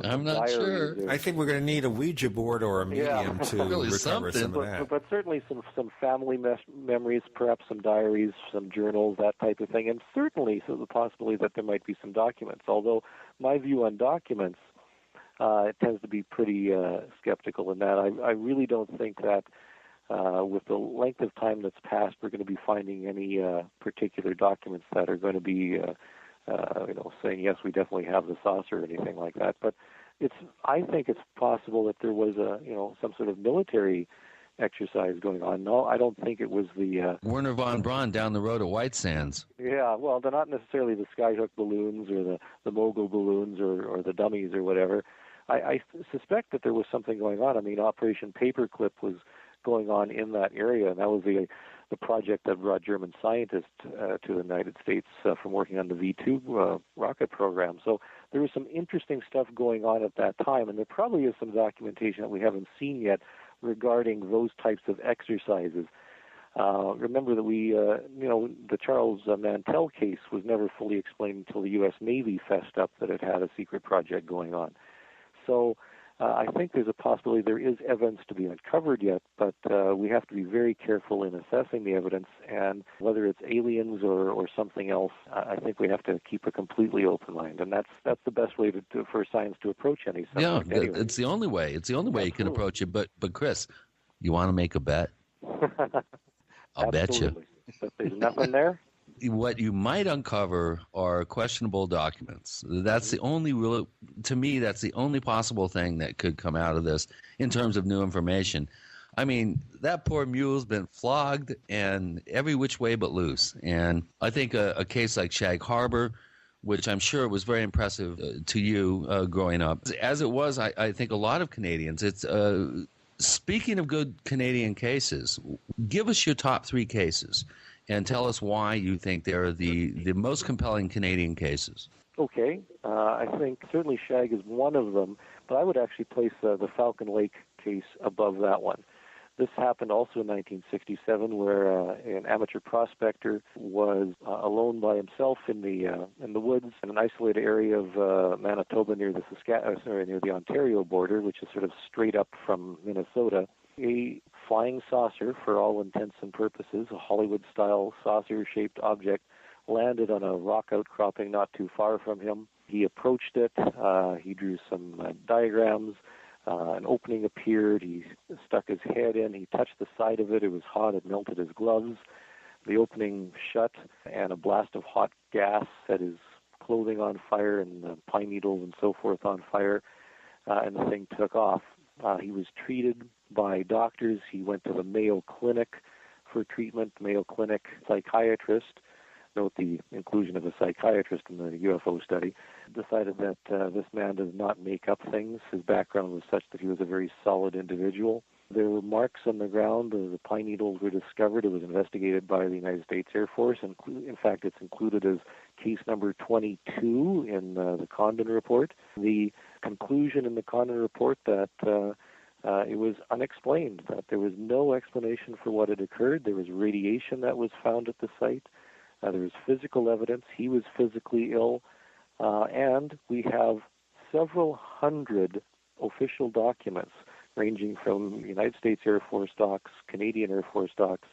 I'm not diaries. sure. I think we're going to need a Ouija board or a medium to Really recover something. some of that. But certainly some family memories, perhaps some diaries, some journals, that type of thing, and certainly the possibility that there might be some documents. Although my view on documents, it tends to be pretty skeptical in that. I really don't think that with the length of time that's passed, we're going to be finding any particular documents that are going to be, saying, yes, we definitely have the saucer or anything like that. But I think it's possible that there was some sort of military exercise going on. No, I don't think it was the Werner von Braun down the road at White Sands. Yeah, well, they're not necessarily the skyhook balloons or the mogul balloons or the dummies or whatever. I suspect that there was something going on. I mean, Operation Paperclip was going on in that area, and that was the project that brought German scientists to the United States from working on the V2 rocket program. So there was some interesting stuff going on at that time, and there probably is some documentation that we haven't seen yet regarding those types of exercises. Remember that the Charles Mantell case was never fully explained until the U.S. Navy fessed up that it had a secret project going on. So I think there's a possibility there is evidence to be uncovered yet, but we have to be very careful in assessing the evidence, and whether it's aliens or something else, I think we have to keep a completely open mind, and that's the best way for science to approach any subject. Yeah, anyway. it's the only way. It's the only way you can approach it. But Chris, you want to make a bet? I'll bet you. But there's nothing there? What you might uncover are questionable documents. That's the only to me, that's the only possible thing that could come out of this in terms of new information. I mean, that poor mule's been flogged and every which way but loose. And I think a case like Shag Harbor, which I'm sure was very impressive to you growing up, as it was, I think a lot of Canadians. It's speaking of good Canadian cases, give us your top 3 cases and tell us why you think they're the most compelling Canadian cases. Okay. I think certainly Shag is one of them, but I would actually place the Falcon Lake case above that one. This happened also in 1967, where an amateur prospector was alone by himself in the woods in an isolated area of Manitoba near the Ontario border, which is sort of straight up from Minnesota. A flying saucer, for all intents and purposes, a Hollywood-style saucer-shaped object, landed on a rock outcropping not too far from him. He approached it. He drew some diagrams. An opening appeared. He stuck his head in. He touched the side of it. It was hot. It melted his gloves. The opening shut, and a blast of hot gas set his clothing on fire and pine needles and so forth on fire, and the thing took off. He was treated by doctors. He went to the Mayo Clinic for treatment. Mayo Clinic psychiatrist, note the inclusion of a psychiatrist in the UFO study, decided that this man does not make up things. His background was such that he was a very solid individual. There were marks on the ground. The pine needles were discovered. It was investigated by the United States Air Force. And in fact, it's included as case number 22 in the Condon report. The conclusion in the Condon report that it was unexplained, that there was no explanation for what had occurred. There was radiation that was found at the site. There was physical evidence. He was physically ill. And we have several hundred official documents ranging from United States Air Force docs, Canadian Air Force docs,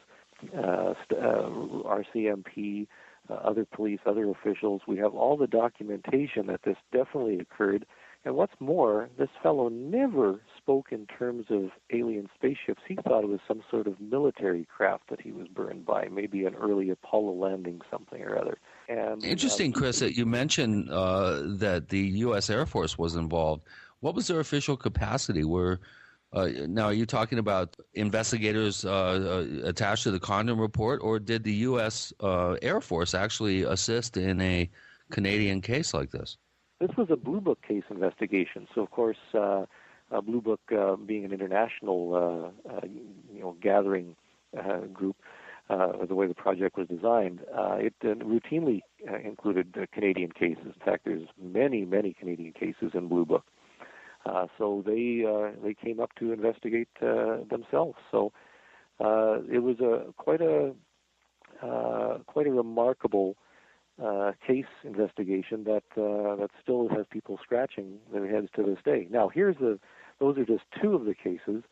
RCMP, other police, other officials. We have all the documentation that this definitely occurred. And what's more, this fellow never spoke in terms of alien spaceships. He thought it was some sort of military craft that he was burned by, maybe an early Apollo landing, something or other. And interesting, Chris, that you mentioned that the U.S. Air Force was involved. What was their official capacity? Now, are you talking about investigators attached to the Condon report, or did the U.S. Air Force actually assist in a Canadian case like this? This was a Blue Book case investigation. So, of course, Blue Book being an international gathering group, the way the project was designed, it routinely included Canadian cases. In fact, there's many, many Canadian cases in Blue Book. So they came up to investigate themselves. So it was quite a quite a remarkable case investigation that still has people scratching their heads to this day. Now, those are just two of the cases,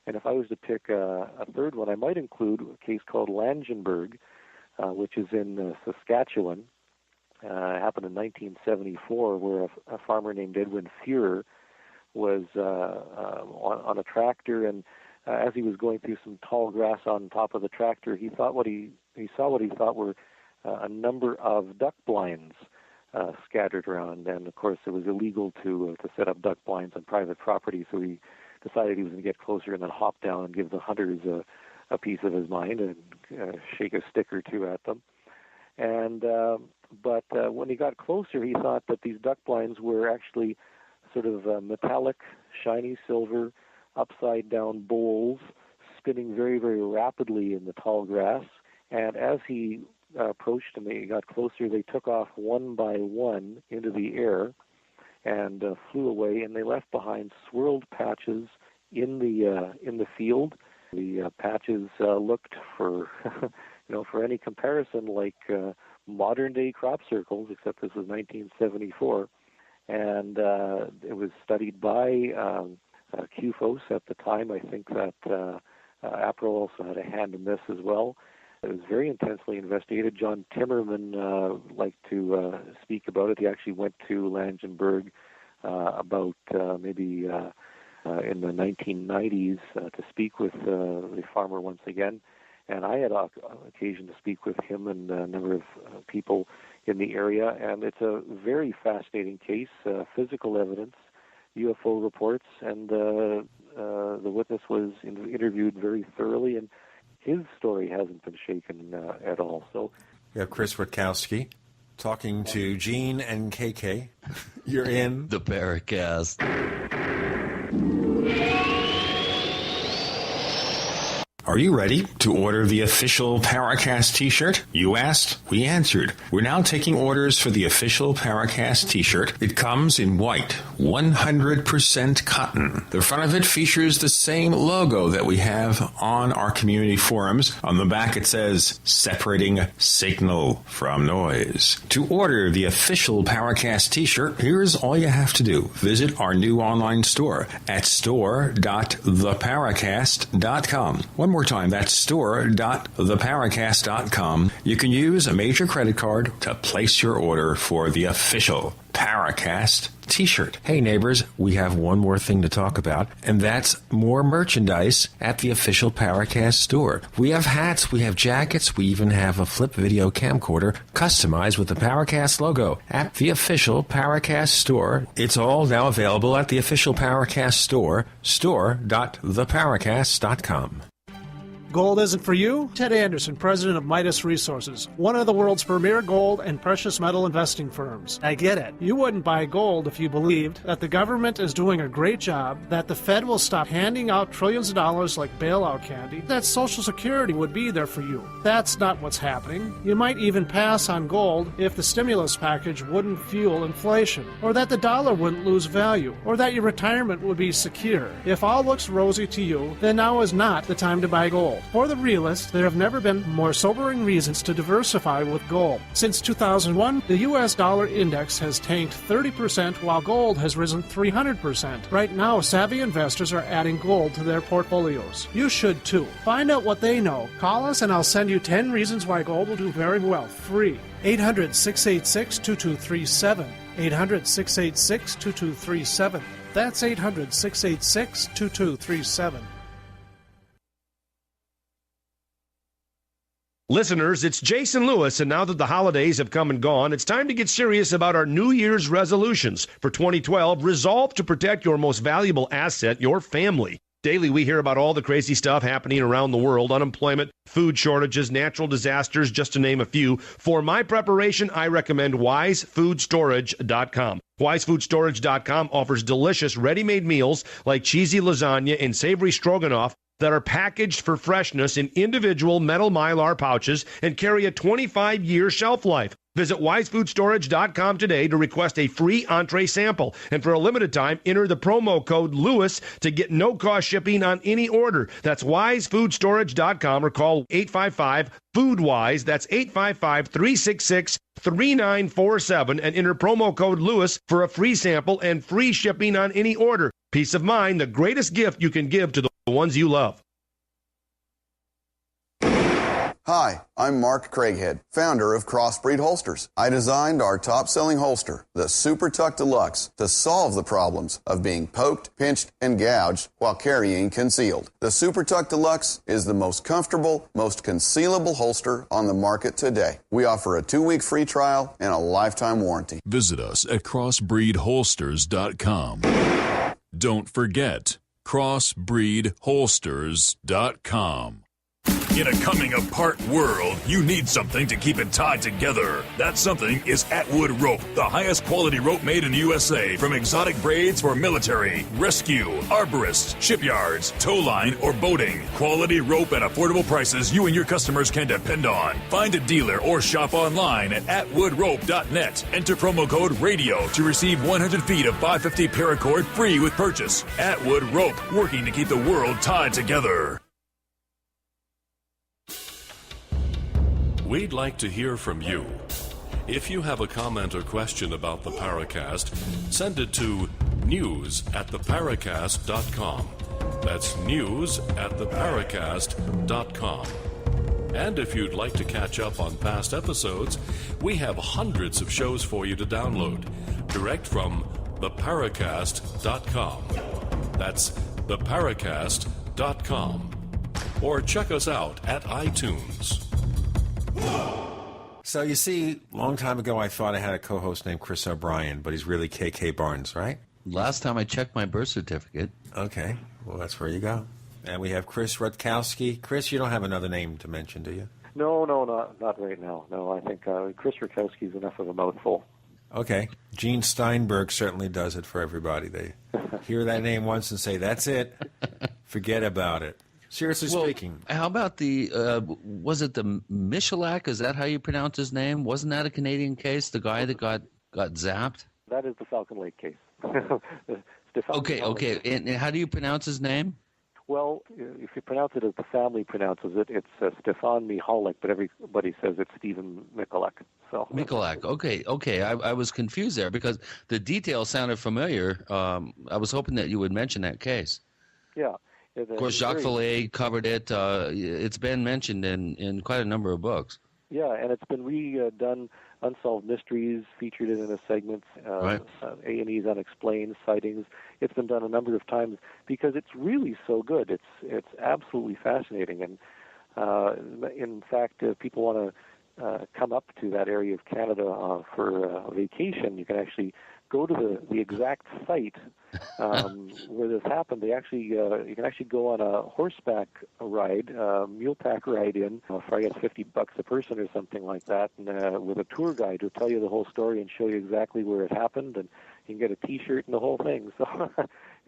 and if I was to pick a third one, I might include a case called Langenberg, which is in Saskatchewan. It happened in 1974, where a farmer named Edwin Fuhrer was on a tractor, and as he was going through some tall grass on top of the tractor, he saw what he thought were a number of duck blinds scattered around. And of course, it was illegal to set up duck blinds on private property, so he decided he was going to get closer and then hop down and give the hunters a piece of his mind and shake a stick or two at them. And but when he got closer, he thought that these duck blinds were actually sort of metallic, shiny silver, upside-down bowls spinning very, very rapidly in the tall grass. And as he approached and they got closer, they took off one by one into the air and flew away, and they left behind swirled patches in the field. The patches looked for for any comparison like modern day crop circles, except this was 1974, and it was studied by QFOS at the time. I think that APRO also had a hand in this as well. It was very intensely investigated. John Timmerman liked to speak about it. He actually went to Langenberg about maybe in the 1990s to speak with the farmer once again. And I had occasion to speak with him and a number of people in the area. And it's a very fascinating case, physical evidence, UFO reports, and the witness was interviewed very thoroughly, and his story hasn't been shaken at all. So we have Chris Rutkowski talking to Gene and KK. You're in the Paracast. Are you ready to order the official Paracast t-shirt? You asked, we answered. We're now taking orders for the official Paracast t-shirt. It comes in white, 100% cotton. The front of it features the same logo that we have on our community forums. On the back it says, separating signal from noise. To order the official Paracast t-shirt, here's all you have to do. Visit our new online store at store.theparacast.com. One more time, that's store.theparacast.com. You can use a major credit card to place your order for the official Paracast t-shirt. Hey neighbors, we have one more thing to talk about, and that's more merchandise at the official Paracast store. We have hats, we have jackets, we even have a flip video camcorder customized with the Paracast logo at the official Paracast store. It's all now available at the official Paracast store, store.theparacast.com. Gold isn't for you? Ted Anderson, president of Midas Resources, one of the world's premier gold and precious metal investing firms. I get it. You wouldn't buy gold if you believed that the government is doing a great job, that the Fed will stop handing out trillions of dollars like bailout candy, that Social Security would be there for you. That's not what's happening. You might even pass on gold if the stimulus package wouldn't fuel inflation, or that the dollar wouldn't lose value, or that your retirement would be secure. If all looks rosy to you, then now is not the time to buy gold. For the realist, there have never been more sobering reasons to diversify with gold. Since 2001, the U.S. dollar index has tanked 30%, while gold has risen 300%. Right now, savvy investors are adding gold to their portfolios. You should too. Find out what they know. Call us and I'll send you 10 reasons why gold will do very well, free. 800-686-2237. 800-686-2237. That's 800-686-2237. Listeners, it's Jason Lewis, and now that the holidays have come and gone, it's time to get serious about our New Year's resolutions. For 2012, resolve to protect your most valuable asset, your family. Daily, we hear about all the crazy stuff happening around the world, unemployment, food shortages, natural disasters, just to name a few. For my preparation, I recommend WiseFoodStorage.com. WiseFoodStorage.com offers delicious ready-made meals like cheesy lasagna and savory stroganoff that are packaged for freshness in individual metal mylar pouches and carry a 25-year shelf life. Visit wisefoodstorage.com today to request a free entree sample. And for a limited time, enter the promo code LEWIS to get no-cost shipping on any order. That's wisefoodstorage.com or call 855-FOODWISE. That's 855-366-3947 and enter promo code LEWIS for a free sample and free shipping on any order. Peace of mind, the greatest gift you can give to the ones you love. Hi, I'm Mark Craighead, founder of Crossbreed Holsters. I designed our top-selling holster, the Super Tuck Deluxe, to solve the problems of being poked, pinched, and gouged while carrying concealed. The Super Tuck Deluxe is the most comfortable, most concealable holster on the market today. We offer a 2-week free trial and a lifetime warranty. Visit us at crossbreedholsters.com. Don't forget, crossbreedholsters.com. In a coming-apart world, you need something to keep it tied together. That something is Atwood Rope, the highest quality rope made in the USA, from exotic braids for military, rescue, arborists, shipyards, tow line, or boating. Quality rope at affordable prices you and your customers can depend on. Find a dealer or shop online at atwoodrope.net. Enter promo code RADIO to receive 100 feet of 550 paracord free with purchase. Atwood Rope, working to keep the world tied together. We'd like to hear from you. If you have a comment or question about the Paracast, send it to news@theparacast.com. That's news@theparacast.com. And if you'd like to catch up on past episodes, we have hundreds of shows for you to download, direct from theparacast.com. That's theparacast.com. Or check us out at iTunes. So you see, a long time ago I thought I had a co-host named Chris O'Brien, but he's really KK Barnes, right? Last time I checked my birth certificate. Okay, well that's where you go. And we have Chris Rutkowski. Chris, you don't have another name to mention, do you? No, not right now. No, I think Chris Rutkowski is enough of a mouthful. Okay. Gene Steinberg certainly does it for everybody. They hear that name once and say, that's it. Forget about it. Seriously speaking. How about the, was it the Michalak? Is that how you pronounce his name? Wasn't that a Canadian case, the guy that got zapped? That is the Falcon Lake case. Okay. And how do you pronounce his name? Well, if you pronounce it as the family pronounces it, it's Stefan Michalak, but everybody says it's Stephen Michalak. So Michalak. Okay. I was confused there because the details sounded familiar. I was hoping that you would mention that case. Yeah. Of course, Jacques Vallée covered it. It's been mentioned in quite a number of books. Yeah, and it's been redone. Unsolved Mysteries featured it in a segment. A&E's Unexplained Sightings. It's been done a number of times because it's really so good. It's absolutely fascinating. And in fact, if people want to come up to that area of Canada for a vacation, you can actually go to the exact site where this happened. They actually you can actually go on a horseback ride, mule pack ride in for I guess $50 a person or something like that, and with a tour guide who'll tell you the whole story and show you exactly where it happened, and you can get a T-shirt and the whole thing. So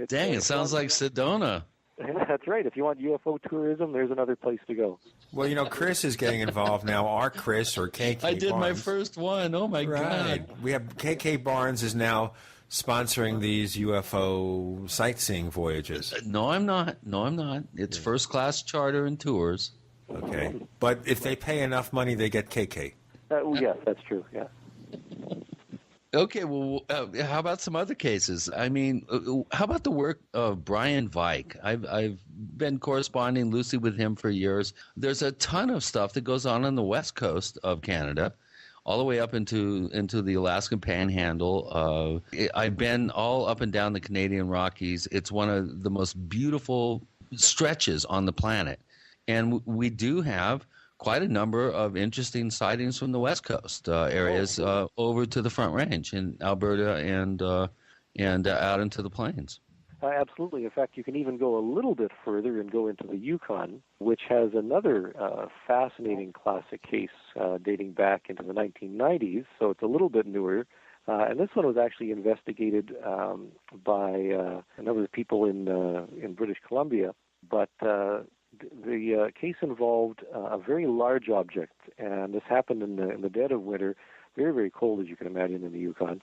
dang, it sounds like Sedona. Yeah, that's right. If you want UFO tourism, there's another place to go. Well, Chris is getting involved now. Our Chris, or KK I did Barnes. My first one. Oh, my God. We have KK Barnes is now sponsoring these UFO sightseeing voyages. No, I'm not. It's first-class charter and tours. Okay. But if they pay enough money, they get KK. Yes, that's true, yeah. Okay, well, how about some other cases? I mean, how about the work of Brian Vike? I've been corresponding loosely with him for years. There's a ton of stuff that goes on the west coast of Canada, all the way up into the Alaskan Panhandle. I've been all up and down the Canadian Rockies. It's one of the most beautiful stretches on the planet. And we do have quite a number of interesting sightings from the West Coast areas over to the Front Range in Alberta and out into the plains. Absolutely. In fact, you can even go a little bit further and go into the Yukon, which has another fascinating classic case dating back into the 1990s, so it's a little bit newer. And this one was actually investigated by a number of people in British Columbia, but the case involved a very large object, and this happened in the dead of winter, very, very cold, as you can imagine, in the Yukon.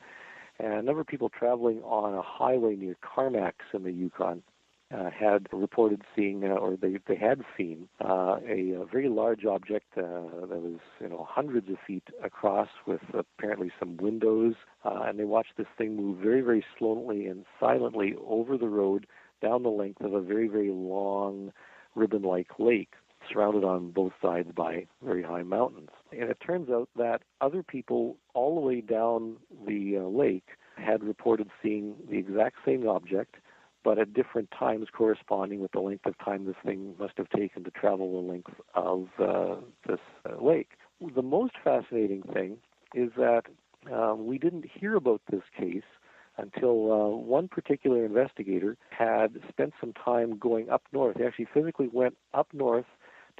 And a number of people traveling on a highway near Carmack in the Yukon had reported seeing, or they had seen, a very large object that was, hundreds of feet across, with apparently some windows, and they watched this thing move very, very slowly and silently over the road down the length of a very, very long ribbon-like lake, surrounded on both sides by very high mountains. And it turns out that other people all the way down the lake had reported seeing the exact same object, but at different times corresponding with the length of time this thing must have taken to travel the length of this lake. The most fascinating thing is that we didn't hear about this case until one particular investigator had spent some time going up north. He actually physically went up north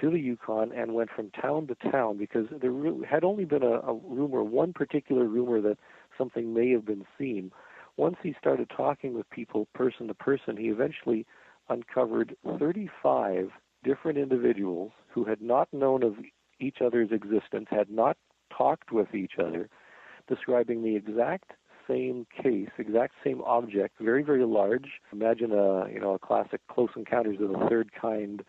to the Yukon and went from town to town, because there had only been a rumor, one particular rumor, that something may have been seen. Once he started talking with people person to person, he eventually uncovered 35 different individuals who had not known of each other's existence, had not talked with each other, describing the exact same case, exact same object, very, very large. Imagine a classic Close Encounters of the Third Kind,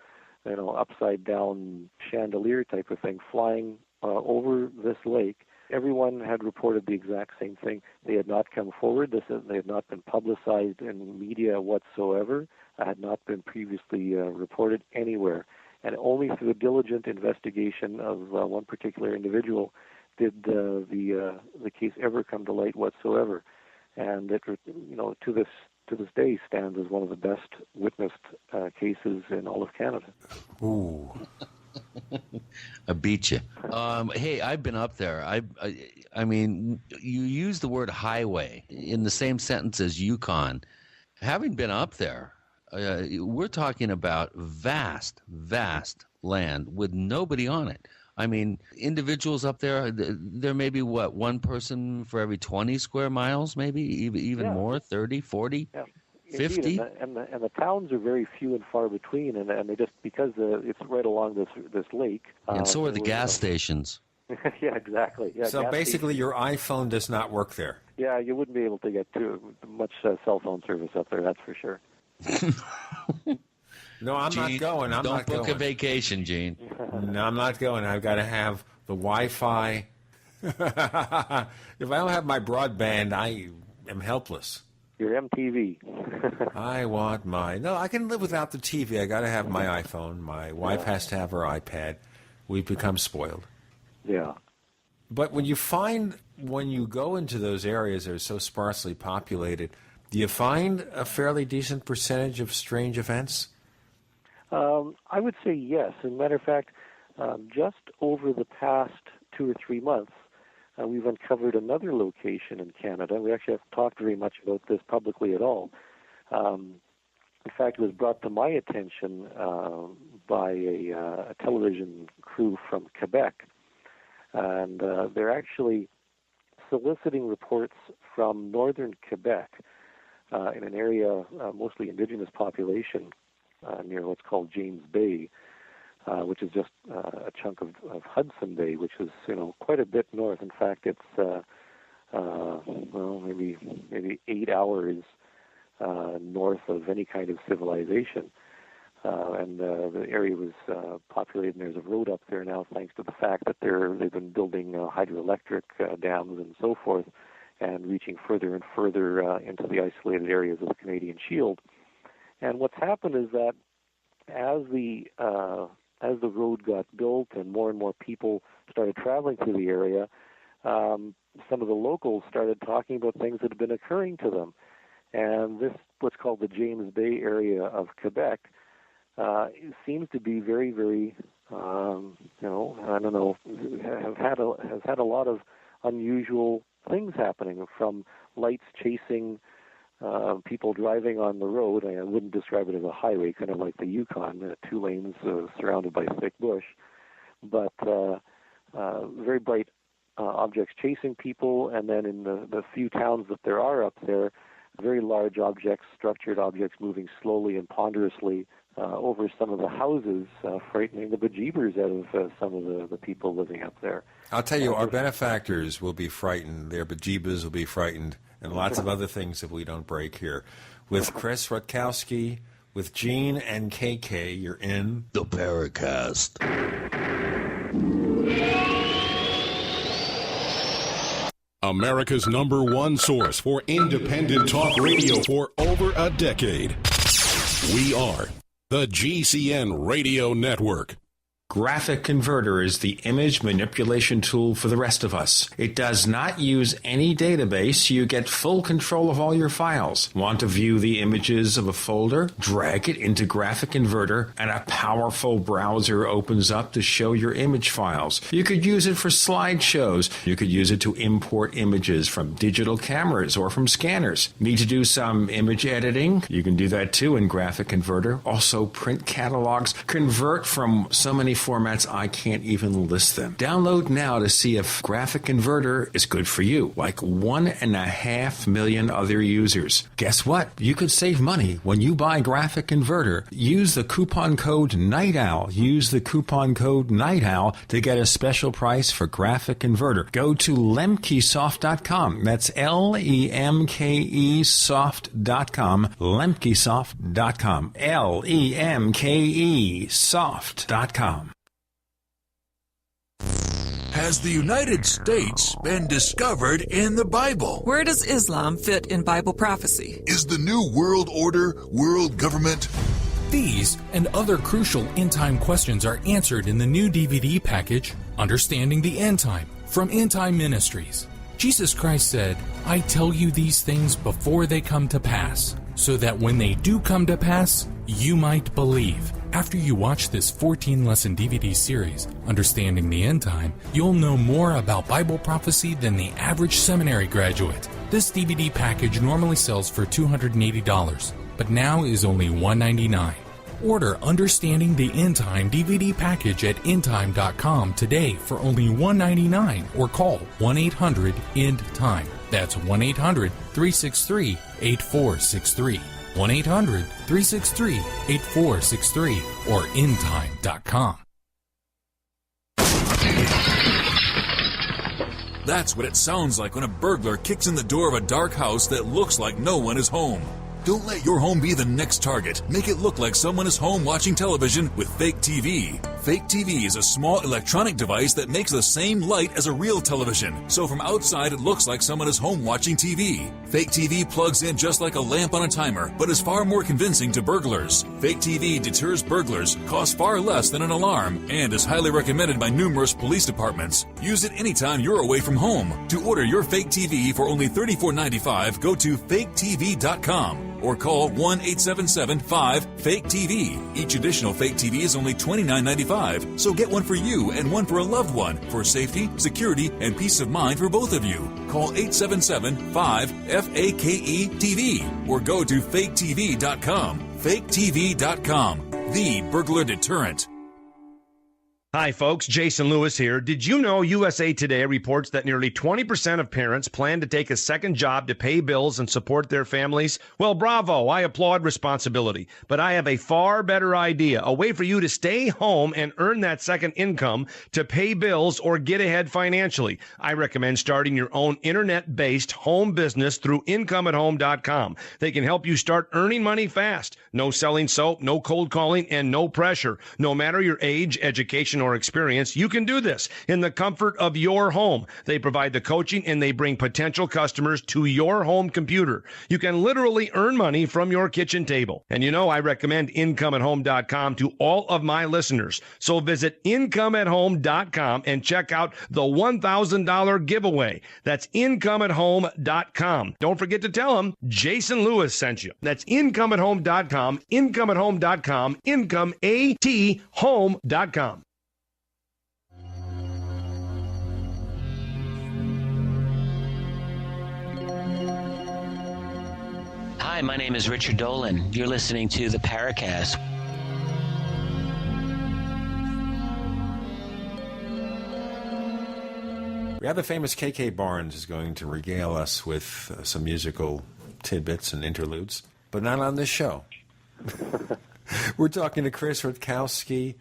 upside down chandelier type of thing, flying over this lake. Everyone had reported the exact same thing. They had not come forward. They had not been publicized in media whatsoever. Had not been previously reported anywhere. And only through a diligent investigation of one particular individual did the case ever come to light whatsoever. And it, to this day, stands as one of the best witnessed cases in all of Canada. Ooh. I beat you. Hey, I've been up there. I mean, you use the word highway in the same sentence as Yukon. Having been up there, we're talking about vast, vast land with nobody on it. I mean, individuals up there, there may be, one person for every 20 square miles, maybe, even more, 30, 40? Yeah. 50? And the towns are very few and far between, and they just, because it's right along this lake. And so are the gas stations. Yeah, exactly. Yeah, so basically your iPhone does not work there. Yeah, you wouldn't be able to get too much cell phone service up there, that's for sure. No, I'm not going. Don't book a vacation, Gene. No, I'm not going. I've got to have the Wi-Fi. If I don't have my broadband, I am helpless. Your MTV. No, I can live without the TV. I got to have my iPhone. My wife has to have her iPad. We've become spoiled. Yeah. But when you go into those areas that are so sparsely populated, do you find a fairly decent percentage of strange events? I would say yes. As a matter of fact, just over the past 2 or 3 months, we've uncovered another location in Canada. We actually haven't talked very much about this publicly at all. In fact, it was brought to my attention by a television crew from Quebec. And they're actually soliciting reports from northern Quebec in an area mostly indigenous population near what's called James Bay, which is just a chunk of Hudson Bay, which is quite a bit north. In fact, it's maybe 8 hours north of any kind of civilization. And the area was populated, and there's a road up there now, thanks to the fact that they've been building hydroelectric dams and so forth, and reaching further and further into the isolated areas of the Canadian Shield. And what's happened is that as the road got built and more people started traveling through the area, some of the locals started talking about things that had been occurring to them. And this, what's called the James Bay area of Quebec, seems to be very, very, has had a lot of unusual things happening, from lights chasing people driving on the road. I wouldn't describe it as a highway, kind of like the Yukon, 2 lanes surrounded by thick bush, but very bright objects chasing people. And then in the few towns that there are up there, very large objects, structured objects moving slowly and ponderously over some of the houses, frightening the bejeebers out of some of the people living up there. I'll tell you, our benefactors will be frightened, their bejeebers will be frightened, and lots of other things if we don't break here. With Chris Rutkowski, with Gene and KK, you're in the Paracast. America's #1 source for independent talk radio for over a decade. We are the GCN Radio Network. Graphic Converter is the image manipulation tool for the rest of us. It does not use any database. You get full control of all your files. Want to view the images of a folder? Drag it into Graphic Converter and a powerful browser opens up to show your image files. You could use it for slideshows. You could use it to import images from digital cameras or from scanners. Need to do some image editing? You can do that too in Graphic Converter. Also print catalogs. Convert from so many formats I can't even list them. Download now to see if Graphic Converter is good for you, like 1.5 million other users. Guess what? You could save money when you buy Graphic Converter. Use the coupon code Night Owl. Use the coupon code Night Owl to get a special price for Graphic Converter. Go to lemkesoft.com. That's LEMKE soft.com. lemkesoft.com. LEMKE soft.com. Has the United States been discovered in the Bible? Where does Islam fit in Bible prophecy? Is the New World Order world government? These and other crucial end-time questions are answered in the new DVD package, Understanding the End Time, from End Time Ministries. Jesus Christ said, "I tell you these things before they come to pass, so that when they do come to pass, you might believe." After you watch this 14-lesson DVD series, Understanding the End Time, you'll know more about Bible prophecy than the average seminary graduate. This DVD package normally sells for $280, but now is only $199. Order Understanding the End Time DVD package at endtime.com today for only $199 or call 1-800-END-TIME. That's 1-800-363-8463. 1-800-363-8463 or endtime.com. That's what it sounds like when a burglar kicks in the door of a dark house that looks like no one is home. Don't let your home be the next target. Make it look like someone is home watching television with Fake TV. Fake TV is a small electronic device that makes the same light as a real television. So from outside, it looks like someone is home watching TV. Fake TV plugs in just like a lamp on a timer, but is far more convincing to burglars. Fake TV deters burglars, costs far less than an alarm, and is highly recommended by numerous police departments. Use it anytime you're away from home. To order your Fake TV for only $34.95, go to faketv.com. or call 1-877-5-FAKE-TV. Each additional Fake TV is only $29.95, so get one for you and one for a loved one for safety, security, and peace of mind for both of you. Call 877-5-FAKE-TV or go to faketv.com. faketv.com, the burglar deterrent. Hi, folks. Jason Lewis here. Did you know USA Today reports that nearly 20% of parents plan to take a second job to pay bills and support their families? Well, bravo. I applaud responsibility. But I have a far better idea, a way for you to stay home and earn that second income to pay bills or get ahead financially. I recommend starting your own internet-based home business through IncomeAtHome.com. They can help you start earning money fast. No selling soap, no cold calling, and no pressure. No matter your age, education, or experience, you can do this in the comfort of your home. They provide the coaching and they bring potential customers to your home computer. You can literally earn money from your kitchen table. And you know, I recommend IncomeAtHome.com to all of my listeners. So visit IncomeAtHome.com and check out the $1,000 giveaway. That's IncomeAtHome.com. Don't forget to tell them Jason Lewis sent you. That's IncomeAtHome.com, IncomeAtHome.com, IncomeAtHome.com. Hi, my name is Richard Dolan. You're listening to the Paracast. Rather famous KK Barnes is going to regale us with some musical tidbits and interludes, but not on this show. We're talking to Chris Rutkowski.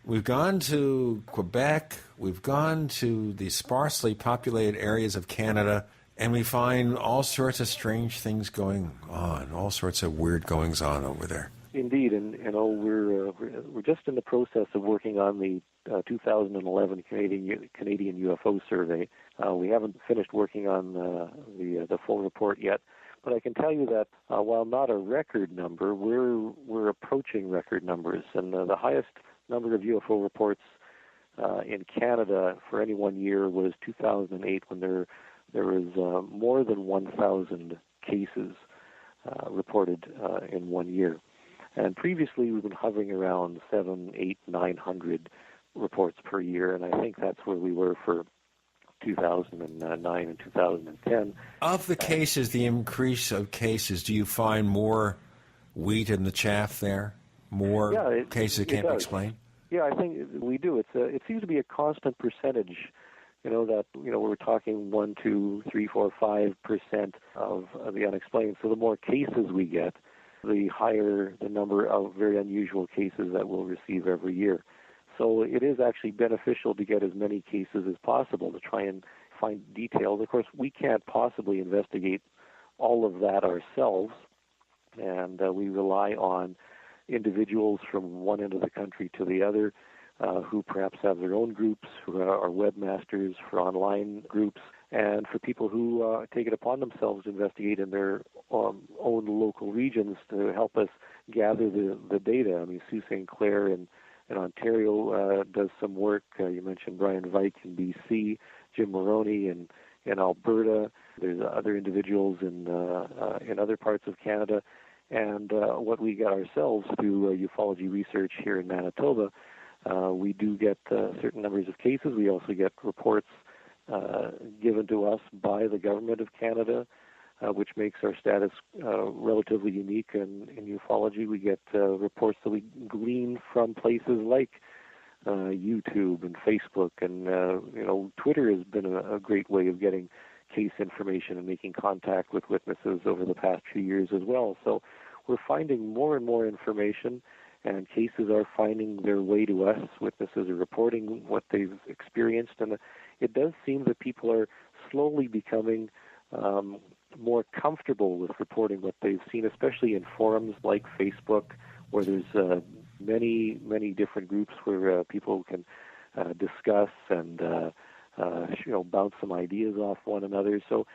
We've gone to Quebec, we've gone to the sparsely populated areas of Canada, and we find all sorts of strange things going on, all sorts of weird goings-on over there. Indeed, and we're just in the process of working on the 2011 Canadian UFO survey. We haven't finished working on the full report yet, but I can tell you that while not a record number, we're approaching record numbers, and the highest number of UFO reports in Canada for any one year was 2008, when there was more than 1,000 cases reported in 1 year. And previously, we've been hovering around 700, 800, 900 reports per year, and I think that's where we were for 2009 and 2010. Of the cases, the increase of cases, do you find more wheat in the chaff there? More cases that can't be explained? Yeah, I think we do. It seems to be a constant percentage. We're talking 1, 2, 3, 4, 5% of the unexplained. So the more cases we get, the higher the number of very unusual cases that we'll receive every year. So it is actually beneficial to get as many cases as possible to try and find details. Of course, we can't possibly investigate all of that ourselves, and we rely on individuals from one end of the country to the other who perhaps have their own groups, who are webmasters for online groups, and for people who take it upon themselves to investigate in their own local regions to help us gather the data. I mean, Sue St. Clair in Ontario does some work. You mentioned Brian Vike in BC, Jim Maroney in Alberta. There's other individuals in other parts of Canada. And what we get ourselves through ufology research here in Manitoba, we do get certain numbers of cases. We also get reports given to us by the Government of Canada, which makes our status relatively unique in ufology. We get reports that we glean from places like YouTube and Facebook, and Twitter has been a great way of getting case information and making contact with witnesses over the past few years as well. So we're finding more and more information, and cases are finding their way to us. Witnesses are reporting what they've experienced, and it does seem that people are slowly becoming more comfortable with reporting what they've seen, especially in forums like Facebook, where there's many, many different groups where people can discuss and bounce some ideas off one another. So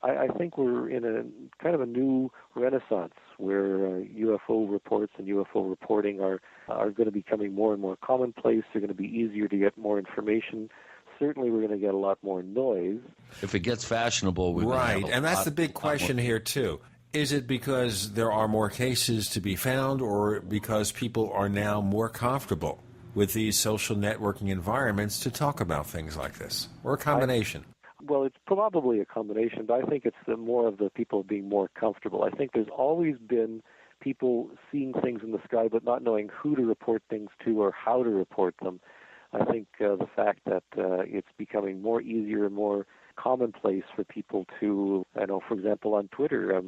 I think we're in a kind of a new renaissance where UFO reports and UFO reporting are going to be becoming more and more commonplace. They're going to be easier to get more information. Certainly, we're going to get a lot more noise. If it gets fashionable, we're right, and that's the big question here too. Is it because there are more cases to be found, or because people are now more comfortable with these social networking environments to talk about things like this, or a combination? Well, it's probably a combination, but I think it's more of the people being more comfortable. I think there's always been people seeing things in the sky but not knowing who to report things to or how to report them. I think the fact that it's becoming more easier and more commonplace for people to, for example, on Twitter,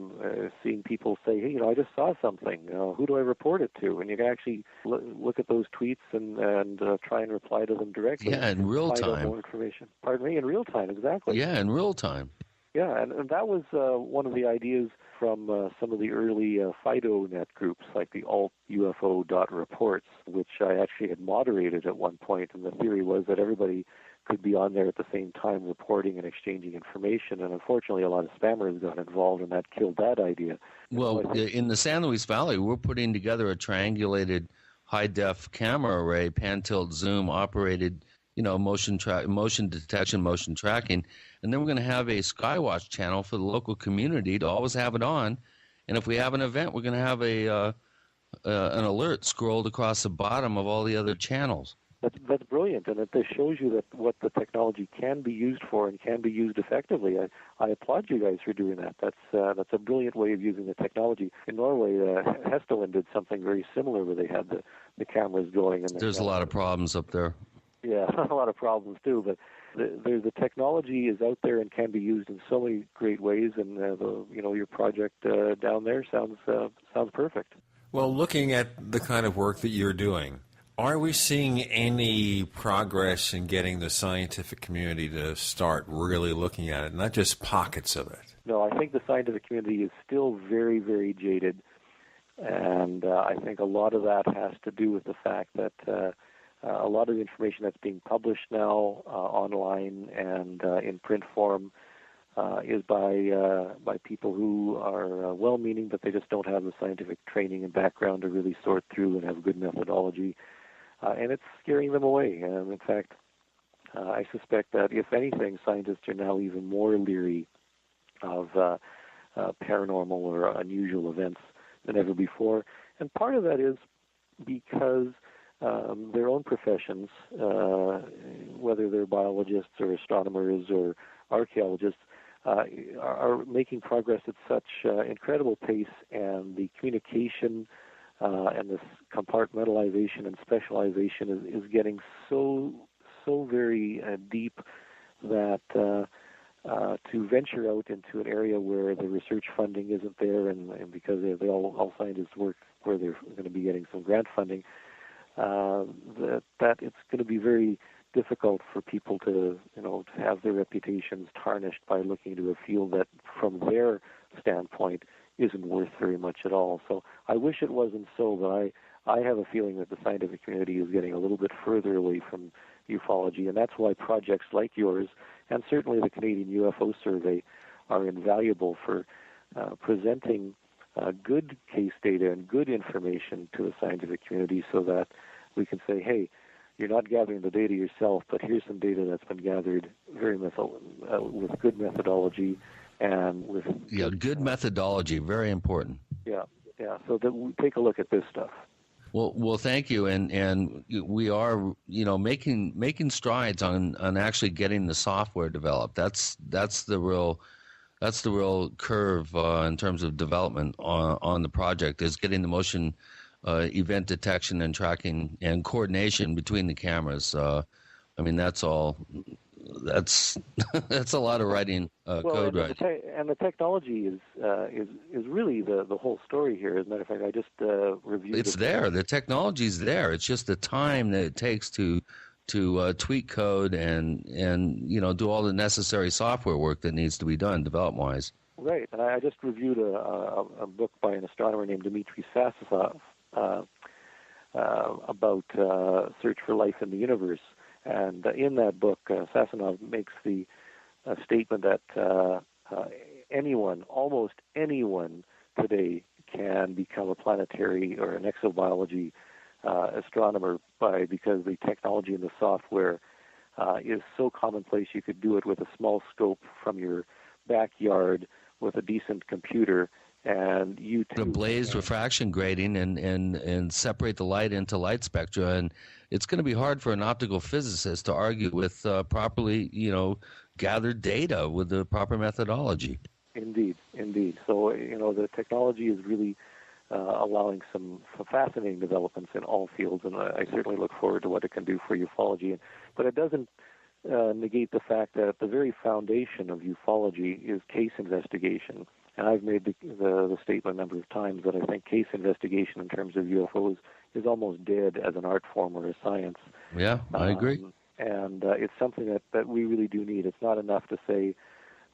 seeing people say, hey, I just saw something. Who do I report it to? And you can actually look at those tweets and try and reply to them directly. Yeah, in real time. Find out more information. Pardon me, in real time, exactly. Yeah, in real time. Yeah, and that was one of the ideas from some of the early FIDO-net groups, like the alt-UFO.reports, which I actually had moderated at one point, and the theory was that everybody could be on there at the same time reporting and exchanging information, and unfortunately a lot of spammers got involved, and that killed that idea. Well, in the San Luis Valley, we're putting together a triangulated high-def camera array, pan-tilt zoom operated, motion detection, motion tracking, and then we're going to have a Skywatch channel for the local community to always have it on, and if we have an event, we're going to have an alert scrolled across the bottom of all the other channels. That's brilliant, and it shows you that what the technology can be used for and can be used effectively. I applaud you guys for doing that. That's a brilliant way of using the technology. In Norway, Hesteland did something very similar where they had the cameras going. And there's a lot of problems up there. Yeah, a lot of problems too. But the technology is out there and can be used in so many great ways, and your project down there sounds perfect. Well, looking at the kind of work that you're doing, are we seeing any progress in getting the scientific community to start really looking at it, not just pockets of it? No, I think the scientific community is still very, very jaded, and I think a lot of that has to do with the fact that a lot of the information that's being published now online and in print form is by people who are well-meaning, but they just don't have the scientific training and background to really sort through and have good methodology, and it's scaring them away. In fact, I suspect that, if anything, scientists are now even more leery of paranormal or unusual events than ever before, and part of that is because their own professions, whether they're biologists or astronomers or archaeologists, are making progress at such incredible pace, and the communication and this compartmentalization and specialization is getting so very deep that to venture out into an area where the research funding isn't there, and because they all scientists work where they're going to be getting some grant funding, that it's going to be very difficult for people to have their reputations tarnished by looking into a field that, from their standpoint, isn't worth very much at all. So I wish it wasn't so, but I have a feeling that the scientific community is getting a little bit further away from ufology, and that's why projects like yours, and certainly the Canadian UFO Survey, are invaluable for presenting good case data and good information to the scientific community, so that we can say, hey, you're not gathering the data yourself, but here's some data that's been gathered with good methodology and with good methodology, very important. Yeah. So that we take a look at this stuff. Well, thank you, and we are making strides on actually getting the software developed. That's the real curve in terms of development on the project, is getting the motion event detection and tracking and coordination between the cameras. That's all. That's a lot of writing code writing. And the technology is really the whole story here. As a matter of fact, I just reviewed. It's there. The technology's there. It's just the time that it takes to tweak code and do all the necessary software work that needs to be done development-wise. Right. And I just reviewed a book by an astronomer named Dmitry Sasonov about search for life in the universe. And in that book, Sasonov makes the statement that almost anyone today can become a planetary or an exobiology astronomer because the technology and the software is so commonplace. You could do it with a small scope from your backyard with a decent computer, and you too. The blazed refraction grating and separate the light into light spectra, and it's going to be hard for an optical physicist to argue with properly, gathered data with the proper methodology. Indeed. So, the technology is really allowing some fascinating developments in all fields, and I certainly look forward to what it can do for ufology. But it doesn't negate the fact that at the very foundation of ufology is case investigation. And I've made the statement a number of times that I think case investigation in terms of UFOs is almost dead as an art form or a science. Yeah, I agree. And it's something that we really do need. It's not enough to say,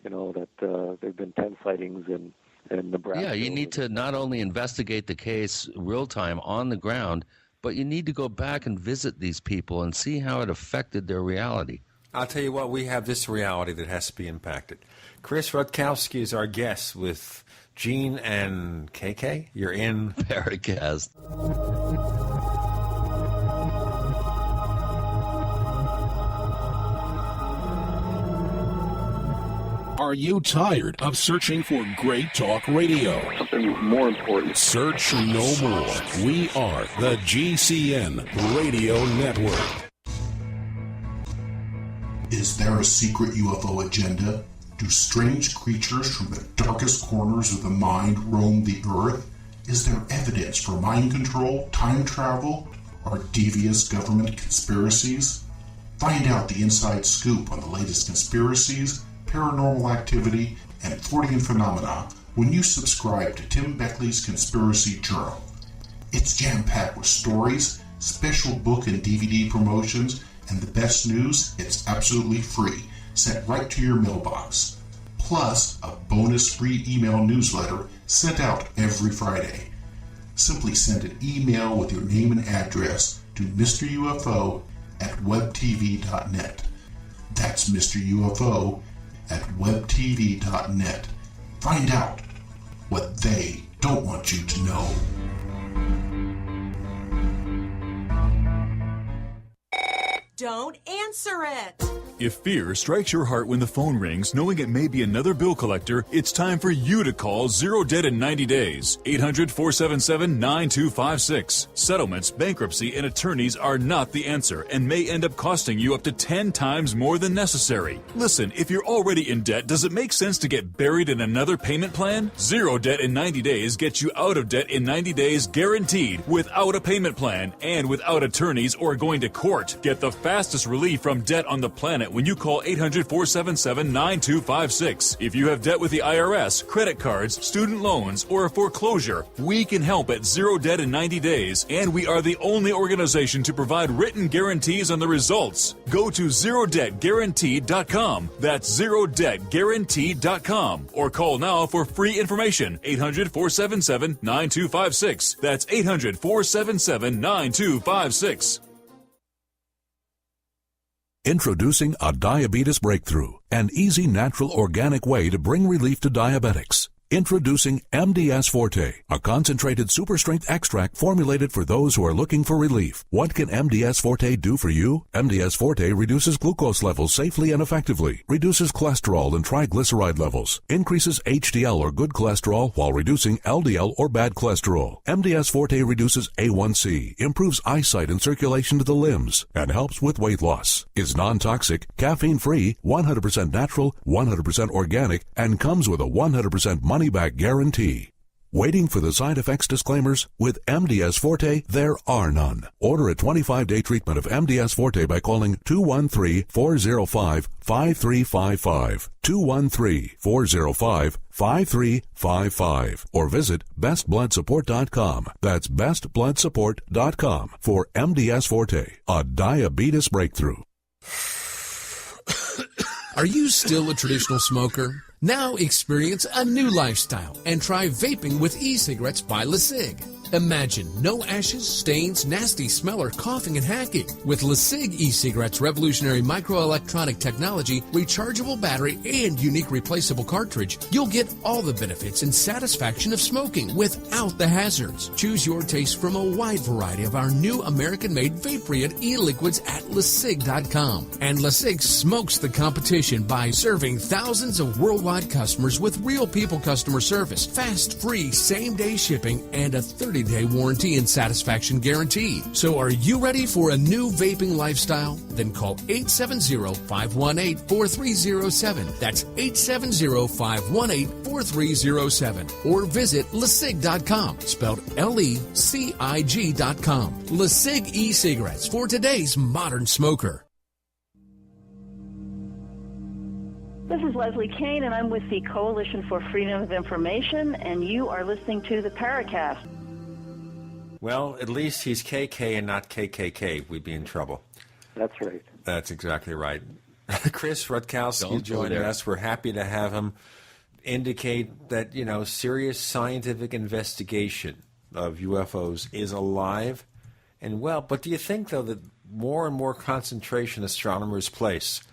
that there have been 10 sightings in Nebraska. Yeah, you need to not only investigate the case real time on the ground, but you need to go back and visit these people and see how it affected their reality. I'll tell you what, we have this reality that has to be impacted. Chris Rutkowski is our guest with Gene and KK. You're in Paracast. Are you tired of searching for great talk radio? Something more important. Search no more. We are the GCN Radio Network. Is there a secret UFO agenda? Do strange creatures from the darkest corners of the mind roam the earth? Is there evidence for mind control, time travel, or devious government conspiracies? Find out the inside scoop on the latest conspiracies, paranormal activity, and Fortean phenomena when you subscribe to Tim Beckley's Conspiracy Journal. It's jam-packed with stories, special book and DVD promotions, and the best news, it's absolutely free, sent right to your mailbox. Plus, a bonus free email newsletter sent out every Friday. Simply send an email with your name and address to Mr. UFO at webtv.net. That's Mr. UFO at webtv.net. Find out what they don't want you to know. Don't answer it. If fear strikes your heart when the phone rings, knowing it may be another bill collector, it's time for you to call Zero Debt in 90 days. 800-477-9256. Settlements, bankruptcy, and attorneys are not the answer and may end up costing you up to 10 times more than necessary. Listen, if you're already in debt, does it make sense to get buried in another payment plan? Zero Debt in 90 days gets you out of debt in 90 days guaranteed, without a payment plan and without attorneys or going to court. Get the fastest relief from debt on the planet when you call 800-477-9256. If you have debt with the IRS, credit cards, student loans, or a foreclosure, we can help at Zero Debt in 90 days, and we are the only organization to provide written guarantees on the results. Go to ZeroDebtGuaranteed.com. That's ZeroDebtGuaranteed.com. Or call now for free information. 800-477-9256. That's 800-477-9256. Introducing a diabetes breakthrough, an easy, natural, organic way to bring relief to diabetics. Introducing MDS Forte, a concentrated super-strength extract formulated for those who are looking for relief. What can MDS Forte do for you? MDS Forte reduces glucose levels safely and effectively, reduces cholesterol and triglyceride levels, increases HDL or good cholesterol while reducing LDL or bad cholesterol. MDS Forte reduces A1C, improves eyesight and circulation to the limbs, and helps with weight loss. Is non-toxic, caffeine-free, 100% natural, 100% organic, and comes with a 100% money-back guarantee. Waiting for the side effects disclaimers? With MDS Forte, there are none. Order a 25-day treatment of MDS Forte by calling 213-405-5355, 213-405-5355, or visit bestbloodsupport.com. That's bestbloodsupport.com for MDS Forte, a diabetes breakthrough. Are you still a traditional smoker? Now experience a new lifestyle and try vaping with e-cigarettes by LeSig. Imagine no ashes, stains, nasty smell, or coughing and hacking. With LeSig e-cigarettes' revolutionary microelectronic technology, rechargeable battery, and unique replaceable cartridge, you'll get all the benefits and satisfaction of smoking without the hazards. Choose your taste from a wide variety of our new American-made vape-free e-liquids at LeSig.com. And LeSig smokes the competition by serving thousands of worldwide customers with real people customer service, fast, free, same-day shipping, and a 30-day warranty and satisfaction guarantee. So are you ready for a new vaping lifestyle? Then call 870-518-4307. That's 870-518-4307. Or visit LeSig.com, spelled LECIG.com. LeSig e-cigarettes for today's modern smoker. This is Leslie Kane, and I'm with the Coalition for Freedom of Information, and you are listening to the Paracast. Well, at least he's KK and not KKK. We'd be in trouble. That's right. That's exactly right. Chris Rutkowski joining us. We're happy to have him indicate that, serious scientific investigation of UFOs is alive and well. But do you think, though, that more and more concentration astronomers place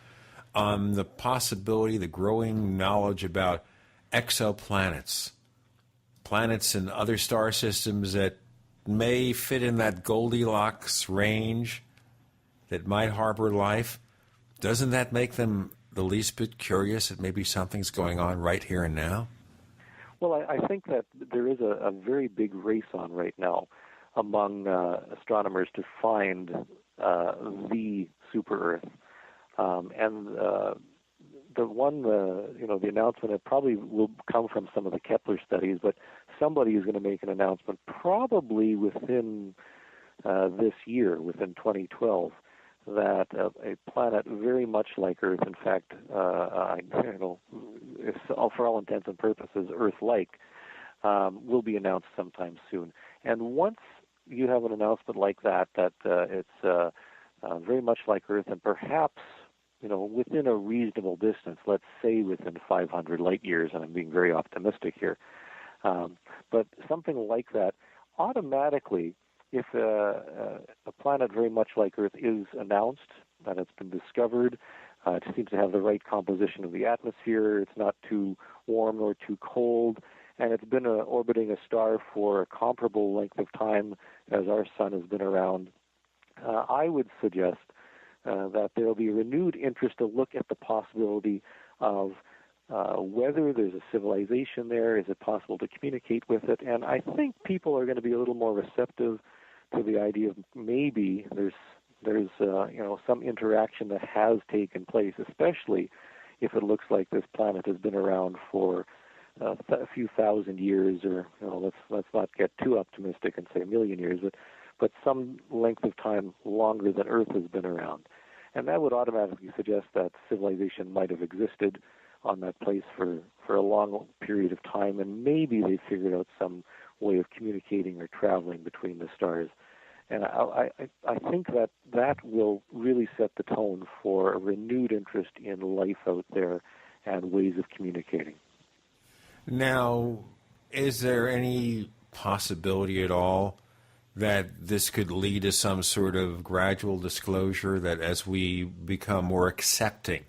on the possibility, the growing knowledge about exoplanets, planets in other star systems that may fit in that Goldilocks range that might harbor life, doesn't that make them the least bit curious that maybe something's going on right here and now? Well, I think that there is a very big race on right now among astronomers to find the super-Earth. The announcement, it probably will come from some of the Kepler studies, but somebody is going to make an announcement probably within this year, within 2012, that a planet very much like Earth, in fact, for all intents and purposes, Earth-like, will be announced sometime soon. And once you have an announcement like that it's very much like Earth, and perhaps, within a reasonable distance, let's say within 500 light years, and I'm being very optimistic here, but something like that, automatically, if a planet very much like Earth is announced, that it's been discovered, it seems to have the right composition of the atmosphere, it's not too warm nor too cold, and it's been orbiting a star for a comparable length of time as our sun has been around, I would suggest that there will be renewed interest to look at the possibility of whether there's a civilization there, is it possible to communicate with it, and I think people are going to be a little more receptive to the idea of maybe there's some interaction that has taken place, especially if it looks like this planet has been around for a few thousand years, or let's not get too optimistic and say a million years, but some length of time longer than Earth has been around. And that would automatically suggest that civilization might have existed on that place for a long period of time, and maybe they figured out some way of communicating or traveling between the stars. And I think that will really set the tone for a renewed interest in life out there and ways of communicating. Now, is there any possibility at all that this could lead to some sort of gradual disclosure, that as we become more accepting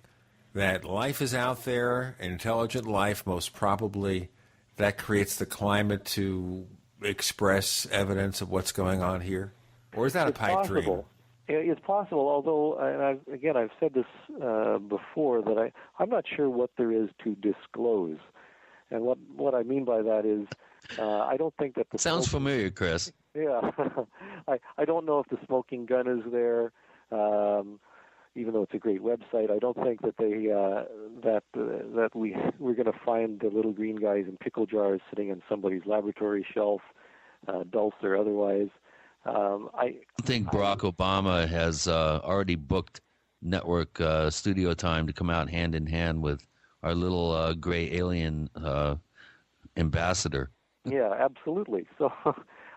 that life is out there, intelligent life most probably, that creates the climate to express evidence of what's going on here? Or is that a pipe dream? It's possible, although, and I've said this before, that I'm not sure what there is to disclose. And what I mean by that is, I don't think that the sounds familiar, Chris. Yeah, I don't know if the smoking gun is there, even though it's a great website. I don't think that we're going to find the little green guys in pickle jars sitting on somebody's laboratory shelf, dulce or otherwise. I think Barack Obama has already booked network studio time to come out hand in hand with our little gray alien ambassador. Yeah, absolutely. So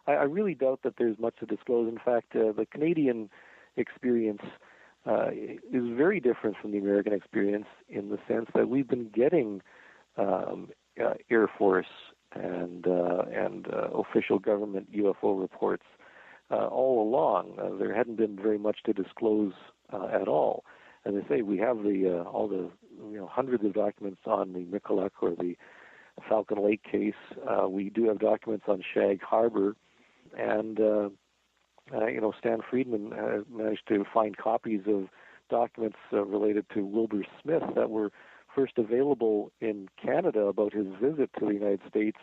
I really doubt that there's much to disclose. In fact, the Canadian experience is very different from the American experience in the sense that we've been getting Air Force and official government UFO reports all along. There hadn't been very much to disclose at all. As I say, we have all the hundreds of documents on the Michalak or the Falcon Lake case. We do have documents on Shag Harbor, and Stan Friedman managed to find copies of documents related to Wilbur Smith that were first available in Canada about his visit to the United States,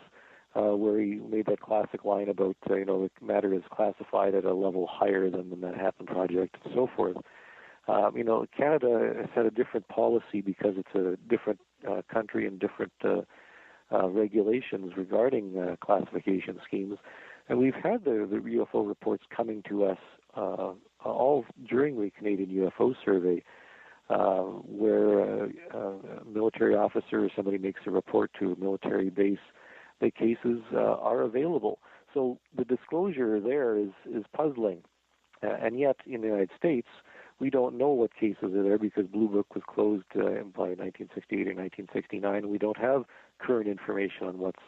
where he made that classic line about the matter is classified at a level higher than the Manhattan Project and so forth. Canada has had a different policy because it's a different country and different regulations regarding classification schemes. And we've had the UFO reports coming to us all during the Canadian UFO survey, where a military officer or somebody makes a report to a military base. The cases are available. So the disclosure there is puzzling. And yet in the United States, we don't know what cases are there because Blue Book was closed by 1968 or 1969. We don't have current information on what's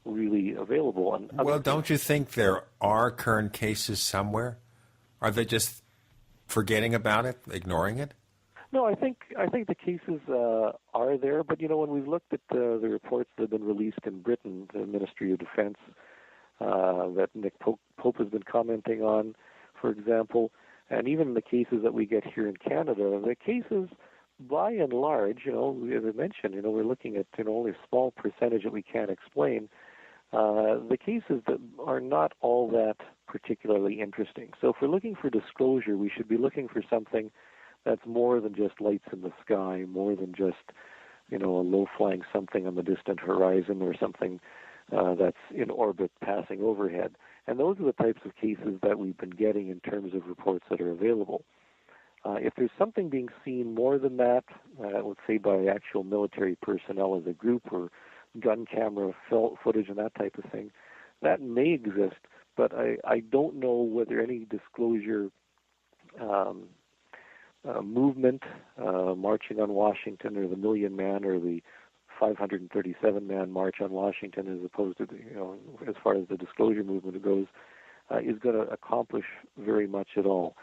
really available. And well, don't you think there are current cases somewhere? Are they just forgetting about it, ignoring it? No, I think the cases are there. But when we've looked at the reports that have been released in Britain, the Ministry of Defense, that Nick Pope has been commenting on, for example, and even the cases that we get here in Canada, the cases, by and large, as I mentioned, we're looking at only a small percentage that we can't explain. The cases that are not all that particularly interesting. So if we're looking for disclosure, we should be looking for something that's more than just lights in the sky, more than just, a low-flying something on the distant horizon or something that's in orbit passing overhead. And those are the types of cases that we've been getting in terms of reports that are available. If there's something being seen more than that, let's say by actual military personnel as a group or gun camera footage and that type of thing, that may exist, but I don't know whether any disclosure movement, marching on Washington, or the Million Man, or the 537-man march on Washington, as opposed to, as far as the disclosure movement goes, is going to accomplish very much at all.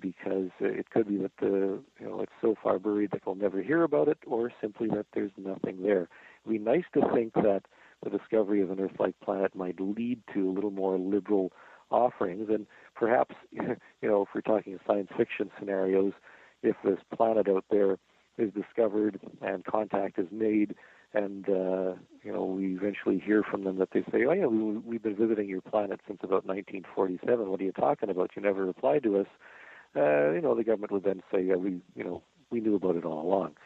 Because it could be that it's so far buried that we'll never hear about it, or simply that there's nothing there. It would be nice to think that the discovery of an Earth-like planet might lead to a little more liberal offerings, and perhaps, if we're talking science fiction scenarios, if this planet out there is discovered and contact is made, and we eventually hear from them that they say, "Oh yeah, we've been visiting your planet since about 1947. What are you talking about? You never replied to us." The government would then say, "Yeah, we knew about it all along."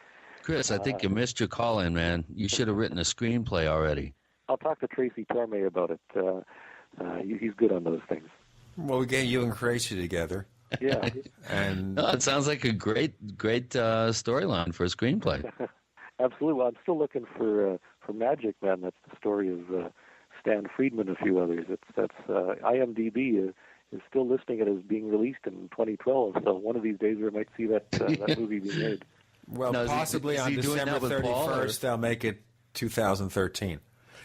Chris, I think you missed your call in, man. You should have written a screenplay already. I'll talk to Tracy Torme about it. He's good on those things. Well, we get you and Tracy together. Yeah. And it sounds like a great storyline for a screenplay. Absolutely. Well, I'm still looking for Magic Man. That's the story of Stan Friedman and a few others. That's IMDb is still listing it as being released in 2012. So one of these days we might see that movie being made. Well, now, possibly on December 31st they'll make it 2013.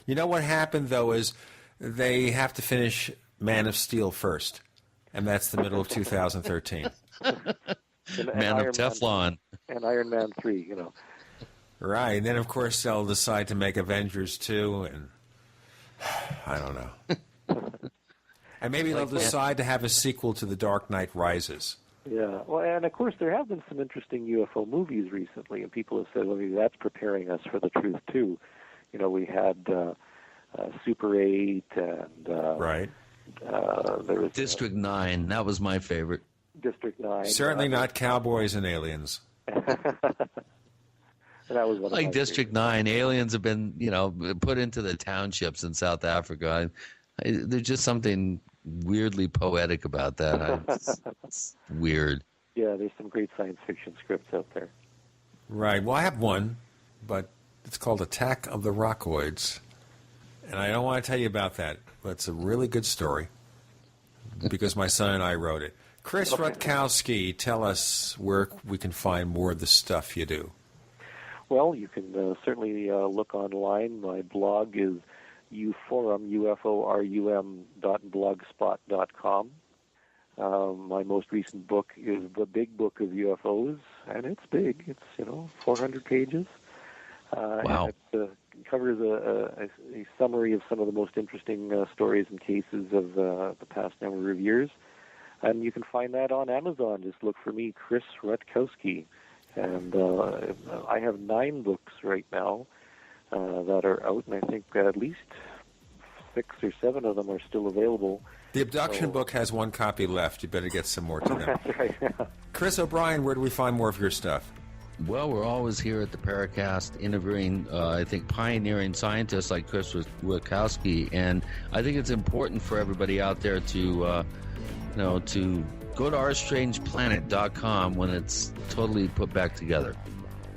You know what happened though is they have to finish Man of Steel first, and that's the middle of 2013. Man of Teflon and Iron Man 3. Right, and then of course they'll decide to make Avengers 2, and I don't know. And maybe they'll decide to have a sequel to The Dark Knight Rises. Yeah, well, and of course there have been some interesting UFO movies recently, and people have said, well, maybe that's preparing us for the truth too. We had Super 8, and right. There was District 9. That was my favorite. District 9. Certainly not Cowboys and Aliens. That was one like District 9. Aliens have been, put into the townships in South Africa. There's just something weirdly poetic about that. It's weird. Yeah, there's some great science fiction scripts out there. Right. Well, I have one, but it's called Attack of the Rockoids. And I don't want to tell you about that, but it's a really good story because my son and I wrote it. Chris Rutkowski, tell us where we can find more of the stuff you do. Well, you can certainly look online. My blog is uforum, uforum.blogspot.com. My most recent book is The Big Book of UFOs, and it's big. It's, 400 pages. Wow. And it covers a summary of some of the most interesting stories and cases of the past number of years. And you can find that on Amazon. Just look for me, Chris Rutkowski. And I have 9 books right now that are out, and I think at least 6 or 7 of them are still available. The abduction book has 1 copy left. You better get some more to them. That's right. Yeah. Chris O'Brien, where do we find more of your stuff? Well, we're always here at the Paracast interviewing, I think, pioneering scientists like Chris Rutkowski, and I think it's important for everybody out there to, to go to ourstrangeplanet.com when it's totally put back together.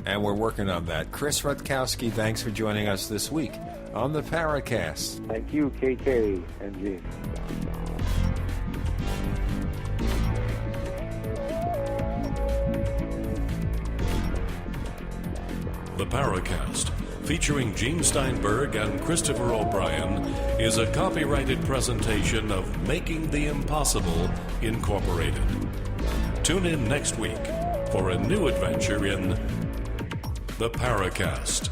And we're working on that. Chris Rutkowski, thanks for joining us this week on the Paracast. Thank you, KK and G. The Paracast, featuring Gene Steinberg and Christopher O'Brien, is a copyrighted presentation of Making the Impossible, Incorporated. Tune in next week for a new adventure in The Paracast.